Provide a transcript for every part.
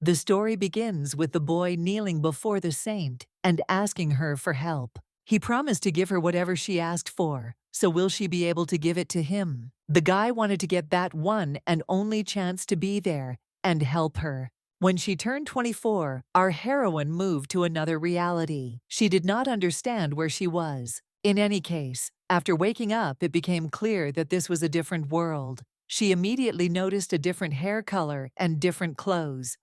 The story begins with the boy kneeling before the saint and asking her for help. He promised to give her whatever she asked for, so will she be able to give it to him? The guy wanted to get that one and only chance to be there and help her. When she turned 24, our heroine moved to another reality. She did not understand where she was. In any case, after waking up, it became clear that this was a different world. She immediately noticed a different hair color and different clothes.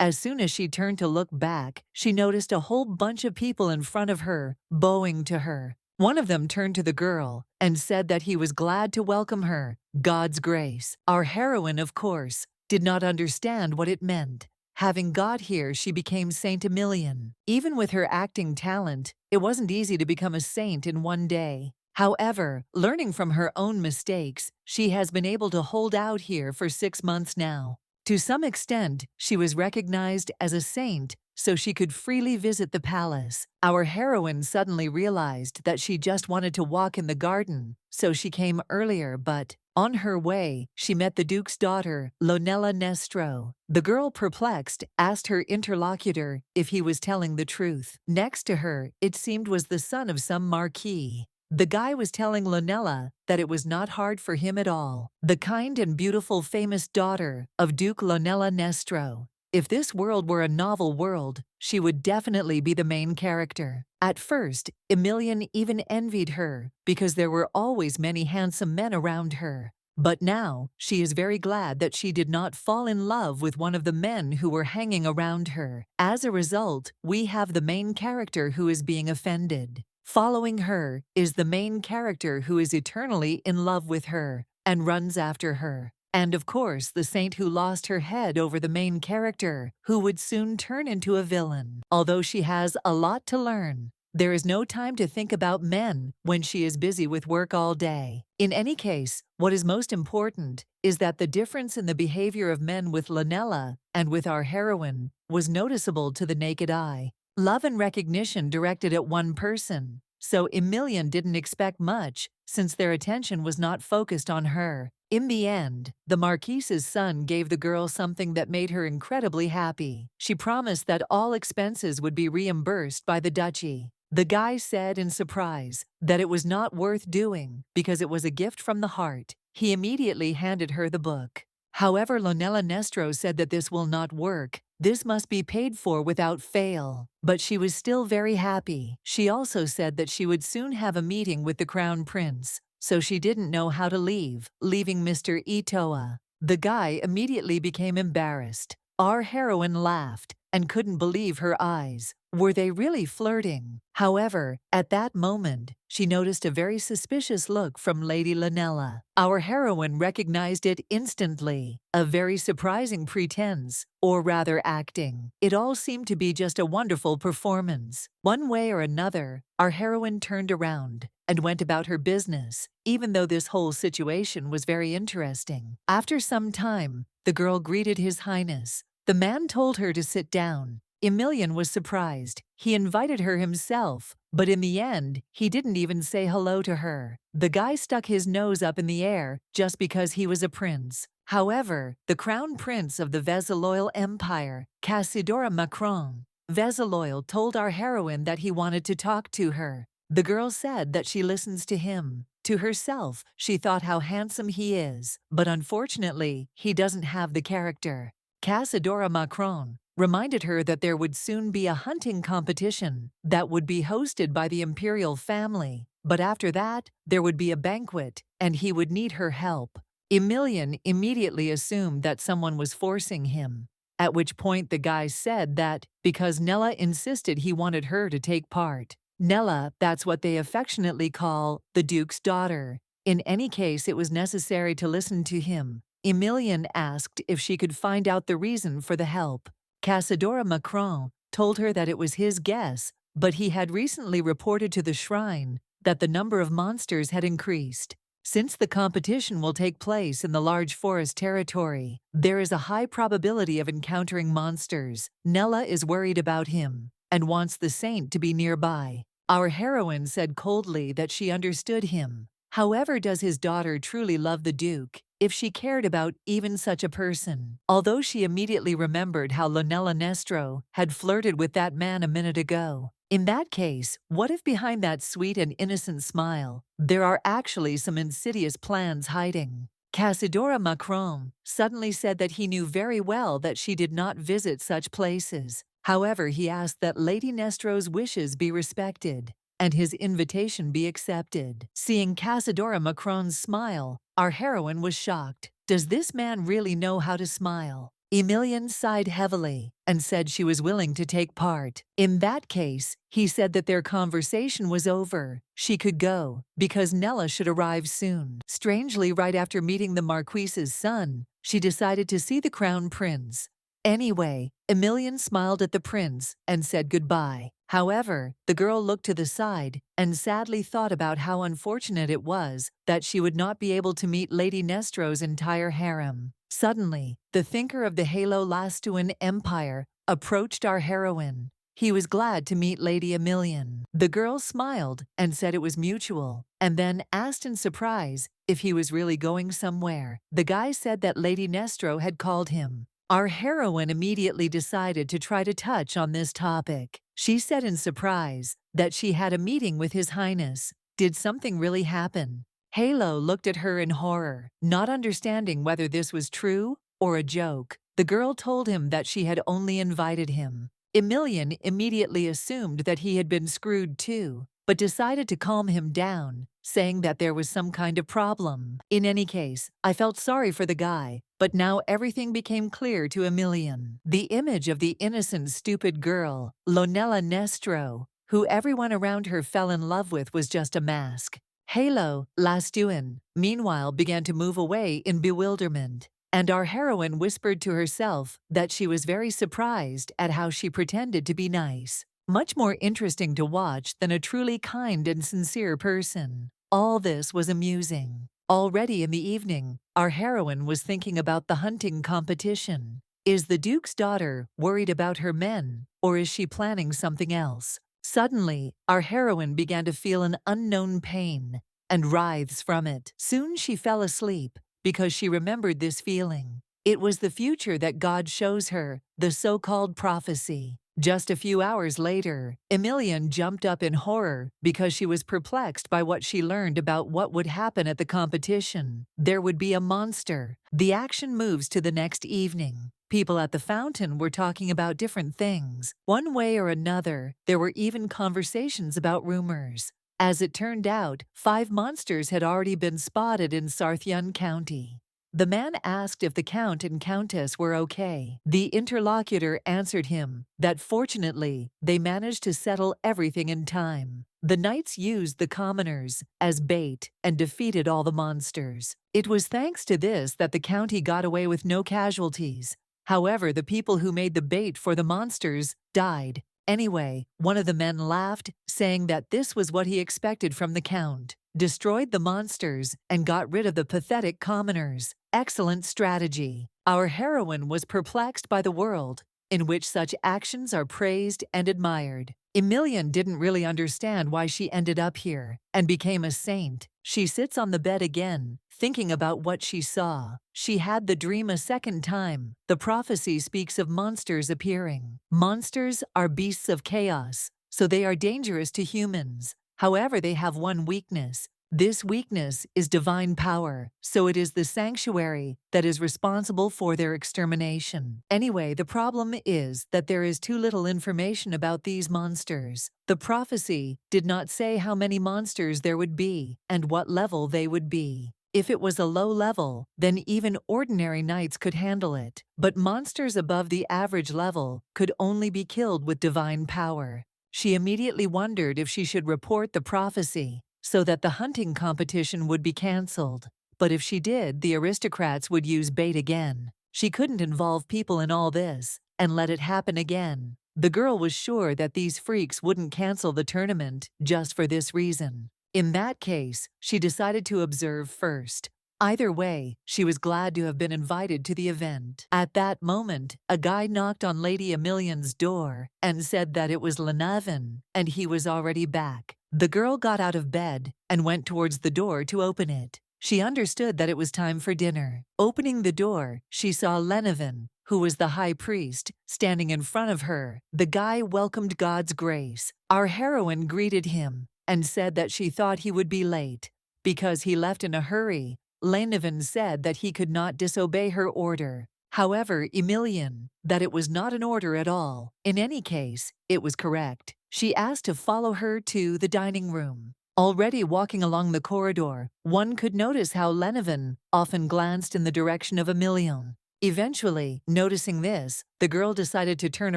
As soon as she turned to look back, she noticed a whole bunch of people in front of her, bowing to her. One of them turned to the girl and said that he was glad to welcome her, God's grace. Our heroine, of course, did not understand what it meant. Having got here, she became Saint Emilian. Even with her acting talent, it wasn't easy to become a saint in one day. However, learning from her own mistakes, she has been able to hold out here for 6 months now. To some extent, she was recognized as a saint, so she could freely visit the palace. Our heroine suddenly realized that she just wanted to walk in the garden, so she came earlier, but on her way, she met the Duke's daughter, Lonella Nestro. The girl, perplexed, asked her interlocutor if he was telling the truth. Next to her, it seemed, was the son of some marquis. The guy was telling Lonella that it was not hard for him at all. The kind and beautiful famous daughter of Duke Lonella Nestro. If this world were a novel world, she would definitely be the main character. At first, Emilian even envied her because there were always many handsome men around her. But now, she is very glad that she did not fall in love with one of the men who were hanging around her. As a result, we have the main character who is being offended. Following her is the main character who is eternally in love with her and runs after her. And of course, the saint who lost her head over the main character, who would soon turn into a villain. Although she has a lot to learn, there is no time to think about men when she is busy with work all day. In any case, what is most important is that the difference in the behavior of men with Lonella and with our heroine was noticeable to the naked eye. Love and recognition directed at one person, so Emilian didn't expect much since their attention was not focused on her. In the end, the Marquise's son gave the girl something that made her incredibly happy. She promised that all expenses would be reimbursed by the duchy. The guy said in surprise that it was not worth doing because it was a gift from the heart. He immediately handed her the book. However, Lonella Nestro said that this will not work. This must be paid for without fail. But she was still very happy. She also said that she would soon have a meeting with the crown prince, so she didn't know how to leave, leaving Mr. Itoa. The guy immediately became embarrassed. Our heroine laughed and couldn't believe her eyes. Were they really flirting? However, at that moment, she noticed a very suspicious look from Lady Lonella. Our heroine recognized it instantly. A very surprising pretense, or rather acting. It all seemed to be just a wonderful performance. One way or another, our heroine turned around and went about her business, even though this whole situation was very interesting. After some time, the girl greeted His Highness. The man told her to sit down. Emilian was surprised. He invited her himself, but in the end, he didn't even say hello to her. The guy stuck his nose up in the air just because he was a prince. However, the crown prince of the Vezaloyal Empire, Casidora Macron, Vezaloyal, told our heroine that he wanted to talk to her. The girl said that she listens to him. To herself, she thought how handsome he is, but unfortunately, he doesn't have the character. Casidora Macron reminded her that there would soon be a hunting competition that would be hosted by the imperial family, but after that, there would be a banquet, and he would need her help. Emilian immediately assumed that someone was forcing him, at which point the guy said that because Nella insisted, he wanted her to take part. Nella, that's what they affectionately call the Duke's daughter. In any case, it was necessary to listen to him. Emilian asked if she could find out the reason for the help. Casidora Macron told her that it was his guess, but he had recently reported to the shrine that the number of monsters had increased. Since the competition will take place in the large forest territory, there is a high probability of encountering monsters. Nella is worried about him and wants the saint to be nearby. Our heroine said coldly that she understood him. However, does his daughter truly love the Duke, if she cared about even such a person? Although she immediately remembered how Lonella Nestro had flirted with that man a minute ago. In that case, what if behind that sweet and innocent smile, there are actually some insidious plans hiding? Casadora Macron suddenly said that he knew very well that she did not visit such places. However, he asked that Lady Nestro's wishes be respected and his invitation be accepted. Seeing Casadora Macron's smile, our heroine was shocked. Does this man really know how to smile? Emilian sighed heavily and said she was willing to take part. In that case, he said that their conversation was over. She could go, because Nella should arrive soon. Strangely, right after meeting the Marquise's son, she decided to see the Crown Prince. Anyway, Emilian smiled at the prince and said goodbye. However, the girl looked to the side and sadly thought about how unfortunate it was that she would not be able to meet Lady Nestro's entire harem. Suddenly, the thinker of the Halo-Lastuan Empire approached our heroine. He was glad to meet Lady Emilian. The girl smiled and said it was mutual, and then asked in surprise if he was really going somewhere. The guy said that Lady Nestro had called him. Our heroine immediately decided to try to touch on this topic. She said in surprise that she had a meeting with His Highness. Did something really happen? Halo looked at her in horror, not understanding whether this was true or a joke. The girl told him that she had only invited him. Emilian immediately assumed that he had been screwed too, but decided to calm him down, saying that there was some kind of problem. In any case, I felt sorry for the guy, but now everything became clear to Emilian. The image of the innocent, stupid girl, Lonella Nestro, who everyone around her fell in love with, was just a mask. Halo, Lastuan, meanwhile began to move away in bewilderment, and our heroine whispered to herself that she was very surprised at how she pretended to be nice. Much more interesting to watch than a truly kind and sincere person. All this was amusing. Already in the evening, our heroine was thinking about the hunting competition. Is the Duke's daughter worried about her men, or is she planning something else? Suddenly, our heroine began to feel an unknown pain and writhes from it. Soon she fell asleep because she remembered this feeling. It was the future that God shows her, the so-called prophecy. Just a few hours later, Emilian jumped up in horror because she was perplexed by what she learned about what would happen at the competition. There would be a monster. The action moves to the next evening. People at the fountain were talking about different things. One way or another, there were even conversations about rumors. As it turned out, 5 monsters had already been spotted in Sarthyun County. The man asked if the Count and Countess were okay. The interlocutor answered him that fortunately, they managed to settle everything in time. The knights used the commoners as bait and defeated all the monsters. It was thanks to this that the county got away with no casualties. However, the people who made the bait for the monsters died. Anyway, one of the men laughed, saying that this was what he expected from the Count. Destroyed the monsters and got rid of the pathetic commoners. Excellent strategy. Our heroine was perplexed by the world, in which such actions are praised and admired. Emilian didn't really understand why she ended up here and became a saint. She sits on the bed again, thinking about what she saw. She had the dream a second time. The prophecy speaks of monsters appearing. Monsters are beasts of chaos, so they are dangerous to humans. However, they have one weakness. This weakness is divine power, so it is the sanctuary that is responsible for their extermination. Anyway, the problem is that there is too little information about these monsters. The prophecy did not say how many monsters there would be and what level they would be. If it was a low level, then even ordinary knights could handle it. But monsters above the average level could only be killed with divine power. She immediately wondered if she should report the prophecy so that the hunting competition would be cancelled. But if she did, the aristocrats would use bait again. She couldn't involve people in all this and let it happen again. The girl was sure that these freaks wouldn't cancel the tournament just for this reason. In that case, she decided to observe first. Either way, she was glad to have been invited to the event. At that moment, a guy knocked on Lady Emilian's door and said that it was Lenavin, and he was already back. The girl got out of bed and went towards the door to open it. She understood that it was time for dinner. Opening the door, she saw Lenevin, who was the high priest, standing in front of her. The guy welcomed God's grace. Our heroine greeted him and said that she thought he would be late because he left in a hurry. Lenevin said that he could not disobey her order. However, Emilian, that it was not an order at all. In any case, it was correct. She asked to follow her to the dining room. Already walking along the corridor, one could notice how Lenevin often glanced in the direction of Emilian. Eventually, noticing this, the girl decided to turn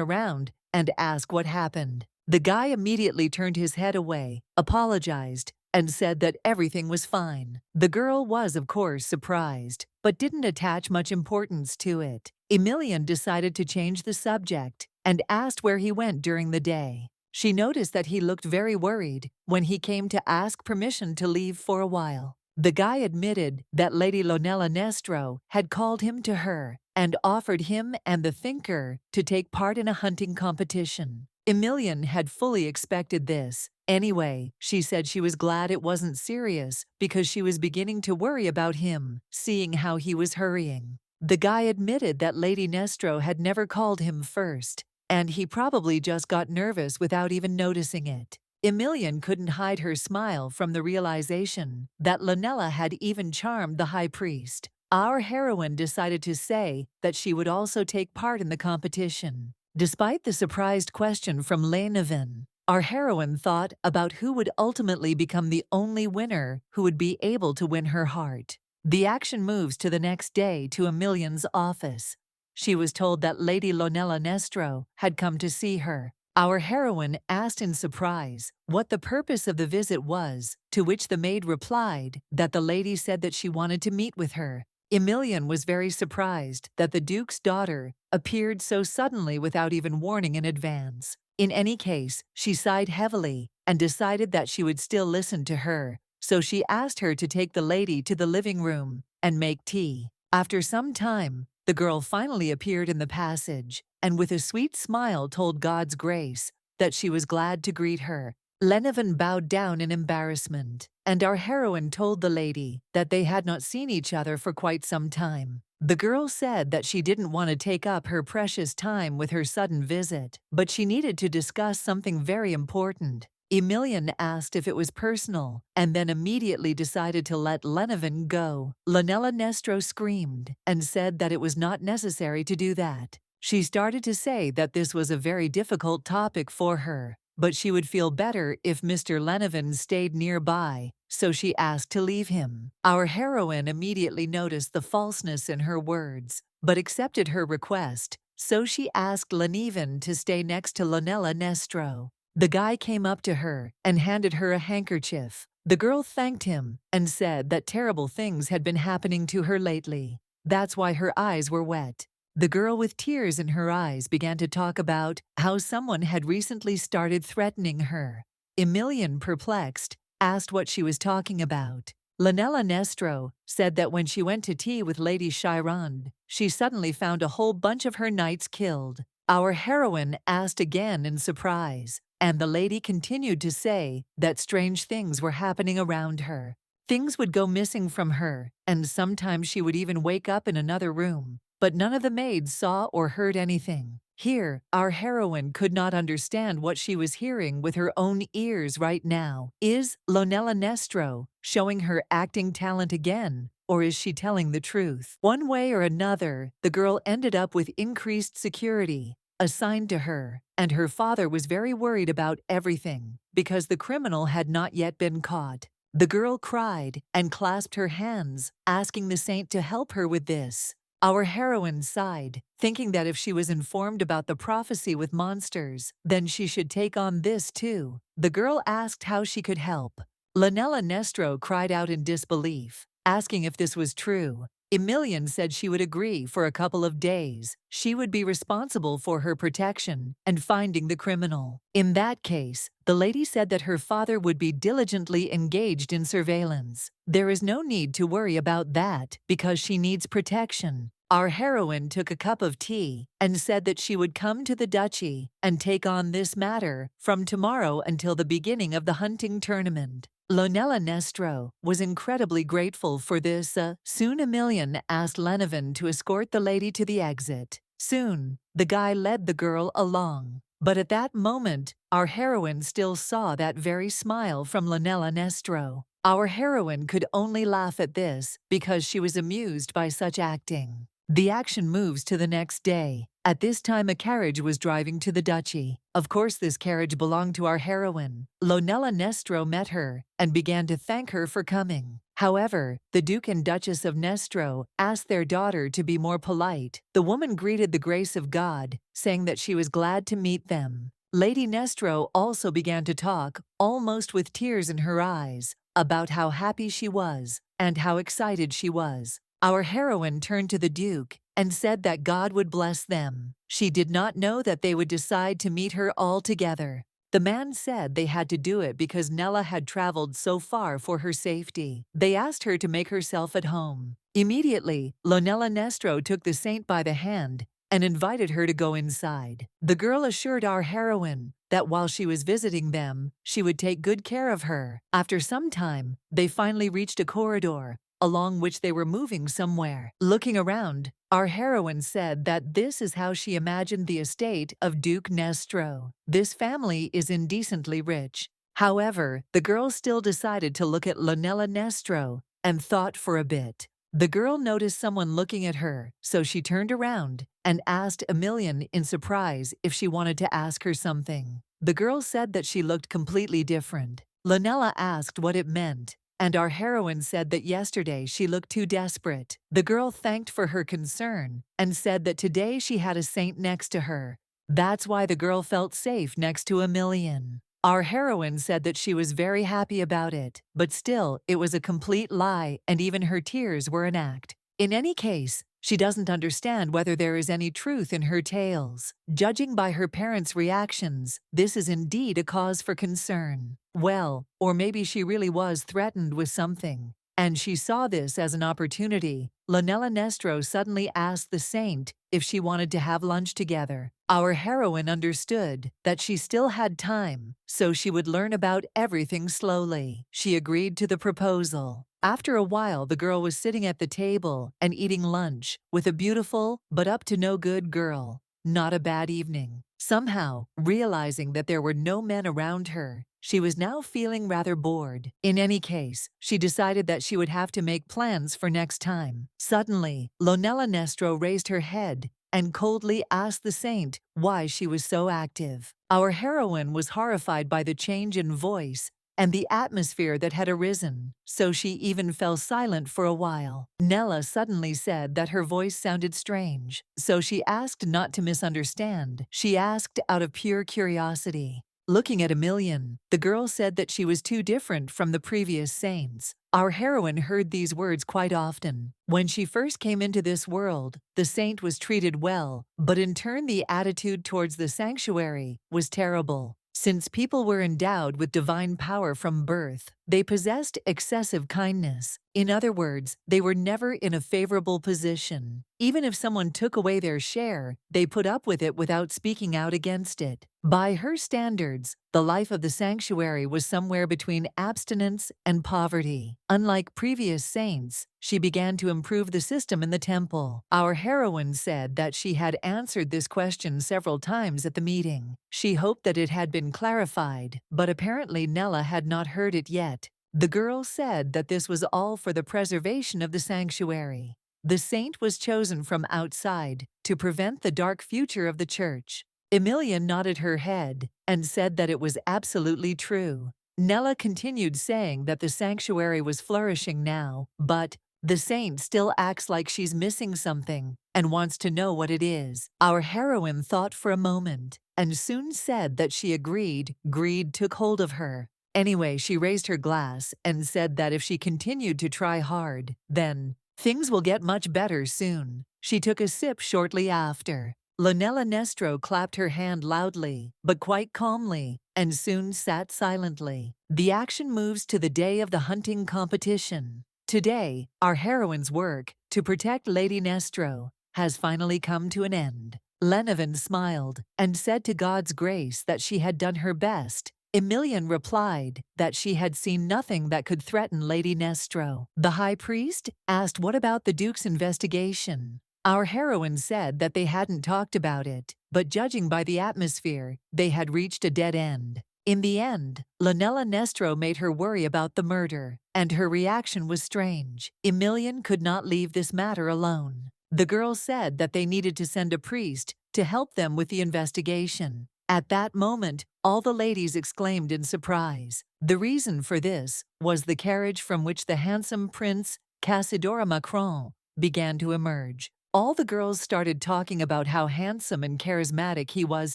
around and ask what happened. The guy immediately turned his head away, apologized, and said that everything was fine. The girl was, of course, surprised, but didn't attach much importance to it. Emilian decided to change the subject and asked where he went during the day. She noticed that he looked very worried when he came to ask permission to leave for a while. The guy admitted that Lady Lonella Nestro had called him to her and offered him and the thinker to take part in a hunting competition. Emilian had fully expected this. Anyway, she said she was glad it wasn't serious because she was beginning to worry about him, seeing how he was hurrying. The guy admitted that Lady Nestro had never called him first, and he probably just got nervous without even noticing it. Emilian couldn't hide her smile from the realization that Lonella had even charmed the high priest. Our heroine decided to say that she would also take part in the competition. Despite the surprised question from Lenevin, our heroine thought about who would ultimately become the only winner who would be able to win her heart. The action moves to the next day to Emilian's office. She was told that Lady Lonella Nestro had come to see her. Our heroine asked in surprise what the purpose of the visit was, to which the maid replied that the lady said that she wanted to meet with her. Emilian was very surprised that the Duke's daughter appeared so suddenly without even warning in advance. In any case, she sighed heavily and decided that she would still listen to her, so she asked her to take the lady to the living room and make tea. After some time, the girl finally appeared in the passage and with a sweet smile told God's grace that she was glad to greet her. Lenevin bowed down in embarrassment, and our heroine told the lady that they had not seen each other for quite some time. The girl said that she didn't want to take up her precious time with her sudden visit, but she needed to discuss something very important. Emilian asked if it was personal, and then immediately decided to let Lenevin go. Lonella Nestro screamed and said that it was not necessary to do that. She started to say that this was a very difficult topic for her, but she would feel better if Mr. Lenevin stayed nearby, so she asked to leave him. Our heroine immediately noticed the falseness in her words, but accepted her request, so she asked Lenevin to stay next to Lonella Nestro. The guy came up to her and handed her a handkerchief. The girl thanked him and said that terrible things had been happening to her lately. That's why her eyes were wet. The girl with tears in her eyes began to talk about how someone had recently started threatening her. Emilian, perplexed, asked what she was talking about. Lonella Nestro said that when she went to tea with Lady Chiron, she suddenly found a whole bunch of her knights killed. Our heroine asked again in surprise, and the lady continued to say that strange things were happening around her. Things would go missing from her, and sometimes she would even wake up in another room. But none of the maids saw or heard anything. Here, our heroine could not understand what she was hearing with her own ears right now. Is Lonella Nestro showing her acting talent again, or is she telling the truth? One way or another, the girl ended up with increased security assigned to her, and her father was very worried about everything because the criminal had not yet been caught. The girl cried and clasped her hands, asking the saint to help her with this. Our heroine sighed, thinking that if she was informed about the prophecy with monsters, then she should take on this too. The girl asked how she could help. Lonella Nestro cried out in disbelief, asking if this was true. Emilian said she would agree for a couple of days. She would be responsible for her protection and finding the criminal. In that case, the lady said that her father would be diligently engaged in surveillance. There is no need to worry about that because she needs protection. our heroine took a cup of tea and said that she would come to the duchy and take on this matter from tomorrow until the beginning of the hunting tournament. Lonella Nestro was incredibly grateful for this. Soon Emilian asked Lenevin to escort the lady to the exit. Soon, the guy led the girl along. But at that moment, our heroine still saw that very smile from Lonella Nestro. Our heroine could only laugh at this because she was amused by such acting. The action moves to the next day. At this time a carriage was driving to the duchy. Of course this carriage belonged to our heroine. Lonella Nestro met her and began to thank her for coming. However, the Duke and Duchess of Nestro asked their daughter to be more polite. The woman greeted the grace of God, saying that she was glad to meet them. Lady Nestro also began to talk, almost with tears in her eyes, about how happy she was and how excited she was. Our heroine turned to the Duke and said that God would bless them. She did not know that they would decide to meet her all together. The man said they had to do it because Nella had traveled so far for her safety. They asked her to make herself at home. Immediately, Lonella Nestro took the saint by the hand and invited her to go inside. The girl assured our heroine that while she was visiting them, she would take good care of her. After some time, they finally reached a corridor along which they were moving somewhere. Looking around, our heroine said that this is how she imagined the estate of Duke Nestro. This family is indecently rich. However, the girl still decided to look at Lonella Nestro and thought for a bit. The girl noticed someone looking at her, so she turned around and asked Emilian in surprise if she wanted to ask her something. The girl said that she looked completely different. Lonella asked what it meant, and our heroine said that yesterday she looked too desperate. The girl thanked for her concern and said that today she had a saint next to her. That's why the girl felt safe next to Emilian. Our heroine said that she was very happy about it, but still, it was a complete lie and even her tears were an act. In any case, she doesn't understand whether there is any truth in her tales. Judging by her parents' reactions, this is indeed a cause for concern. Well, or maybe she really was threatened with something, and she saw this as an opportunity. Lonella Nestro suddenly asked the saint if she wanted to have lunch together. Our heroine understood that she still had time, so she would learn about everything slowly. She agreed to the proposal. After a while, the girl was sitting at the table and eating lunch with a beautiful but up-to-no-good girl. Not a bad evening. Somehow, realizing that there were no men around her, she was now feeling rather bored. In any case, she decided that she would have to make plans for next time. Suddenly, Lonella Nestro raised her head and coldly asked the saint why she was so active. Our heroine was horrified by the change in voice and the atmosphere that had arisen, so she even fell silent for a while. Nella suddenly said that her voice sounded strange, so she asked not to misunderstand. She asked out of pure curiosity. Looking at Emilian, the girl said that she was too different from the previous saints. Our heroine heard these words quite often. When she first came into this world, the saint was treated well, but in turn the attitude towards the sanctuary was terrible. Since people were endowed with divine power from birth, they possessed excessive kindness. In other words, they were never in a favorable position. Even if someone took away their share, they put up with it without speaking out against it. By her standards, the life of the sanctuary was somewhere between abstinence and poverty. Unlike previous saints, she began to improve the system in the temple. Our heroine said that she had answered this question several times at the meeting. She hoped that it had been clarified, but apparently Nella had not heard it yet. The girl said that this was all for the preservation of the sanctuary. The saint was chosen from outside to prevent the dark future of the church. Emilia nodded her head and said that it was absolutely true. Nella continued saying that the sanctuary was flourishing now, but the saint still acts like she's missing something and wants to know what it is. Our heroine thought for a moment and soon said that she agreed. Greed took hold of her. Anyway, she raised her glass and said that if she continued to try hard, then things will get much better soon. She took a sip shortly after. Lonella Nestro clapped her hand loudly, but quite calmly, and soon sat silently. The action moves to the day of the hunting competition. Today, our heroines work to protect Lady Nestro has finally come to an end. Lenevin smiled and said to God's grace that she had done her best. Emilian replied that she had seen nothing that could threaten Lady Nestro. The high priest asked what about the Duke's investigation. Our heroine said that they hadn't talked about it, but judging by the atmosphere, they had reached a dead end. In the end, Lunella Nestro made her worry about the murder, and her reaction was strange. Emilian could not leave this matter alone. The girl said that they needed to send a priest to help them with the investigation. At that moment, all the ladies exclaimed in surprise. The reason for this was the carriage from which the handsome Prince Casidora Macron began to emerge. All the girls started talking about how handsome and charismatic he was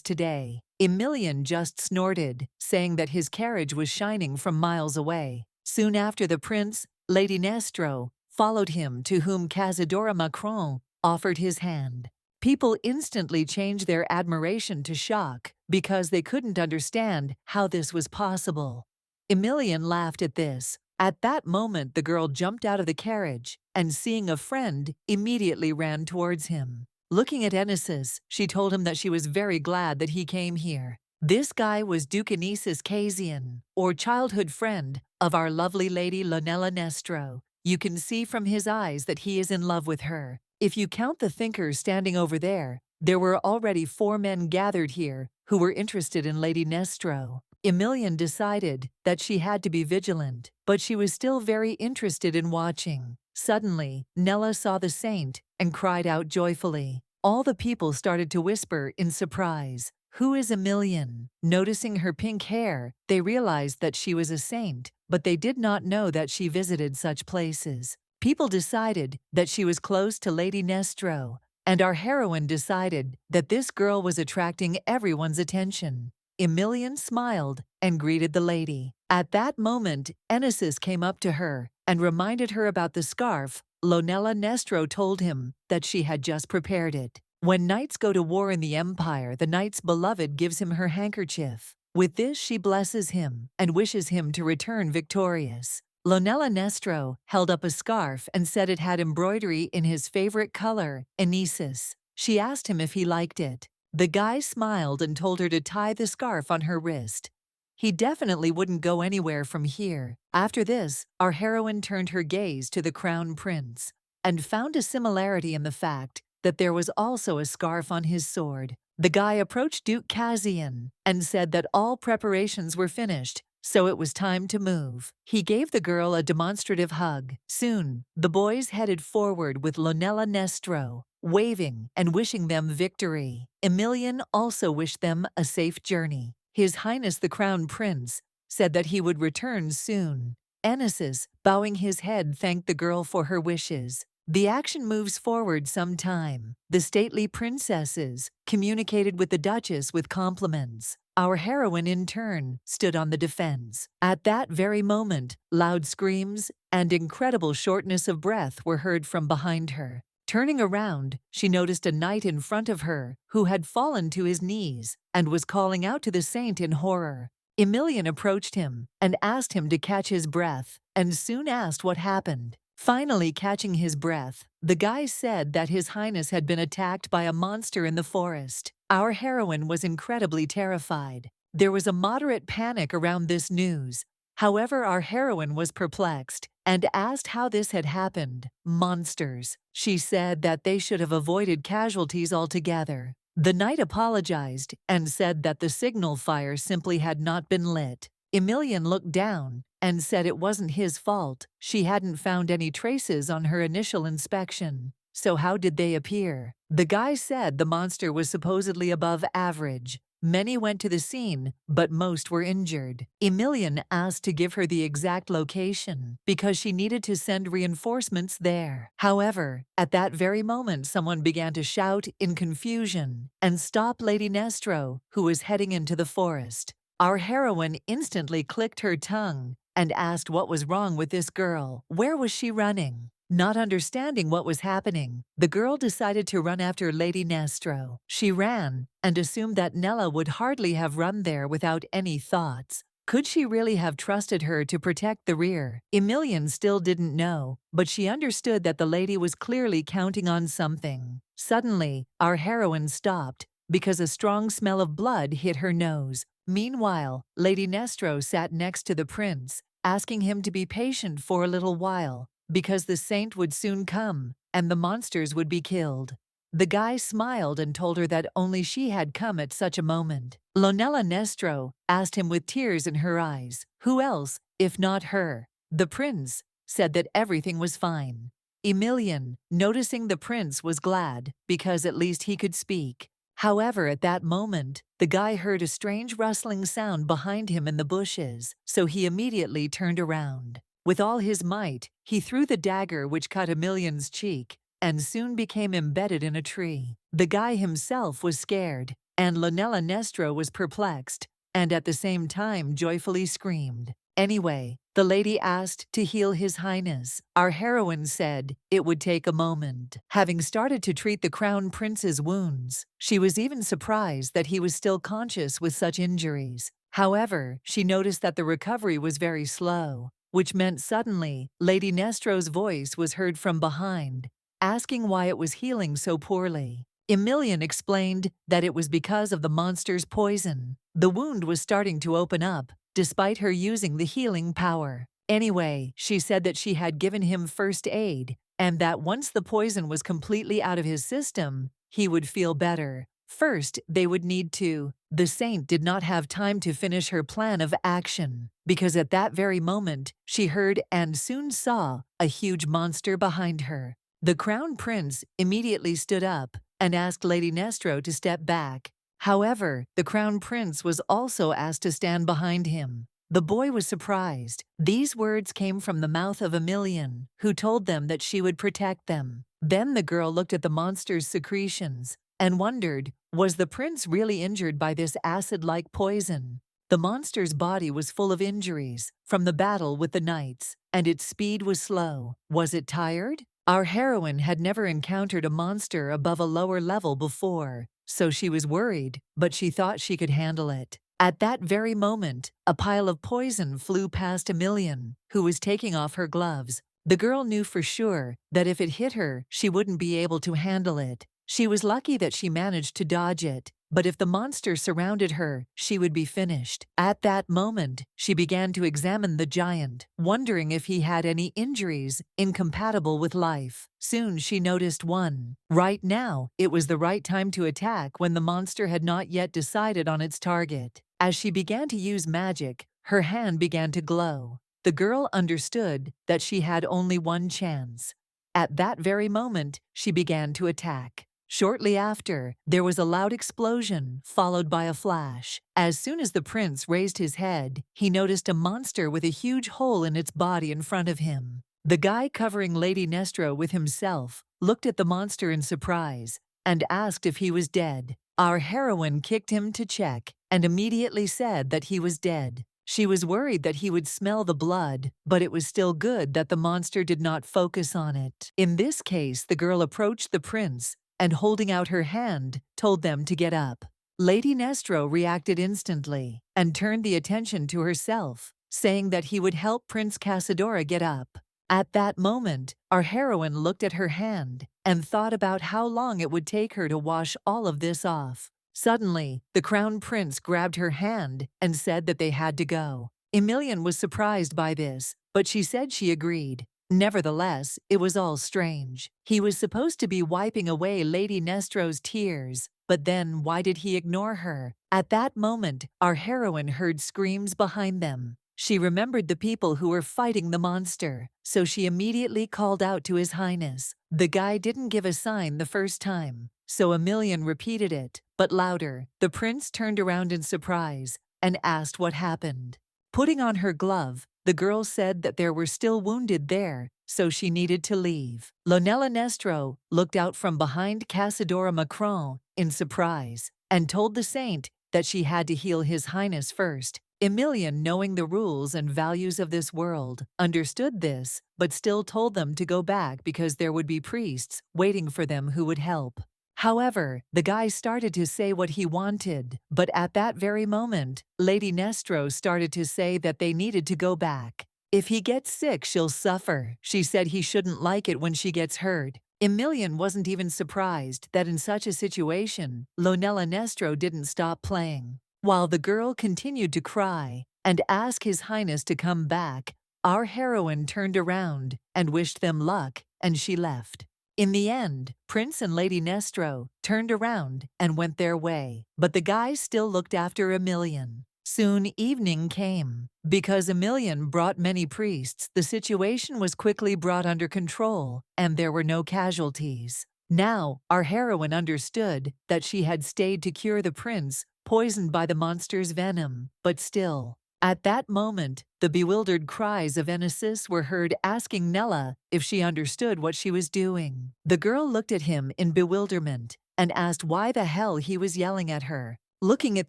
today. Emilian just snorted, saying that his carriage was shining from miles away. Soon after, the prince, Lady Nestro, followed him, to whom Casidora Macron offered his hand. People instantly changed their admiration to shock because they couldn't understand how this was possible. Emilian laughed at this. At that moment, the girl jumped out of the carriage and, seeing a friend, immediately ran towards him. Looking at Enesis, she told him that she was very glad that he came here. This guy was Duke Anisis Casian, or childhood friend of our lovely lady Lunella Nestro. You can see from his eyes that he is in love with her. If you count the thinkers standing over there were already 4 men gathered here who were interested in Lady Nestro. Emilian decided that she had to be vigilant, but she was still very interested in watching. Suddenly, Nella saw the saint and cried out joyfully. All the people started to whisper in surprise, "Who is Emilian?" Noticing her pink hair, they realized that she was a saint, but they did not know that she visited such places. People decided that she was close to Lady Nestro, and our heroine decided that this girl was attracting everyone's attention. Emilian smiled and greeted the lady. At that moment, Enesis came up to her and reminded her about the scarf. Lunella Nestro told him that she had just prepared it. When knights go to war in the Empire, the knight's beloved gives him her handkerchief. With this, she blesses him and wishes him to return victorious. Lunella Nestro held up a scarf and said it had embroidery in his favorite color, Anisis. She asked him if he liked it. The guy smiled and told her to tie the scarf on her wrist. He definitely wouldn't go anywhere from here. After this, our heroine turned her gaze to the crown prince and found a similarity in the fact that there was also a scarf on his sword. The guy approached Duke Casian and said that all preparations were finished, so it was time to move. He gave the girl a demonstrative hug. Soon, the boys headed forward with Lunella Nestro, waving and wishing them victory. Emilian also wished them a safe journey. His Highness the Crown Prince said that he would return soon. Enesis, bowing his head, thanked the girl for her wishes. The action moves forward some time. The stately princesses communicated with the Duchess with compliments. Our heroine, in turn, stood on the defense. At that very moment, loud screams and incredible shortness of breath were heard from behind her. Turning around, she noticed a knight in front of her who had fallen to his knees and was calling out to the saint in horror. Emilian approached him and asked him to catch his breath, and soon asked what happened. Finally catching his breath, the guy said that His Highness had been attacked by a monster in the forest. Our heroine was incredibly terrified. There was a moderate panic around this news. However, our heroine was perplexed and asked how this had happened. Monsters. She said that they should have avoided casualties altogether. The knight apologized and said that the signal fire simply had not been lit. Emilian looked down and said it wasn't his fault. She hadn't found any traces on her initial inspection. So how did they appear? The guy said the monster was supposedly above average. Many went to the scene, but most were injured. Emilian asked to give her the exact location because she needed to send reinforcements there. However, at that very moment, someone began to shout in confusion and stop Lady Nestro, who was heading into the forest. Our heroine instantly clicked her tongue and asked what was wrong with this girl. Where was she running? Not understanding what was happening, the girl decided to run after Lady Nestro. She ran and assumed that Nella would hardly have run there without any thoughts. Could she really have trusted her to protect the rear? Emilian still didn't know, but she understood that the lady was clearly counting on something. Suddenly, our heroine stopped because a strong smell of blood hit her nose. Meanwhile, Lady Nestro sat next to the prince, asking him to be patient for a little while, because the saint would soon come, and the monsters would be killed. The guy smiled and told her that only she had come at such a moment. Lonella Nestro asked him with tears in her eyes, who else, if not her? The prince said that everything was fine. Emilian, noticing the prince, was glad, because at least he could speak. However, at that moment, the guy heard a strange rustling sound behind him in the bushes, so he immediately turned around. With all his might, he threw the dagger which cut Emilian's cheek, and soon became embedded in a tree. The guy himself was scared, and Lonella Nestro was perplexed, and at the same time joyfully screamed. Anyway, the lady asked to heal His Highness. Our heroine said it would take a moment. Having started to treat the crown prince's wounds, she was even surprised that he was still conscious with such injuries. However, she noticed that the recovery was very slow, which meant suddenly Lady Nestro's voice was heard from behind, asking why it was healing so poorly. Emilian explained that it was because of the monster's poison. The wound was starting to open up, despite her using the healing power. Anyway, she said that she had given him first aid, and that once the poison was completely out of his system, he would feel better. First, they would need to. The saint did not have time to finish her plan of action, because at that very moment, she heard and soon saw a huge monster behind her. The crown prince immediately stood up and asked Lady Nestro to step back. However, the crown prince was also asked to stand behind him. The boy was surprised. These words came from the mouth of Emilian, who told them that she would protect them. Then the girl looked at the monster's secretions and wondered, was the prince really injured by this acid-like poison? The monster's body was full of injuries from the battle with the knights, and its speed was slow. Was it tired? Our heroine had never encountered a monster above a lower level before, so she was worried, but she thought she could handle it. At that very moment, a pile of poison flew past Emilian, who was taking off her gloves. The girl knew for sure that if it hit her, she wouldn't be able to handle it. She was lucky that she managed to dodge it, but if the monster surrounded her, she would be finished. At that moment, she began to examine the giant, wondering if he had any injuries incompatible with life. Soon she noticed one. Right now, it was the right time to attack when the monster had not yet decided on its target. As she began to use magic, her hand began to glow. The girl understood that she had only one chance. At that very moment, she began to attack. Shortly after, there was a loud explosion, followed by a flash. As soon as the prince raised his head, he noticed a monster with a huge hole in its body in front of him. The guy covering Lady Nestro with himself looked at the monster in surprise and asked if he was dead. Our heroine kicked him to check and immediately said that he was dead. She was worried that he would smell the blood, but it was still good that the monster did not focus on it. In this case, the girl approached the prince and holding out her hand, told them to get up. Lady Nestro reacted instantly and turned the attention to herself, saying that he would help Prince Casadora get up. At that moment, our heroine looked at her hand and thought about how long it would take her to wash all of this off. Suddenly, the crown prince grabbed her hand and said that they had to go. Emilian was surprised by this, but she said she agreed. Nevertheless, it was all strange. He was supposed to be wiping away Lady Nestro's tears, but then why did he ignore her? At that moment, our heroine heard screams behind them. She remembered the people who were fighting the monster, so she immediately called out to His Highness. The guy didn't give a sign the first time, so Emilian repeated it, but louder. The prince turned around in surprise and asked what happened. Putting on her glove, the girl said that there were still wounded there, so she needed to leave. Lonella Nestro looked out from behind Casadora Macron in surprise and told the saint that she had to heal His Highness first. Emilian, knowing the rules and values of this world, understood this, but still told them to go back because there would be priests waiting for them who would help. However, the guy started to say what he wanted, but at that very moment, Lady Nestro started to say that they needed to go back. If he gets sick, she'll suffer. She said he shouldn't like it when she gets hurt. Emilian wasn't even surprised that in such a situation, Lonella Nestro didn't stop playing. While the girl continued to cry and ask His Highness to come back, our heroine turned around and wished them luck, and she left. In the end, Prince and Lady Nestro turned around and went their way, but the guy still looked after Emilian. Soon evening came. Because Emilian brought many priests, the situation was quickly brought under control, and there were no casualties. Now, our heroine understood that she had stayed to cure the prince, poisoned by the monster's venom, but still. At that moment, the bewildered cries of Enesis were heard asking Nella if she understood what she was doing. The girl looked at him in bewilderment and asked why the hell he was yelling at her. Looking at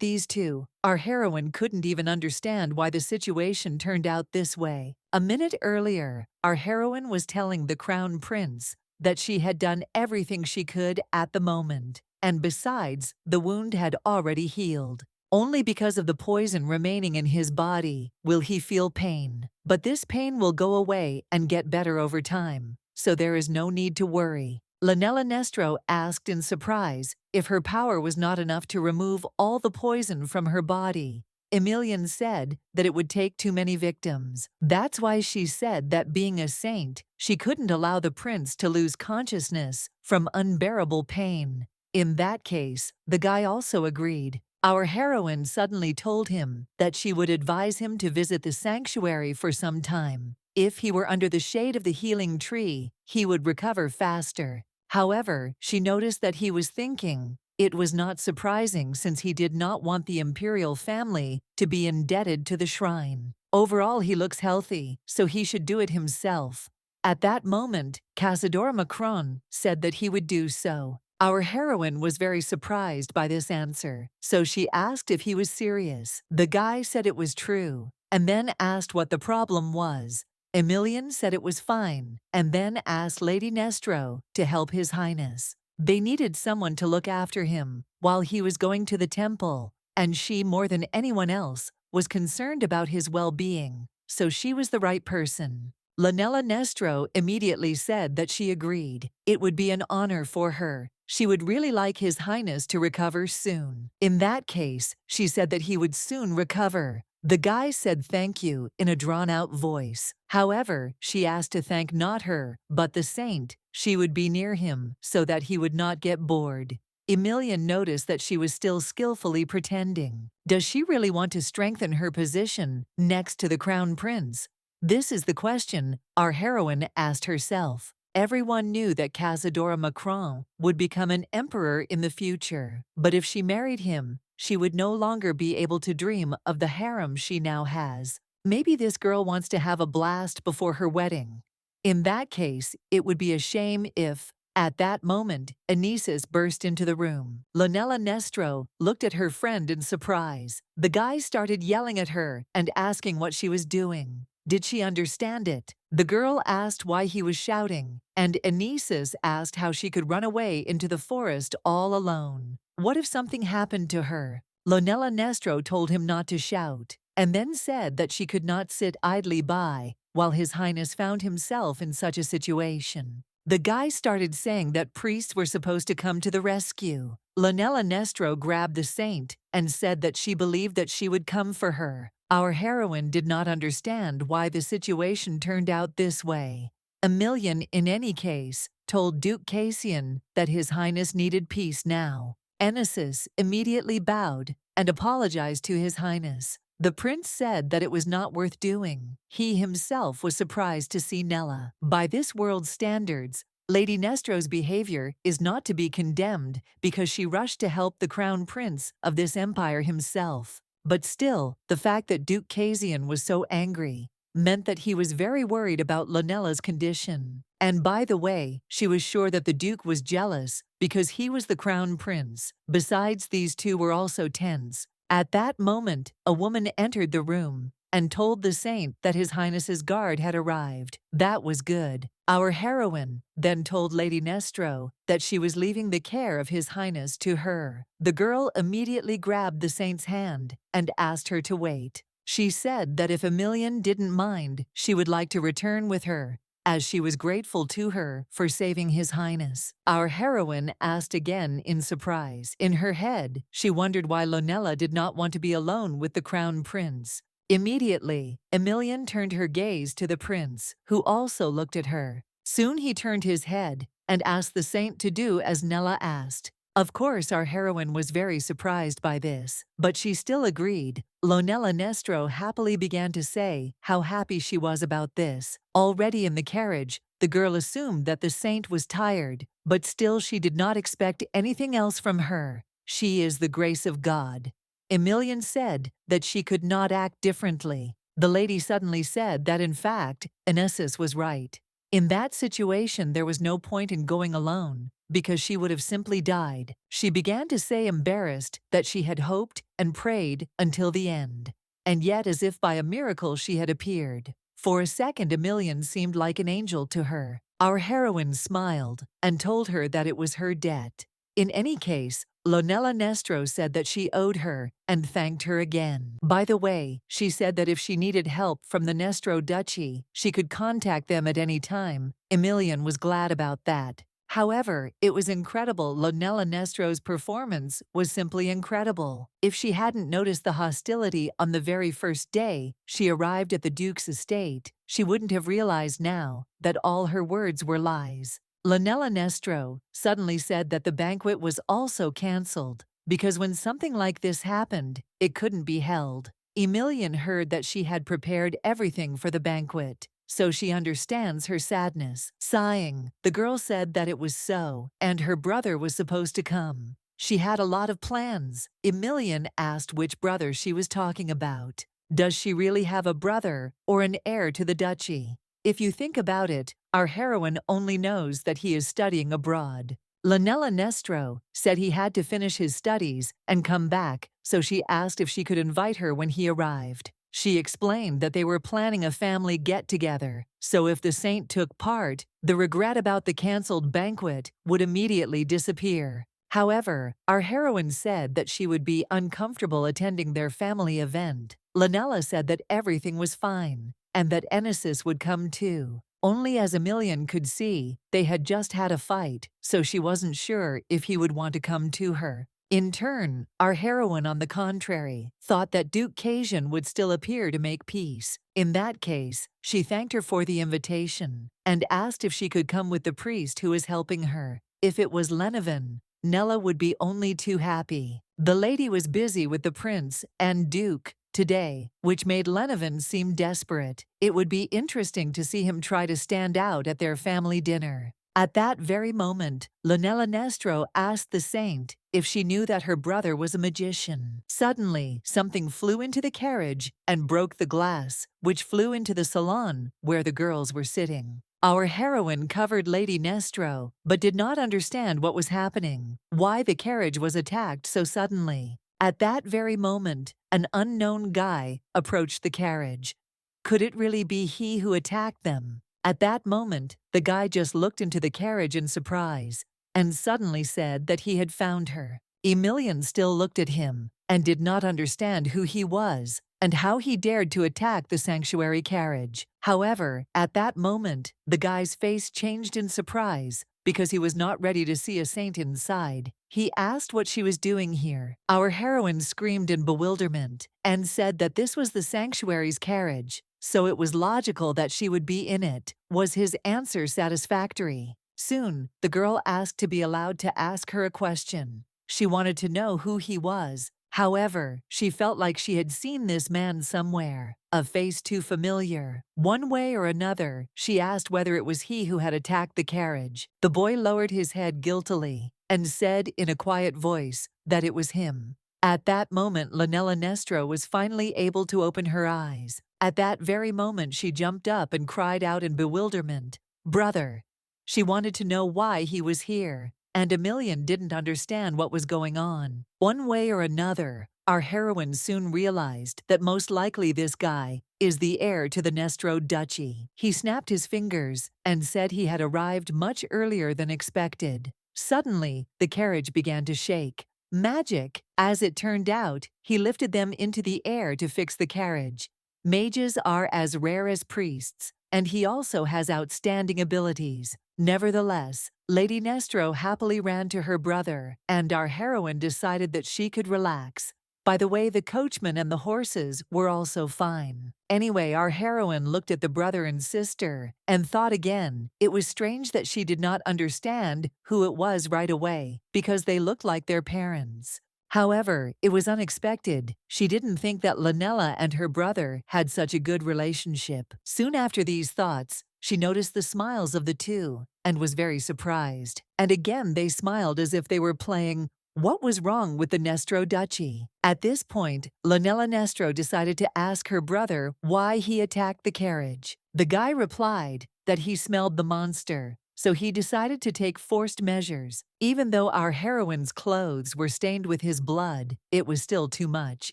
these two, our heroine couldn't even understand why the situation turned out this way. A minute earlier, our heroine was telling the crown prince that she had done everything she could at the moment, and besides, the wound had already healed. Only because of the poison remaining in his body will he feel pain. But this pain will go away and get better over time, so there is no need to worry. Lonella Nestro asked in surprise if her power was not enough to remove all the poison from her body. Emilian said that it would take too many victims. That's why she said that being a saint, she couldn't allow the prince to lose consciousness from unbearable pain. In that case, the guy also agreed. Our heroine suddenly told him that she would advise him to visit the sanctuary for some time. If he were under the shade of the healing tree, he would recover faster. However, she noticed that he was thinking. It was not surprising since he did not want the imperial family to be indebted to the shrine. Overall, he looks healthy, so he should do it himself. At that moment, Casador Macron said that he would do so. Our heroine was very surprised by this answer, so she asked if he was serious. The guy said it was true, and then asked what the problem was. Emilian said it was fine, and then asked Lady Nestro to help His Highness. They needed someone to look after him while he was going to the temple, and she, more than anyone else, was concerned about his well-being, so she was the right person. Lonella Nestro immediately said that she agreed. It would be an honor for her. She would really like His Highness to recover soon. In that case, she said that he would soon recover. The guy said thank you in a drawn-out voice. However, she asked to thank not her, but the saint. She would be near him so that he would not get bored. Emilian noticed that she was still skillfully pretending. Does she really want to strengthen her position next to the crown prince? This is the question our heroine asked herself. Everyone knew that Casador Macron would become an emperor in the future, but if she married him, she would no longer be able to dream of the harem she now has. Maybe this girl wants to have a blast before her wedding. In that case, it would be a shame if, at that moment, Enesis burst into the room. Lonella Nestro looked at her friend in surprise. The guy started yelling at her and asking what she was doing. Did she understand it? The girl asked why he was shouting, and Enesis asked how she could run away into the forest all alone. What if something happened to her? Lonella Nestro told him not to shout, and then said that she could not sit idly by while His Highness found himself in such a situation. The guy started saying that priests were supposed to come to the rescue. Lonella Nestro grabbed the saint and said that she believed that she would come for her. Our heroine did not understand why the situation turned out this way. Emilian, in any case, told Duke Cassian that His Highness needed peace now. Enesis immediately bowed and apologized to His Highness. The prince said that it was not worth doing. He himself was surprised to see Nella. By this world's standards, Lady Nestro's behavior is not to be condemned because she rushed to help the crown prince of this empire himself. But still, the fact that Duke Cassian was so angry meant that he was very worried about Lonella's condition. And by the way, she was sure that the Duke was jealous because he was the crown prince. Besides, these two were also tense. At that moment, a woman entered the room. and told the saint that His Highness's guard had arrived. That was good. Our heroine then told Lady Nestro that she was leaving the care of His Highness to her. The girl immediately grabbed the saint's hand and asked her to wait. She said that if Emilian didn't mind, she would like to return with her, as she was grateful to her for saving His Highness. Our heroine asked again in surprise. In her head, she wondered why Lonella did not want to be alone with the crown prince. Immediately, Emilian turned her gaze to the prince, who also looked at her. Soon he turned his head and asked the saint to do as Nella asked. Of course, our heroine was very surprised by this, but she still agreed. Lonella Nestro happily began to say how happy she was about this. Already in the carriage, the girl assumed that the saint was tired, but still she did not expect anything else from her. She is the grace of God. Emilian said that she could not act differently. The lady suddenly said that in fact, Inessus was right. In that situation there was no point in going alone, because she would have simply died. She began to say, embarrassed, that she had hoped and prayed until the end. And yet, as if by a miracle, she had appeared. For a second, Emilian seemed like an angel to her. Our heroine smiled and told her that it was her debt. In any case, Lonella Nestro said that she owed her and thanked her again. By the way, she said that if she needed help from the Nestro Duchy, she could contact them at any time. Emilian was glad about that. However, it was incredible. Lonella Nestro's performance was simply incredible. If she hadn't noticed the hostility on the very first day she arrived at the Duke's estate, she wouldn't have realized now that all her words were lies. Lonella Nestro suddenly said that the banquet was also cancelled, because when something like this happened, it couldn't be held. Emilian heard that she had prepared everything for the banquet, so she understands her sadness. Sighing, the girl said that it was so, and her brother was supposed to come. She had a lot of plans. Emilian asked which brother she was talking about. Does she really have a brother or an heir to the duchy? If you think about it, our heroine only knows that he is studying abroad. Lonella Nestro said he had to finish his studies and come back, so she asked if she could invite her when he arrived. She explained that they were planning a family get-together, so if the saint took part, the regret about the cancelled banquet would immediately disappear. However, our heroine said that she would be uncomfortable attending their family event. Lonella said that everything was fine, and that Inessus would come too. Only as Emilian could see, they had just had a fight, so she wasn't sure if he would want to come to her. In turn, our heroine, on the contrary, thought that Duke Cassian would still appear to make peace. In that case, she thanked her for the invitation and asked if she could come with the priest who is helping her. If it was Lenevin, Nella would be only too happy. The lady was busy with the prince and Duke today, which made Lenevin seem desperate. It would be interesting to see him try to stand out at their family dinner. At that very moment, Lonella Nestro asked the saint if she knew that her brother was a magician. Suddenly, something flew into the carriage and broke the glass, which flew into the salon where the girls were sitting. Our heroine covered Lady Nestro, but did not understand what was happening, why the carriage was attacked so suddenly. At that very moment, an unknown guy approached the carriage. Could it really be he who attacked them? At that moment, the guy just looked into the carriage in surprise and suddenly said that he had found her. Emilian still looked at him and did not understand who he was and how he dared to attack the sanctuary carriage. However, at that moment, the guy's face changed in surprise because he was not ready to see a saint inside. He asked what she was doing here. Our heroine screamed in bewilderment and said that this was the sanctuary's carriage, so it was logical that she would be in it. Was his answer satisfactory? Soon, the girl asked to be allowed to ask her a question. She wanted to know who he was. However, she felt like she had seen this man somewhere, a face too familiar. One way or another, she asked whether it was he who had attacked the carriage. The boy lowered his head guiltily and said in a quiet voice that it was him. At that moment, Lonella Nestro was finally able to open her eyes. At that very moment, she jumped up and cried out in bewilderment, "Brother!" She wanted to know why he was here, and Emilian didn't understand what was going on. One way or another, our heroine soon realized that most likely this guy is the heir to the Nestro duchy. He snapped his fingers and said he had arrived much earlier than expected. Suddenly, the carriage began to shake. Magic! As it turned out, he lifted them into the air to fix the carriage. Mages are as rare as priests, and he also has outstanding abilities. Nevertheless, Lady Nestro happily ran to her brother, and our heroine decided that she could relax. By the way, the coachman and the horses were also fine. Anyway, our heroine looked at the brother and sister and thought again. It was strange that she did not understand who it was right away, because they looked like their parents. However, it was unexpected. She didn't think that Lanella and her brother had such a good relationship. Soon after these thoughts, she noticed the smiles of the two and was very surprised. And again they smiled as if they were playing What Was Wrong with the Nestro Duchy? At this point, Lanella Nestro decided to ask her brother why he attacked the carriage. The guy replied that he smelled the monster, so he decided to take forced measures. Even though our heroine's clothes were stained with his blood, it was still too much.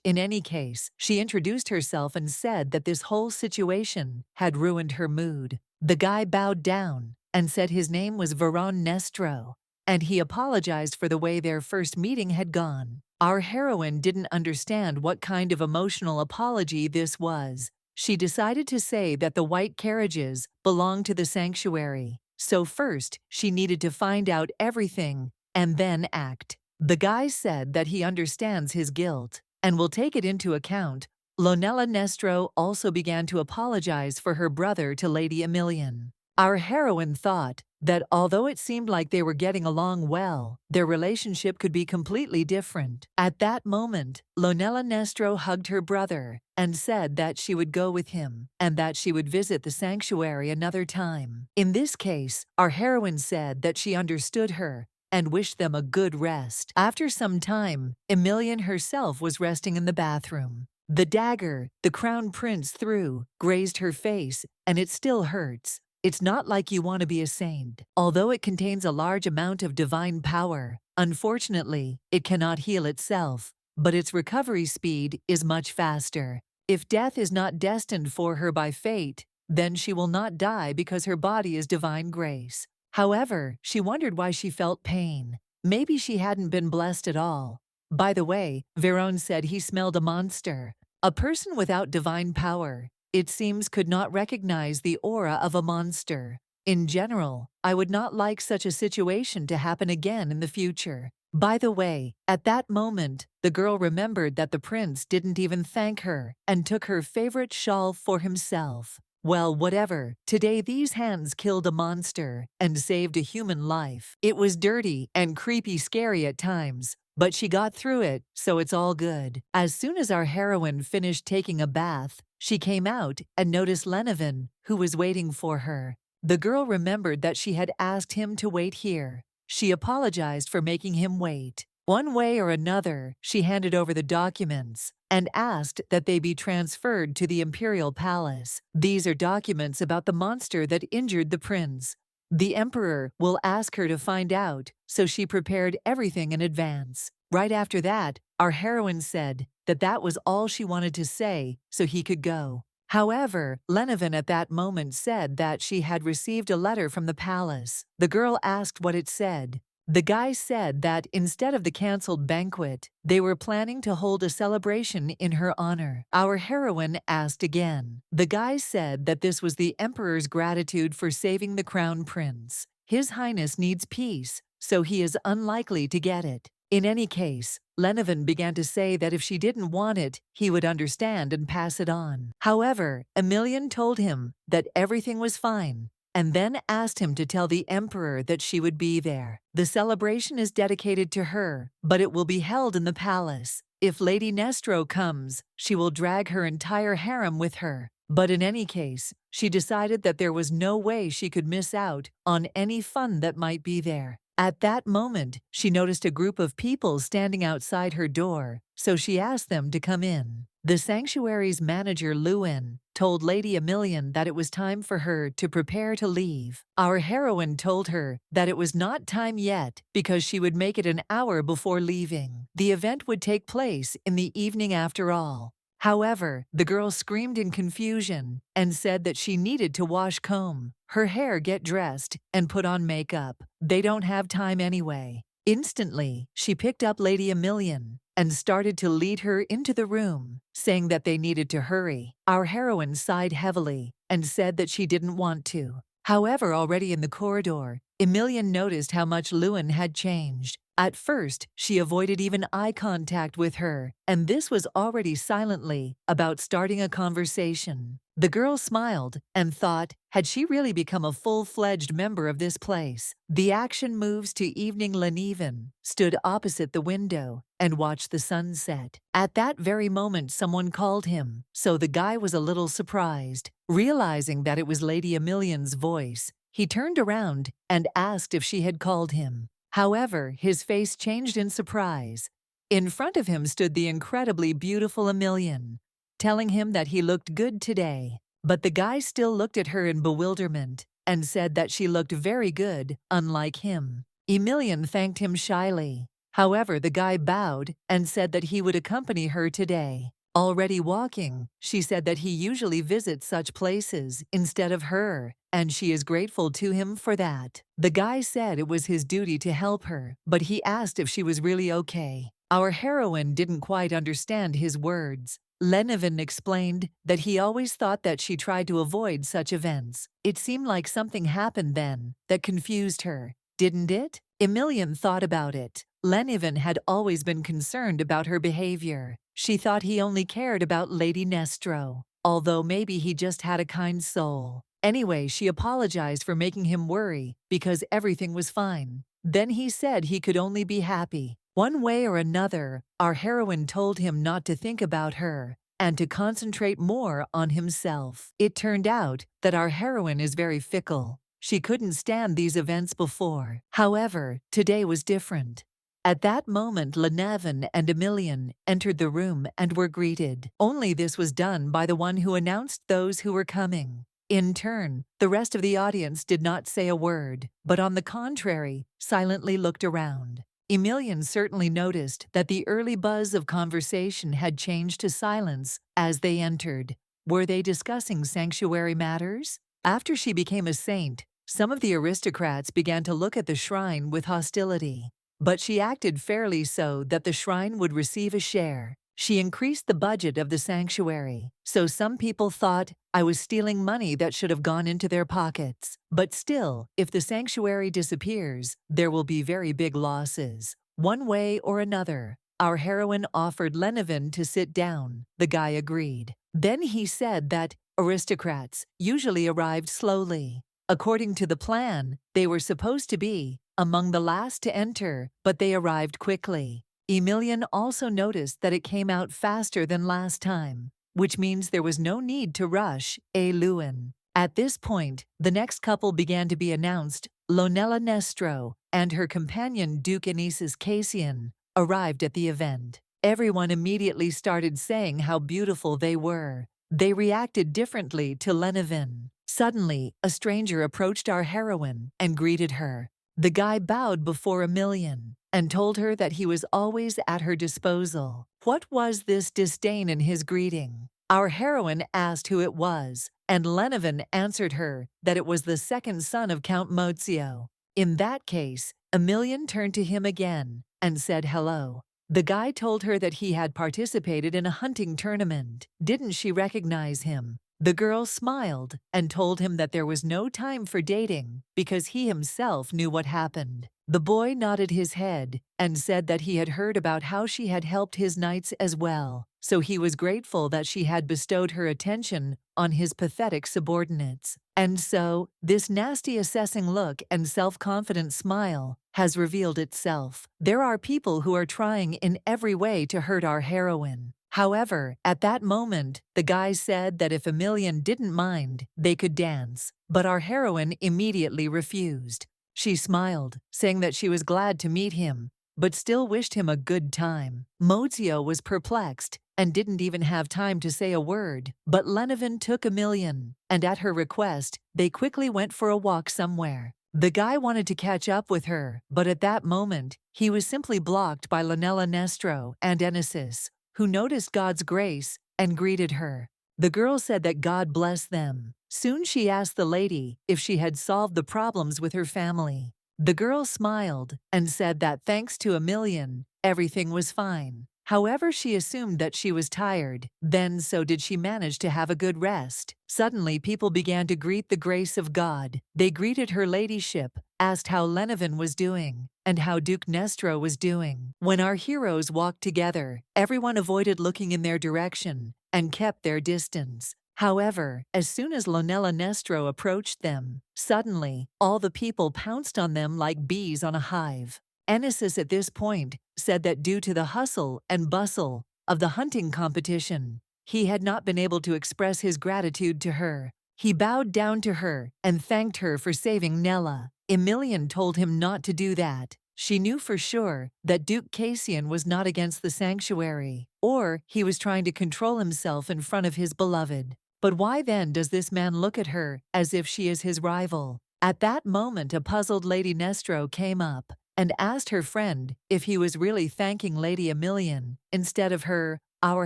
In any case, she introduced herself and said that this whole situation had ruined her mood. The guy bowed down and said his name was Veron Nestro, and he apologized for the way their first meeting had gone. Our heroine didn't understand what kind of emotional apology this was. She decided to say that the white carriages belonged to the sanctuary. So first, she needed to find out everything and then act. The guy said that he understands his guilt and will take it into account. Lanella Nestro also began to apologize for her brother to Lady Emilian. Our heroine thought that although it seemed like they were getting along well, their relationship could be completely different. At that moment, Lanella Nestro hugged her brother and said that she would go with him and that she would visit the sanctuary another time. In this case, our heroine said that she understood her and wished them a good rest. After some time, Emilian herself was resting in the bathroom. The dagger the crown prince threw grazed her face, and it still hurts. It's not like you want to be a saint. Although it contains a large amount of divine power, unfortunately, it cannot heal itself, but its recovery speed is much faster. If death is not destined for her by fate, then she will not die because her body is divine grace. However, she wondered why she felt pain. Maybe she hadn't been blessed at all. By the way, Veron said he smelled a monster. A person without divine power, it seems, could not recognize the aura of a monster. In general, I would not like such a situation to happen again in the future. By the way, at that moment, the girl remembered that the prince didn't even thank her and took her favorite shawl for himself. Well, whatever. Today these hands killed a monster and saved a human life. It was dirty and creepy scary at times, but she got through it, so it's all good. As soon as our heroine finished taking a bath, she came out and noticed Lenevin, who was waiting for her. The girl remembered that she had asked him to wait here. She apologized for making him wait. One way or another, she handed over the documents and asked that they be transferred to the imperial palace. These are documents about the monster that injured the prince. The emperor will ask her to find out, so she prepared everything in advance. Right after that, our heroine said that that was all she wanted to say, so he could go. However, Lenevin at that moment said that she had received a letter from the palace. The girl asked what it said. The guy said that instead of the cancelled banquet, they were planning to hold a celebration in her honor. Our heroine asked again. The guy said that this was the emperor's gratitude for saving the crown prince. His Highness needs peace, so he is unlikely to get it. In any case, Lenevin began to say that if she didn't want it, he would understand and pass it on. However, Emilian told him that everything was fine, and then asked him to tell the emperor that she would be there. The celebration is dedicated to her, but it will be held in the palace. If Lady Nestro comes, she will drag her entire harem with her. But in any case, she decided that there was no way she could miss out on any fun that might be there. At that moment, she noticed a group of people standing outside her door, so she asked them to come in. The sanctuary's manager Lewin told Lady Emilian that it was time for her to prepare to leave. Our heroine told her that it was not time yet because she would make it an hour before leaving. The event would take place in the evening after all. However, the girl screamed in confusion and said that she needed to wash, comb her hair, get dressed, and put on makeup. They don't have time anyway. Instantly, she picked up Lady Emilian and started to lead her into the room, saying that they needed to hurry. Our heroine sighed heavily and said that she didn't want to. However, already in the corridor, Emilian noticed how much Lewin had changed. At first, she avoided even eye contact with her, and this was already silently about starting a conversation. The girl smiled and thought, had she really become a full-fledged member of this place? The action moves to evening. Lenevin stood opposite the window and watched the sunset. At that very moment, someone called him, so the guy was a little surprised. Realizing that it was Lady Emilian's voice, he turned around and asked if she had called him. However, his face changed in surprise. In front of him stood the incredibly beautiful Emilian, telling him that he looked good today. But the guy still looked at her in bewilderment and said that she looked very good, unlike him. Emilian thanked him shyly. However, the guy bowed and said that he would accompany her today. Already walking, she said that he usually visits such places instead of her, and she is grateful to him for that. The guy said it was his duty to help her, but he asked if she was really okay. Our heroine didn't quite understand his words. Lenevin explained that he always thought that she tried to avoid such events. It seemed like something happened then that confused her, didn't it? Emilian thought about it. Lenevin had always been concerned about her behavior. She thought he only cared about Lady Nestro, although maybe he just had a kind soul. Anyway, she apologized for making him worry because everything was fine. Then he said he could only be happy. One way or another, our heroine told him not to think about her and to concentrate more on himself. It turned out that our heroine is very fickle. She couldn't stand these events before. However, today was different. At that moment, Lenevin and Emilian entered the room and were greeted. Only this was done by the one who announced those who were coming. In turn, the rest of the audience did not say a word, but on the contrary, silently looked around. Emilian certainly noticed that the early buzz of conversation had changed to silence as they entered. Were they discussing sanctuary matters? After she became a saint, some of the aristocrats began to look at the shrine with hostility. But she acted fairly so that the shrine would receive a share. She increased the budget of the sanctuary, so some people thought I was stealing money that should have gone into their pockets. But still, if the sanctuary disappears, there will be very big losses. One way or another, our heroine offered Lenevin to sit down. The guy agreed. Then he said that aristocrats usually arrived slowly. According to the plan, they were supposed to be among the last to enter, but they arrived quickly. Emilian also noticed that it came out faster than last time, which means there was no need to rush. Lewin. At this point, the next couple began to be announced. Lonella Nestro and her companion Duke Anisis Cassian arrived at the event. Everyone immediately started saying how beautiful they were. They reacted differently to Lenevin. Suddenly, a stranger approached our heroine and greeted her. The guy bowed before Emilian and told her that he was always at her disposal. What was this disdain in his greeting? Our heroine asked who it was, and Lenevin answered her that it was the second son of Count Mozio. In that case, Emilian turned to him again and said hello. The guy told her that he had participated in a hunting tournament. Didn't she recognize him? The girl smiled and told him that there was no time for dating because he himself knew what happened. The boy nodded his head and said that he had heard about how she had helped his knights as well, so he was grateful that she had bestowed her attention on his pathetic subordinates. And so, this nasty assessing look and self-confident smile has revealed itself. There are people who are trying in every way to hurt our heroine. However, at that moment, the guy said that if Emilian didn't mind, they could dance. But our heroine immediately refused. She smiled, saying that she was glad to meet him, but still wished him a good time. Mozio was perplexed and didn't even have time to say a word. But Lenevin took Emilian, and at her request, they quickly went for a walk somewhere. The guy wanted to catch up with her, but at that moment, he was simply blocked by Lanella Nestro and Enesis, who noticed God's grace and greeted her. The girl said that God blessed them. Soon she asked the lady if she had solved the problems with her family. The girl smiled and said that thanks to Emilian, everything was fine. However, she assumed that she was tired. Then so did she manage to have a good rest. Suddenly, people began to greet the grace of God. They greeted her ladyship, asked how Lenevin was doing, and how Duke Nestro was doing. When our heroes walked together, everyone avoided looking in their direction and kept their distance. However, as soon as Lanella Nestro approached them, suddenly, all the people pounced on them like bees on a hive. Enesis at this point said that due to the hustle and bustle of the hunting competition, he had not been able to express his gratitude to her. He bowed down to her and thanked her for saving Nella. Emilian told him not to do that. She knew for sure that Duke Cassian was not against the sanctuary, or he was trying to control himself in front of his beloved. But why then does this man look at her as if she is his rival? At that moment, a puzzled Lady Nestro came up and asked her friend if he was really thanking Lady Emilian instead of her. Our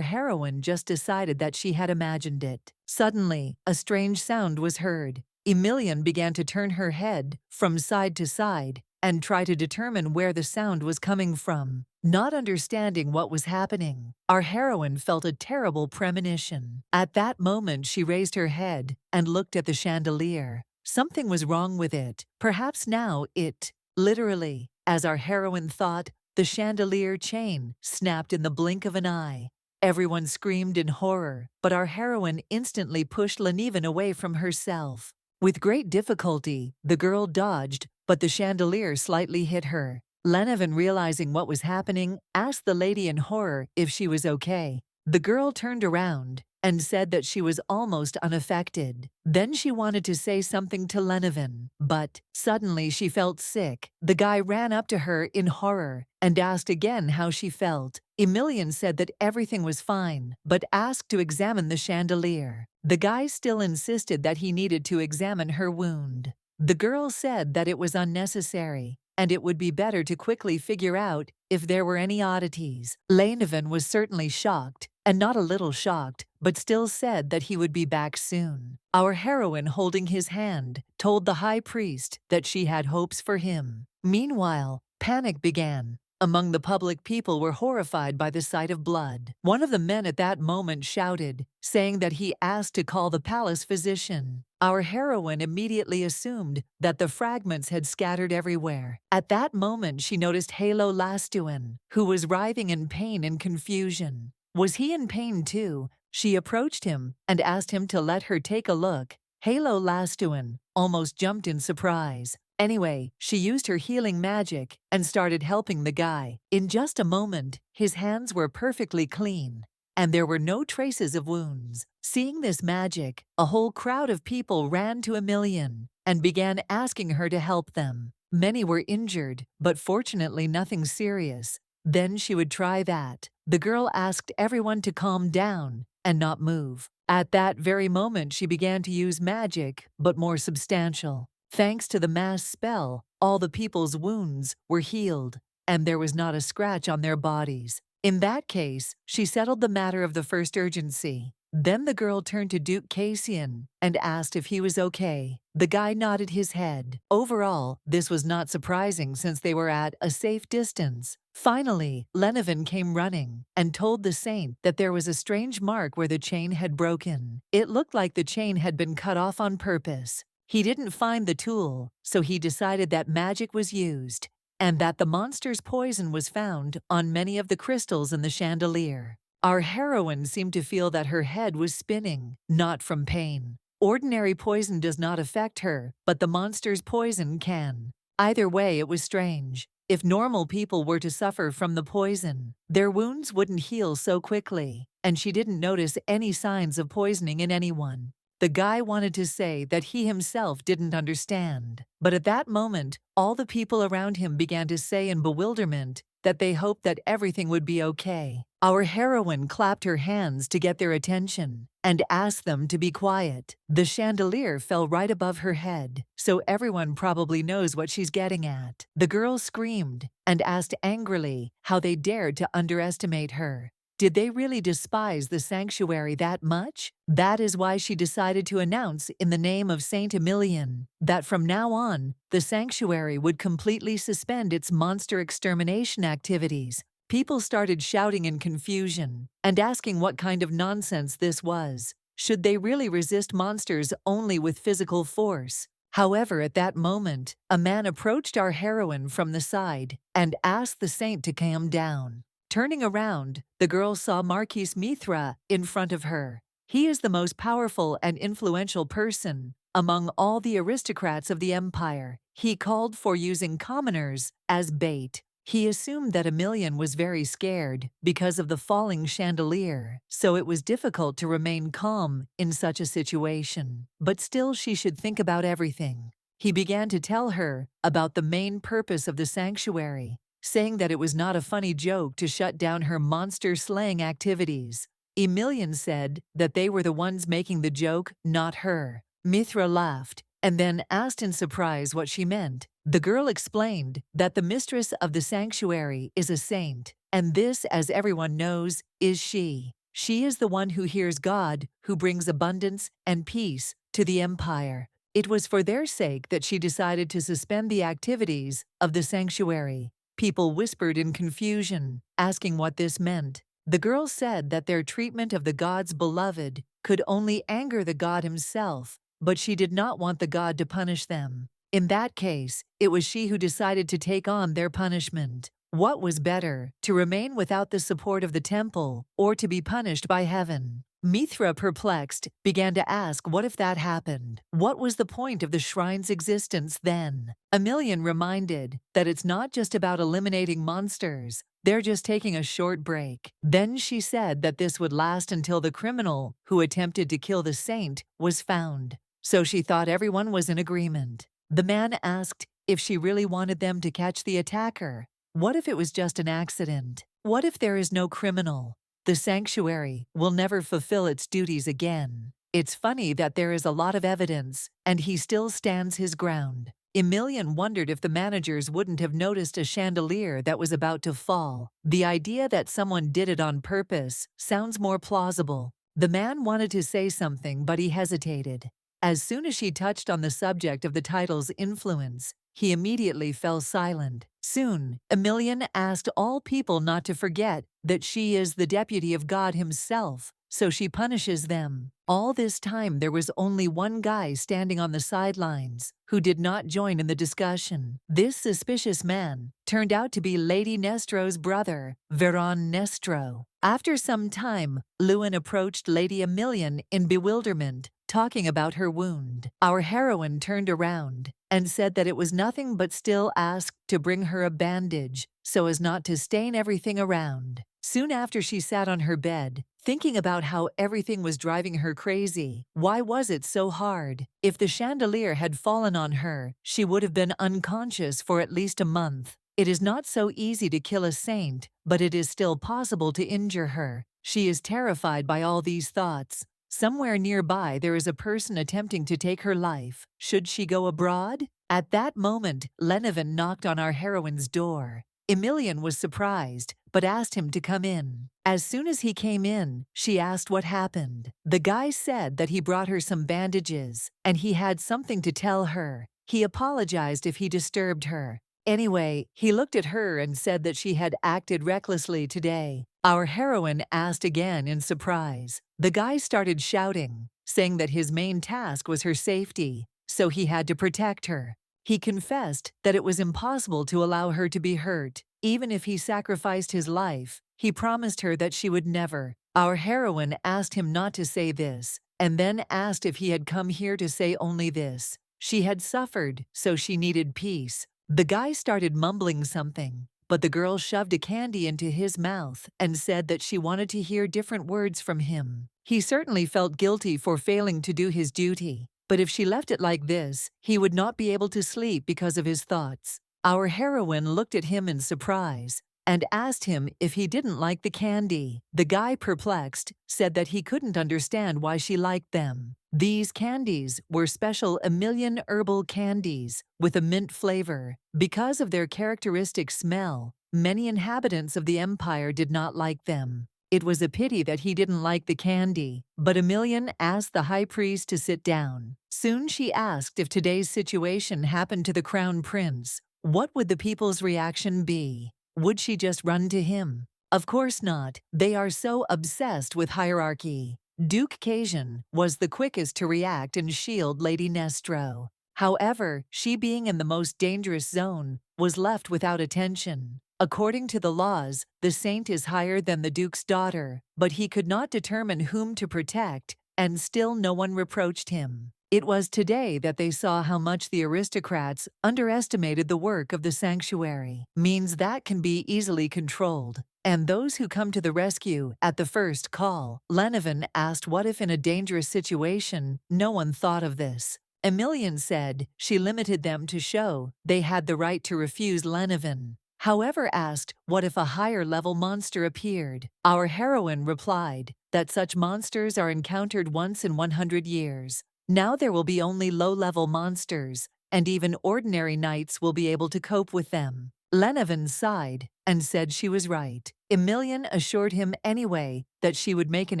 heroine just decided that she had imagined it. Suddenly, a strange sound was heard. Emilian began to turn her head from side to side and try to determine where the sound was coming from. Not understanding what was happening, our heroine felt a terrible premonition. At that moment, she raised her head and looked at the chandelier. Something was wrong with it. Perhaps now it, literally, as our heroine thought, the chandelier chain snapped in the blink of an eye. Everyone screamed in horror, but our heroine instantly pushed Lenevin away from herself. With great difficulty, the girl dodged, but the chandelier slightly hit her. Lenevin, realizing what was happening, asked the lady in horror if she was okay. The girl turned around and said that she was almost unaffected. Then she wanted to say something to Lenevin, but suddenly she felt sick. The guy ran up to her in horror and asked again how she felt. Emilian said that everything was fine, but asked to examine the chandelier. The guy still insisted that he needed to examine her wound. The girl said that it was unnecessary, and it would be better to quickly figure out if there were any oddities. Lenevin was certainly shocked, and not a little shocked, but still said that he would be back soon. Our heroine, holding his hand, told the high priest that she had hopes for him. Meanwhile, panic began. Among the public, people were horrified by the sight of blood. One of the men at that moment shouted, saying that he asked to call the palace physician. Our heroine immediately assumed that the fragments had scattered everywhere. At that moment, she noticed Halo Lastuin, who was writhing in pain and confusion. Was he in pain too? She approached him and asked him to let her take a look. Halo Lastuin almost jumped in surprise. Anyway, she used her healing magic and started helping the guy. In just a moment, his hands were perfectly clean, and there were no traces of wounds. Seeing this magic, a whole crowd of people ran to Emilian and began asking her to help them. Many were injured, but fortunately nothing serious. Then she would try that. The girl asked everyone to calm down and not move. At that very moment, she began to use magic, but more substantial. Thanks to the mass spell, all the people's wounds were healed, and there was not a scratch on their bodies. In that case, she settled the matter of the first urgency. Then the girl turned to Duke Cassian and asked if he was okay. The guy nodded his head. Overall, this was not surprising since they were at a safe distance. Finally, Lenevin came running and told the saint that there was a strange mark where the chain had broken. It looked like the chain had been cut off on purpose. He didn't find the tool, so he decided that magic was used, and that the monster's poison was found on many of the crystals in the chandelier. Our heroine seemed to feel that her head was spinning, not from pain. Ordinary poison does not affect her, but the monster's poison can. Either way, it was strange. If normal people were to suffer from the poison, their wounds wouldn't heal so quickly, and she didn't notice any signs of poisoning in anyone. The guy wanted to say that he himself didn't understand, but at that moment, all the people around him began to say in bewilderment, that they hoped that everything would be okay. Our heroine clapped her hands to get their attention and asked them to be quiet. The chandelier fell right above her head, so everyone probably knows what she's getting at. The girl screamed and asked angrily how they dared to underestimate her. Did they really despise the sanctuary that much? That is why she decided to announce in the name of Saint Emilian that from now on, the sanctuary would completely suspend its monster extermination activities. People started shouting in confusion and asking what kind of nonsense this was. Should they really resist monsters only with physical force? However, at that moment, a man approached our heroine from the side and asked the saint to calm down. Turning around, the girl saw Marquis Mithra in front of her. He is the most powerful and influential person among all the aristocrats of the empire. He called for using commoners as bait. He assumed that Emilian was very scared because of the falling chandelier, so it was difficult to remain calm in such a situation. But still, she should think about everything. He began to tell her about the main purpose of the sanctuary, saying that it was not a funny joke to shut down her monster-slaying activities. Emilian said that they were the ones making the joke, not her. Mithra laughed and then asked in surprise what she meant. The girl explained that the mistress of the sanctuary is a saint, and this, as everyone knows, is she. She is the one who hears God, who brings abundance and peace to the empire. It was for their sake that she decided to suspend the activities of the sanctuary. People whispered in confusion, asking what this meant. The girl said that their treatment of the god's beloved could only anger the god himself, but she did not want the god to punish them. In that case, it was she who decided to take on their punishment. What was better, to remain without the support of the temple or to be punished by heaven? Mithra, perplexed, began to ask what if that happened? What was the point of the shrine's existence then? Emilian reminded that it's not just about eliminating monsters, they're just taking a short break. Then she said that this would last until the criminal who attempted to kill the saint was found. So she thought everyone was in agreement. The man asked if she really wanted them to catch the attacker. What if it was just an accident? What if there is no criminal? The sanctuary will never fulfill its duties again. It's funny that there is a lot of evidence, and he still stands his ground. Emilian wondered if the managers wouldn't have noticed a chandelier that was about to fall. The idea that someone did it on purpose sounds more plausible. The man wanted to say something, but he hesitated. As soon as she touched on the subject of the title's influence, he immediately fell silent. Soon, Emilian asked all people not to forget that she is the deputy of God himself, so she punishes them. All this time there was only one guy standing on the sidelines who did not join in the discussion. This suspicious man turned out to be Lady Nestro's brother, Veron Nestro. After some time, Lewin approached Lady Emilian in bewilderment, talking about her wound. Our heroine turned around and said that it was nothing, but still asked to bring her a bandage so as not to stain everything around. Soon after, she sat on her bed, thinking about how everything was driving her crazy. Why was it so hard? If the chandelier had fallen on her, she would have been unconscious for at least a month. It is not so easy to kill a saint, but it is still possible to injure her. She is terrified by all these thoughts. Somewhere nearby there is a person attempting to take her life. Should she go abroad? At that moment, Lenevin knocked on our heroine's door. Emilian was surprised, but asked him to come in. As soon as he came in, she asked what happened. The guy said that he brought her some bandages, and he had something to tell her. He apologized if he disturbed her. Anyway, he looked at her and said that she had acted recklessly today. Our heroine asked again in surprise. The guy started shouting, saying that his main task was her safety, so he had to protect her. He confessed that it was impossible to allow her to be hurt. Even if he sacrificed his life, he promised her that she would never. Our heroine asked him not to say this, and then asked if he had come here to say only this. She had suffered, so she needed peace. The guy started mumbling something, but the girl shoved a candy into his mouth and said that she wanted to hear different words from him. He certainly felt guilty for failing to do his duty, but if she left it like this, he would not be able to sleep because of his thoughts. Our heroine looked at him in surprise and asked him if he didn't like the candy. The guy, perplexed, said that he couldn't understand why she liked them. These candies were special Emilian herbal candies with a mint flavor. Because of their characteristic smell, many inhabitants of the empire did not like them. It was a pity that he didn't like the candy, but Emilian asked the high priest to sit down. Soon she asked if today's situation happened to the crown prince. What would the people's reaction be? Would she just run to him? Of course not. They are so obsessed with hierarchy. Duke Kasian was the quickest to react and shield Lady Nestro. However, she, being in the most dangerous zone, was left without attention. According to the laws, the saint is higher than the duke's daughter, but he could not determine whom to protect, and still no one reproached him. It was today that they saw how much the aristocrats underestimated the work of the sanctuary. Means that can be easily controlled. And those who come to the rescue at the first call. Lenevin asked what if in a dangerous situation no one thought of this. Emilian said she limited them to show they had the right to refuse Lenevin. However, asked what if a higher-level monster appeared. Our heroine replied that such monsters are encountered once in 100 years. Now there will be only low-level monsters, and even ordinary knights will be able to cope with them. Lenevin sighed and said she was right. Emilian assured him anyway that she would make an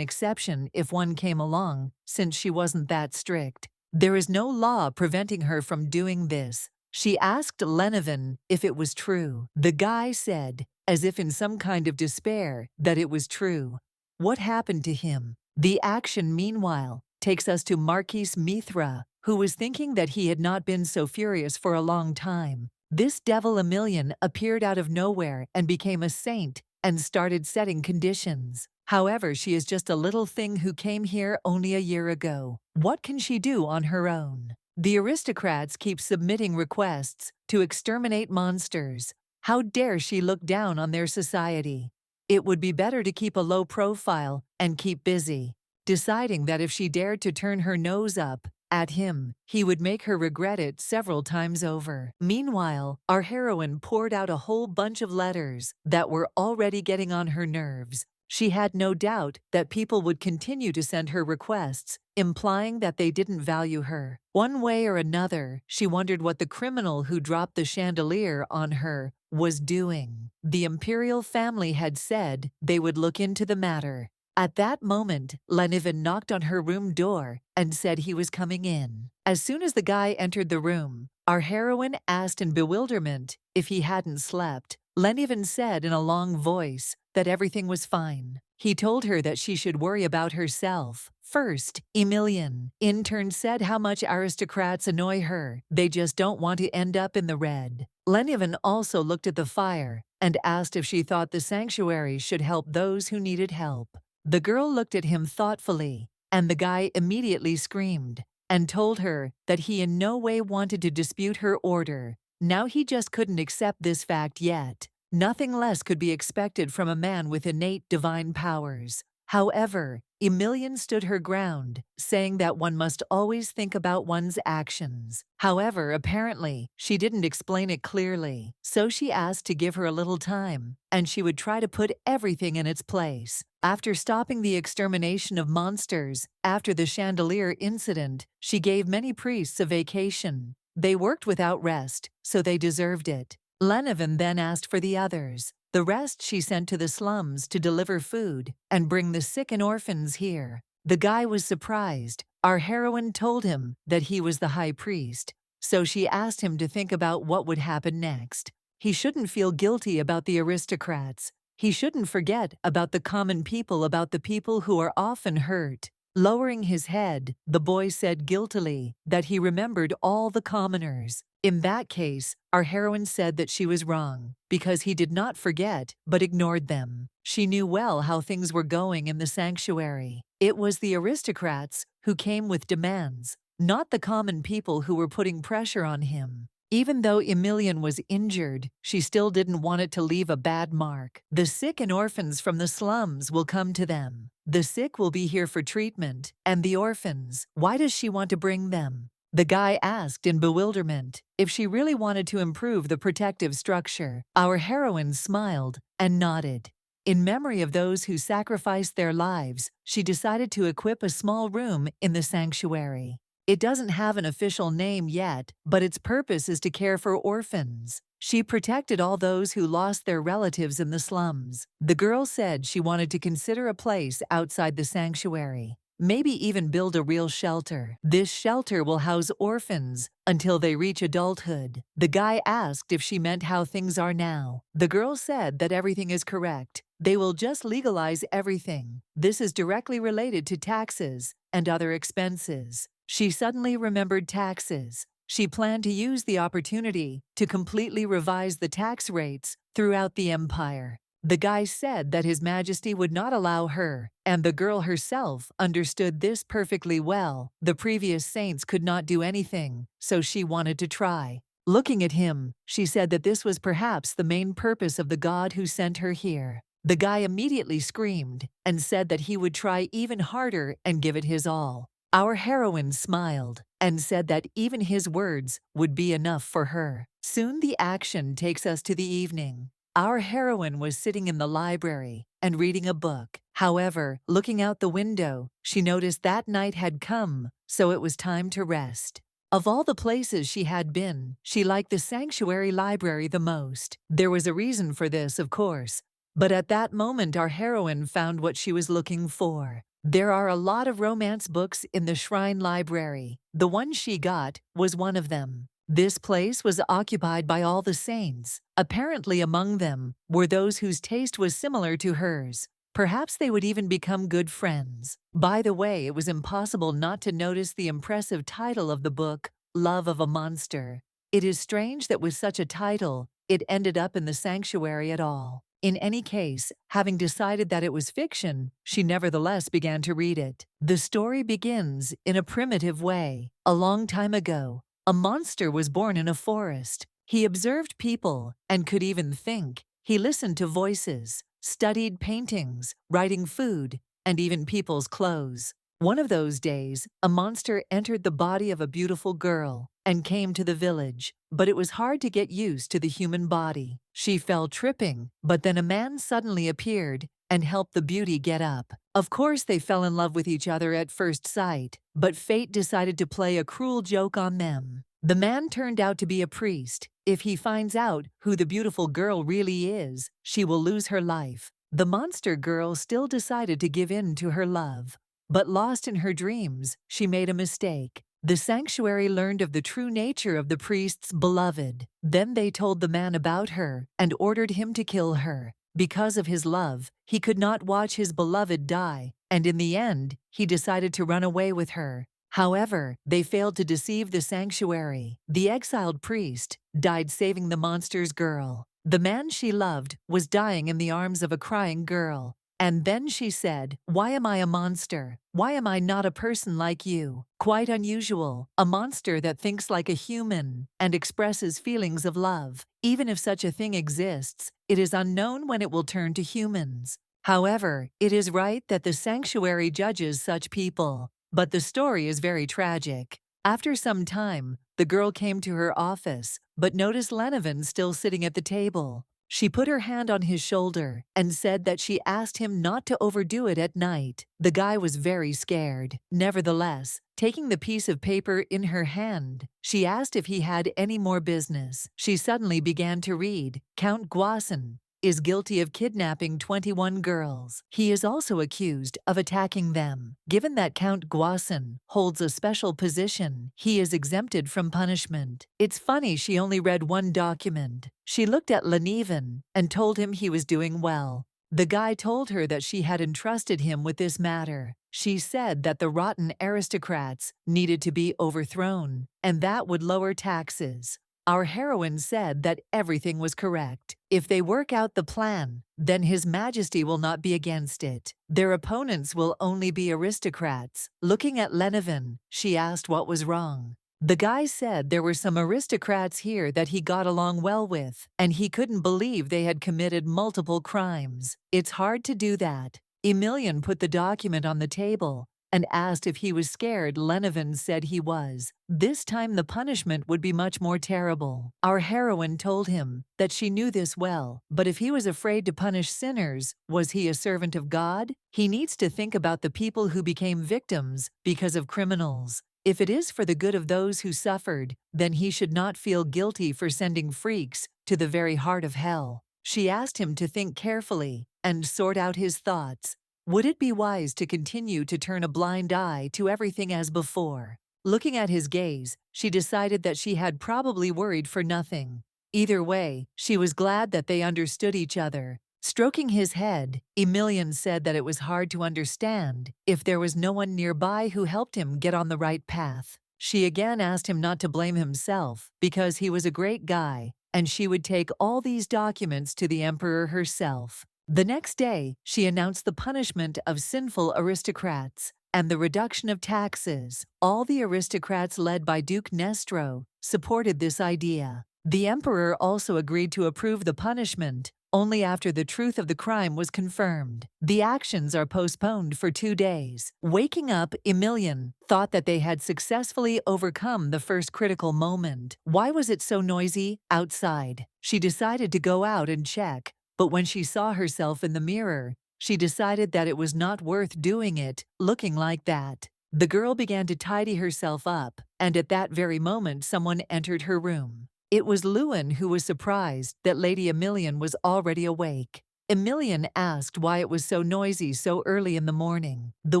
exception if one came along, since she wasn't that strict. There is no law preventing her from doing this. She asked Lenevin if it was true. The guy said, as if in some kind of despair, that it was true. What happened to him? The action, meanwhile, takes us to Marquis Mithra, who was thinking that he had not been so furious for a long time. This devil Emilian appeared out of nowhere and became a saint and started setting conditions. However, she is just a little thing who came here only a year ago. What can she do on her own? The aristocrats keep submitting requests to exterminate monsters. How dare she look down on their society? It would be better to keep a low profile and keep busy, deciding that if she dared to turn her nose up at him, he would make her regret it several times over. Meanwhile, our heroine poured out a whole bunch of letters that were already getting on her nerves. She had no doubt that people would continue to send her requests, implying that they didn't value her. One way or another, she wondered what the criminal who dropped the chandelier on her was doing. The imperial family had said they would look into the matter. At that moment, Lenevin knocked on her room door and said he was coming in. As soon as the guy entered the room, our heroine asked in bewilderment if he hadn't slept. Lenevin said in a long voice that everything was fine. He told her that she should worry about herself. First, Emilian, in turn, said how much aristocrats annoy her. They just don't want to end up in the red. Lenevin also looked at the fire and asked if she thought the sanctuary should help those who needed help. The girl looked at him thoughtfully, and the guy immediately screamed and told her that he in no way wanted to dispute her order. Now he just couldn't accept this fact yet. Nothing less could be expected from a man with innate divine powers. However, Emilian stood her ground, saying that one must always think about one's actions. However, apparently, she didn't explain it clearly, so she asked to give her a little time, and she would try to put everything in its place. After stopping the extermination of monsters, after the chandelier incident, she gave many priests a vacation. They worked without rest, so they deserved it. Lenevin then asked for the others. The rest she sent to the slums to deliver food and bring the sick and orphans here. The guy was surprised. Our heroine told him that he was the high priest, so she asked him to think about what would happen next. He shouldn't feel guilty about the aristocrats. He shouldn't forget about the common people, about the people who are often hurt. Lowering his head, the boy said guiltily that he remembered all the commoners. In that case, our heroine said that she was wrong, because he did not forget, but ignored them. She knew well how things were going in the sanctuary. It was the aristocrats who came with demands, not the common people who were putting pressure on him. Even though Emilian was injured, she still didn't want it to leave a bad mark. The sick and orphans from the slums will come to them. The sick will be here for treatment, and the orphans, why does she want to bring them? The guy asked in bewilderment if she really wanted to improve the protective structure. Our heroine smiled and nodded. In memory of those who sacrificed their lives, she decided to equip a small room in the sanctuary. It doesn't have an official name yet, but its purpose is to care for orphans. She protected all those who lost their relatives in the slums. The girl said she wanted to consider a place outside the sanctuary. Maybe even build a real shelter. This shelter will house orphans until they reach adulthood. The guy asked if she meant how things are now. The girl said that everything is correct. They will just legalize everything. This is directly related to taxes and other expenses. She suddenly remembered taxes. She planned to use the opportunity to completely revise the tax rates throughout the empire. The guy said that His Majesty would not allow her, and the girl herself understood this perfectly well. The previous saints could not do anything, so she wanted to try. Looking at him, she said that this was perhaps the main purpose of the god who sent her here. The guy immediately screamed and said that he would try even harder and give it his all. Our heroine smiled and said that even his words would be enough for her. Soon the action takes us to the evening. Our heroine was sitting in the library and reading a book. However, looking out the window, she noticed that night had come, so it was time to rest. Of all the places she had been, she liked the sanctuary library the most. There was a reason for this, of course, but at that moment our heroine found what she was looking for. There are a lot of romance books in the shrine library. The one she got was one of them. This place was occupied by all the saints. Apparently among them were those whose taste was similar to hers. Perhaps they would even become good friends. By the way, it was impossible not to notice the impressive title of the book, Love of a Monster. It is strange that with such a title, it ended up in the sanctuary at all. In any case, having decided that it was fiction, she nevertheless began to read it. The story begins in a primitive way. A long time ago, a monster was born in a forest. He observed people and could even think. He listened to voices, studied paintings, writing food, and even people's clothes. One of those days, a monster entered the body of a beautiful girl and came to the village, but it was hard to get used to the human body. She fell tripping, but then a man suddenly appeared and helped the beauty get up. Of course, they fell in love with each other at first sight, but fate decided to play a cruel joke on them. The man turned out to be a priest. If he finds out who the beautiful girl really is, she will lose her life. The monster girl still decided to give in to her love, but lost in her dreams, she made a mistake. The sanctuary learned of the true nature of the priest's beloved. Then they told the man about her and ordered him to kill her. Because of his love, he could not watch his beloved die, and in the end, he decided to run away with her. However, they failed to deceive the sanctuary. The exiled priest died saving the monster's girl. The man she loved was dying in the arms of a crying girl. And then she said, "Why am I a monster? Why am I not a person like you?" Quite unusual, a monster that thinks like a human and expresses feelings of love. Even if such a thing exists, it is unknown when it will turn to humans. However, it is right that the sanctuary judges such people. But the story is very tragic. After some time, the girl came to her office, but noticed Lenovan still sitting at the table. She put her hand on his shoulder and said that she asked him not to overdo it at night. The guy was very scared. Nevertheless, taking the piece of paper in her hand, she asked if he had any more business. She suddenly began to read. Count Guasen is guilty of kidnapping 21 girls. He is also accused of attacking them. Given that Count Guasen holds a special position, he is exempted from punishment. It's funny she only read one document. She looked at Lenivan and told him he was doing well. The guy told her that she had entrusted him with this matter. She said that the rotten aristocrats needed to be overthrown, and that would lower taxes. Our heroine said that everything was correct. If they work out the plan, then His Majesty will not be against it. Their opponents will only be aristocrats. Looking at Lenovan, she asked what was wrong. The guy said there were some aristocrats here that he got along well with, and he couldn't believe they had committed multiple crimes. It's hard to do that. Emilian put the document on the table and asked if he was scared. Lenevin said he was. This time the punishment would be much more terrible. Our heroine told him that she knew this well, but if he was afraid to punish sinners, was he a servant of God? He needs to think about the people who became victims because of criminals. If it is for the good of those who suffered, then he should not feel guilty for sending freaks to the very heart of hell. She asked him to think carefully and sort out his thoughts. Would it be wise to continue to turn a blind eye to everything as before? Looking at his gaze, she decided that she had probably worried for nothing. Either way, she was glad that they understood each other. Stroking his head, Emilian said that it was hard to understand if there was no one nearby who helped him get on the right path. She again asked him not to blame himself because he was a great guy, and she would take all these documents to the emperor herself. The next day, she announced the punishment of sinful aristocrats and the reduction of taxes. All the aristocrats led by Duke Nestro supported this idea. The emperor also agreed to approve the punishment only after the truth of the crime was confirmed. The actions are postponed for 2 days. Waking up, Emilian thought that they had successfully overcome the first critical moment. Why was it so noisy outside? She decided to go out and check, but when she saw herself in the mirror, she decided that it was not worth doing it, looking like that. The girl began to tidy herself up, and at that very moment someone entered her room. It was Lewin, who was surprised that Lady Emilian was already awake. Emilian asked why it was so noisy so early in the morning. The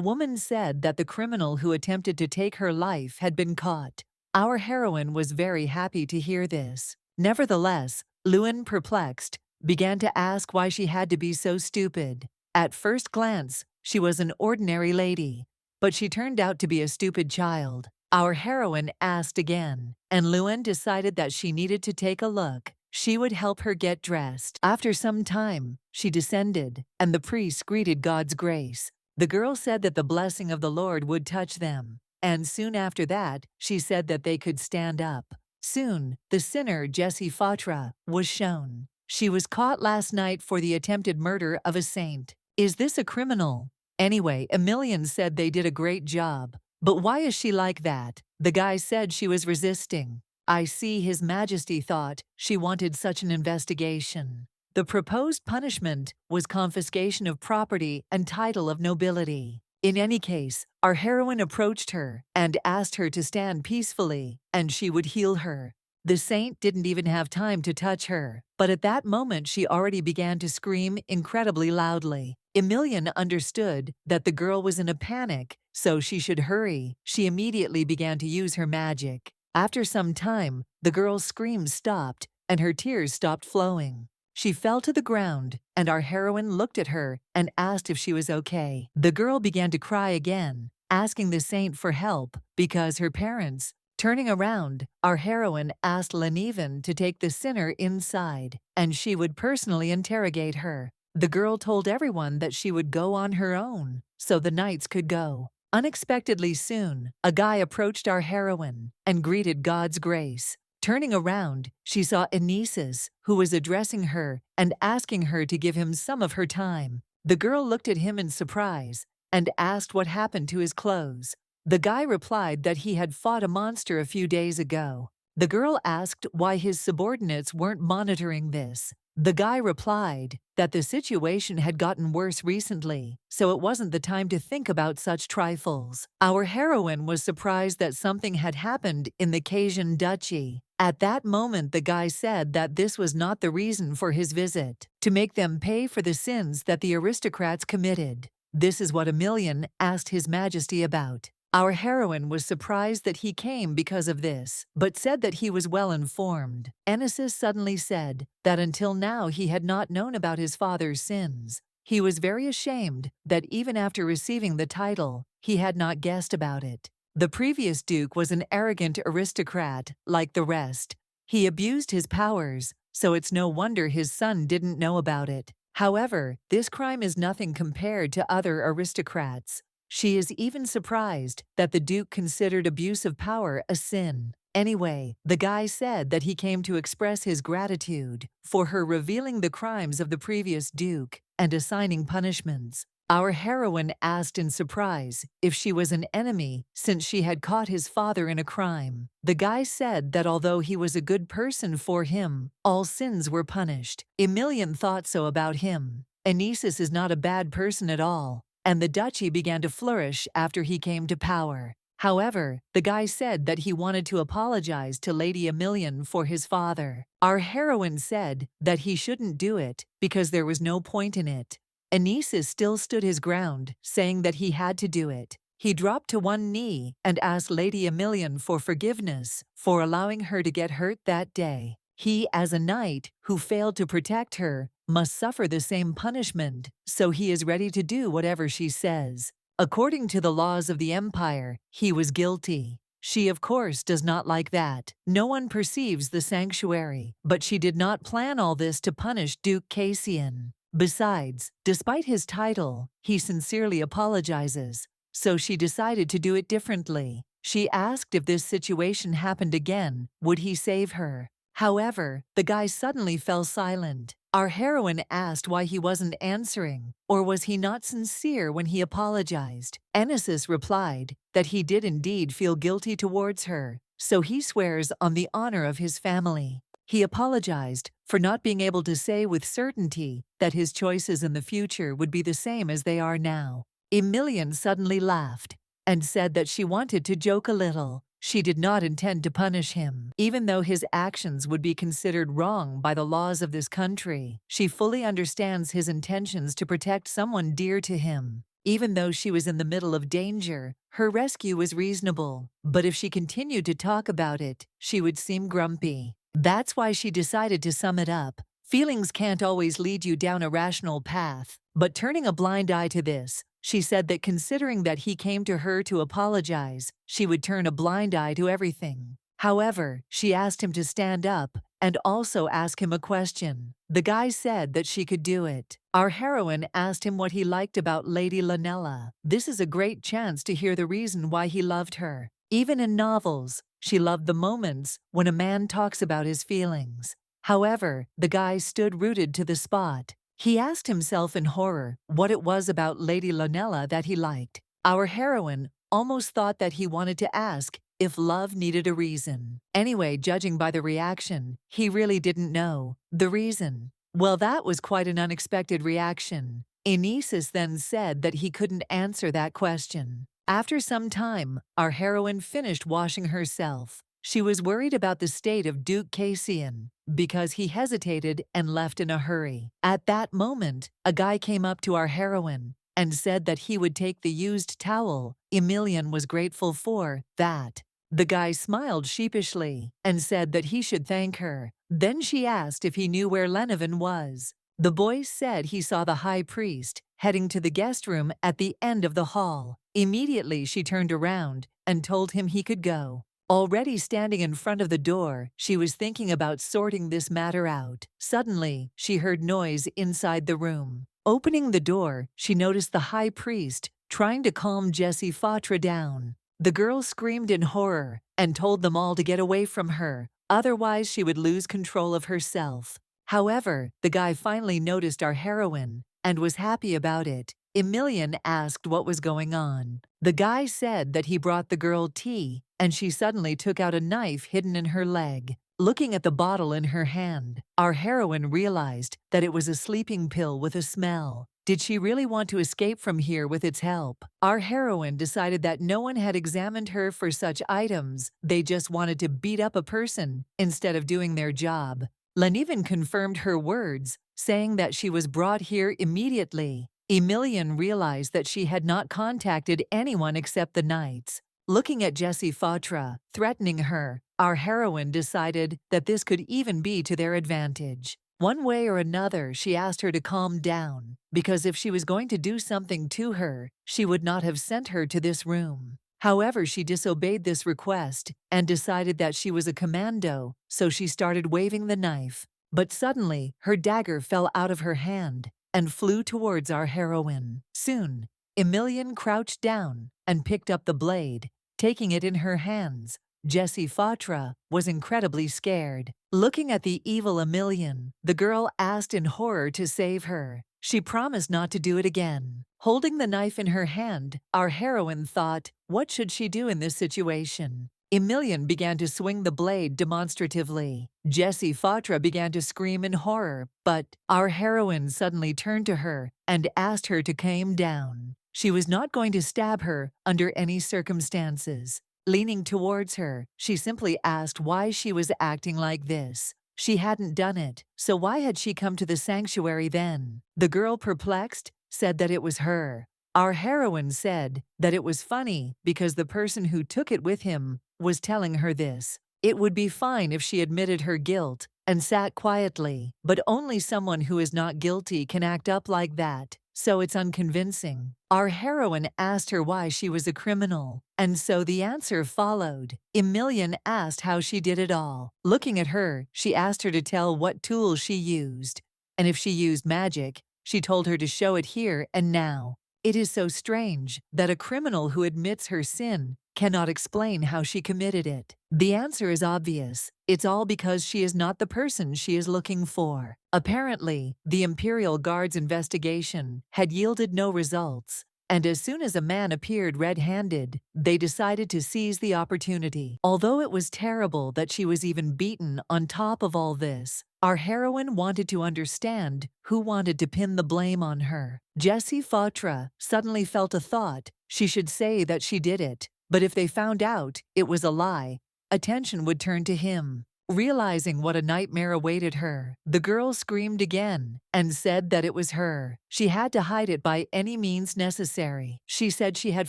woman said that the criminal who attempted to take her life had been caught. Our heroine was very happy to hear this. Nevertheless, Lewin, perplexed, began to ask why she had to be so stupid. At first glance, she was an ordinary lady, but she turned out to be a stupid child. Our heroine asked again, and Lewin decided that she needed to take a look. She would help her get dressed. After some time, she descended, and the priest greeted God's grace. The girl said that the blessing of the Lord would touch them, and soon after that, she said that they could stand up. Soon, the sinner Jessie Fatra was shown. She was caught last night for the attempted murder of a saint. Is this a criminal? Anyway, Emilian said they did a great job. But why is she like that? The guy said she was resisting. I see His Majesty thought she wanted such an investigation. The proposed punishment was confiscation of property and title of nobility. In any case, our heroine approached her and asked her to stand peacefully, and she would heal her. The saint didn't even have time to touch her, but at that moment she already began to scream incredibly loudly. Emilian understood that the girl was in a panic, so she should hurry. She immediately began to use her magic. After some time, the girl's screams stopped and her tears stopped flowing. She fell to the ground, and our heroine looked at her and asked if she was okay. The girl began to cry again, asking the saint for help because her parents. Turning around, our heroine asked Lenevin to take the sinner inside, and she would personally interrogate her. The girl told everyone that she would go on her own, so the knights could go. Unexpectedly soon, a guy approached our heroine and greeted God's grace. Turning around, she saw Anisis, who was addressing her and asking her to give him some of her time. The girl looked at him in surprise and asked what happened to his clothes. The guy replied that he had fought a monster a few days ago. The girl asked why his subordinates weren't monitoring this. The guy replied that the situation had gotten worse recently, so it wasn't the time to think about such trifles. Our heroine was surprised that something had happened in the Cajun duchy. At that moment, the guy said that this was not the reason for his visit, to make them pay for the sins that the aristocrats committed. This is what Emilian asked His Majesty about. Our heroine was surprised that he came because of this, but said that he was well informed. Anisis suddenly said that until now he had not known about his father's sins. He was very ashamed that even after receiving the title, he had not guessed about it. The previous duke was an arrogant aristocrat like the rest. He abused his powers, so it's no wonder his son didn't know about it. However, this crime is nothing compared to other aristocrats. She is even surprised that the Duke considered abuse of power a sin. Anyway, the guy said that he came to express his gratitude for her revealing the crimes of the previous Duke and assigning punishments. Our heroine asked in surprise if she was an enemy since she had caught his father in a crime. The guy said that although he was a good person for him, all sins were punished. Emilian thought so about him. Anisis is not a bad person at all, and the duchy began to flourish after he came to power. However, the guy said that he wanted to apologize to Lady Emilian for his father. Our heroine said that he shouldn't do it because there was no point in it. Anisis still stood his ground, saying that he had to do it. He dropped to one knee and asked Lady Emilian for forgiveness for allowing her to get hurt that day. He, as a knight who failed to protect her, must suffer the same punishment, so he is ready to do whatever she says. According to the laws of the empire, he was guilty. She, of course, does not like that. No one perceives the sanctuary, but she did not plan all this to punish Duke Cassian. Besides, despite his title, he sincerely apologizes, so she decided to do it differently. She asked if this situation happened again, would he save her? However, the guy suddenly fell silent. Our heroine asked why he wasn't answering, or was he not sincere when he apologized? Anisis replied that he did indeed feel guilty towards her, so he swears on the honor of his family. He apologized for not being able to say with certainty that his choices in the future would be the same as they are now. Emilian suddenly laughed and said that she wanted to joke a little. She did not intend to punish him. Even though his actions would be considered wrong by the laws of this country, she fully understands his intentions to protect someone dear to him. Even though she was in the middle of danger, her rescue was reasonable. But if she continued to talk about it, she would seem grumpy. That's why she decided to sum it up. Feelings can't always lead you down a rational path, but turning a blind eye to this, she said that considering that he came to her to apologize, she would turn a blind eye to everything. However, she asked him to stand up and also ask him a question. The guy said that she could do it. Our heroine asked him what he liked about Lady Lanella. This is a great chance to hear the reason why he loved her. Even in novels, she loved the moments when a man talks about his feelings. However, the guy stood rooted to the spot. He asked himself in horror what it was about Lady Lanella that he liked. Our heroine almost thought that he wanted to ask if love needed a reason. Anyway, judging by the reaction, he really didn't know the reason. Well, that was quite an unexpected reaction. Anisis then said that he couldn't answer that question. After some time, our heroine finished washing herself. She was worried about the state of Duke Cassian because he hesitated and left in a hurry. At that moment, a guy came up to our heroine and said that he would take the used towel. Emilian was grateful for that. The guy smiled sheepishly and said that he should thank her. Then she asked if he knew where Lenevin was. The boy said he saw the high priest heading to the guest room at the end of the hall. Immediately she turned around and told him he could go. Already standing in front of the door, she was thinking about sorting this matter out. Suddenly, she heard noise inside the room. Opening the door, she noticed the high priest trying to calm Jessie Fatra down. The girl screamed in horror and told them all to get away from her, otherwise she would lose control of herself. However, the guy finally noticed our heroine and was happy about it. Emilian asked what was going on. The guy said that he brought the girl tea, and she suddenly took out a knife hidden in her leg. Looking at the bottle in her hand, our heroine realized that it was a sleeping pill with a smell. Did she really want to escape from here with its help? Our heroine decided that no one had examined her for such items. They just wanted to beat up a person instead of doing their job. Lenevin confirmed her words, saying that she was brought here immediately. Emilian realized that she had not contacted anyone except the knights. Looking at Jessie Fatra, threatening her, our heroine decided that this could even be to their advantage. One way or another, she asked her to calm down, because if she was going to do something to her, she would not have sent her to this room. However, she disobeyed this request and decided that she was a commando, so she started waving the knife. But suddenly, her dagger fell out of her hand and flew towards our heroine. Soon, Emilian crouched down and picked up the blade, taking it in her hands. Jessie Fatra was incredibly scared. Looking at the evil Emilian, the girl asked in horror to save her. She promised not to do it again. Holding the knife in her hand, our heroine thought, what should she do in this situation? Emilian began to swing the blade demonstratively. Jessie Fautra began to scream in horror, but our heroine suddenly turned to her and asked her to calm down. She was not going to stab her under any circumstances. Leaning towards her, she simply asked why she was acting like this. She hadn't done it, so why had she come to the sanctuary then? The girl, perplexed, said that it was her. Our heroine said that it was funny because the person who took it with him was telling her this. It would be fine if she admitted her guilt and sat quietly, but only someone who is not guilty can act up like that, so it's unconvincing. Our heroine asked her why she was a criminal, and so the answer followed. Emilian asked how she did it all. Looking at her, she asked her to tell what tools she used, and if she used magic, she told her to show it here and now. It is so strange that a criminal who admits her sin cannot explain how she committed it. The answer is obvious. It's all because she is not the person she is looking for. Apparently, the Imperial Guard's investigation had yielded no results, and as soon as a man appeared red-handed, they decided to seize the opportunity. Although it was terrible that she was even beaten on top of all this, our heroine wanted to understand who wanted to pin the blame on her. Jessie Fautra suddenly felt a thought. She should say that she did it, but if they found out it was a lie, attention would turn to him. Realizing what a nightmare awaited her, the girl screamed again and said that it was her. She had to hide it by any means necessary. She said she had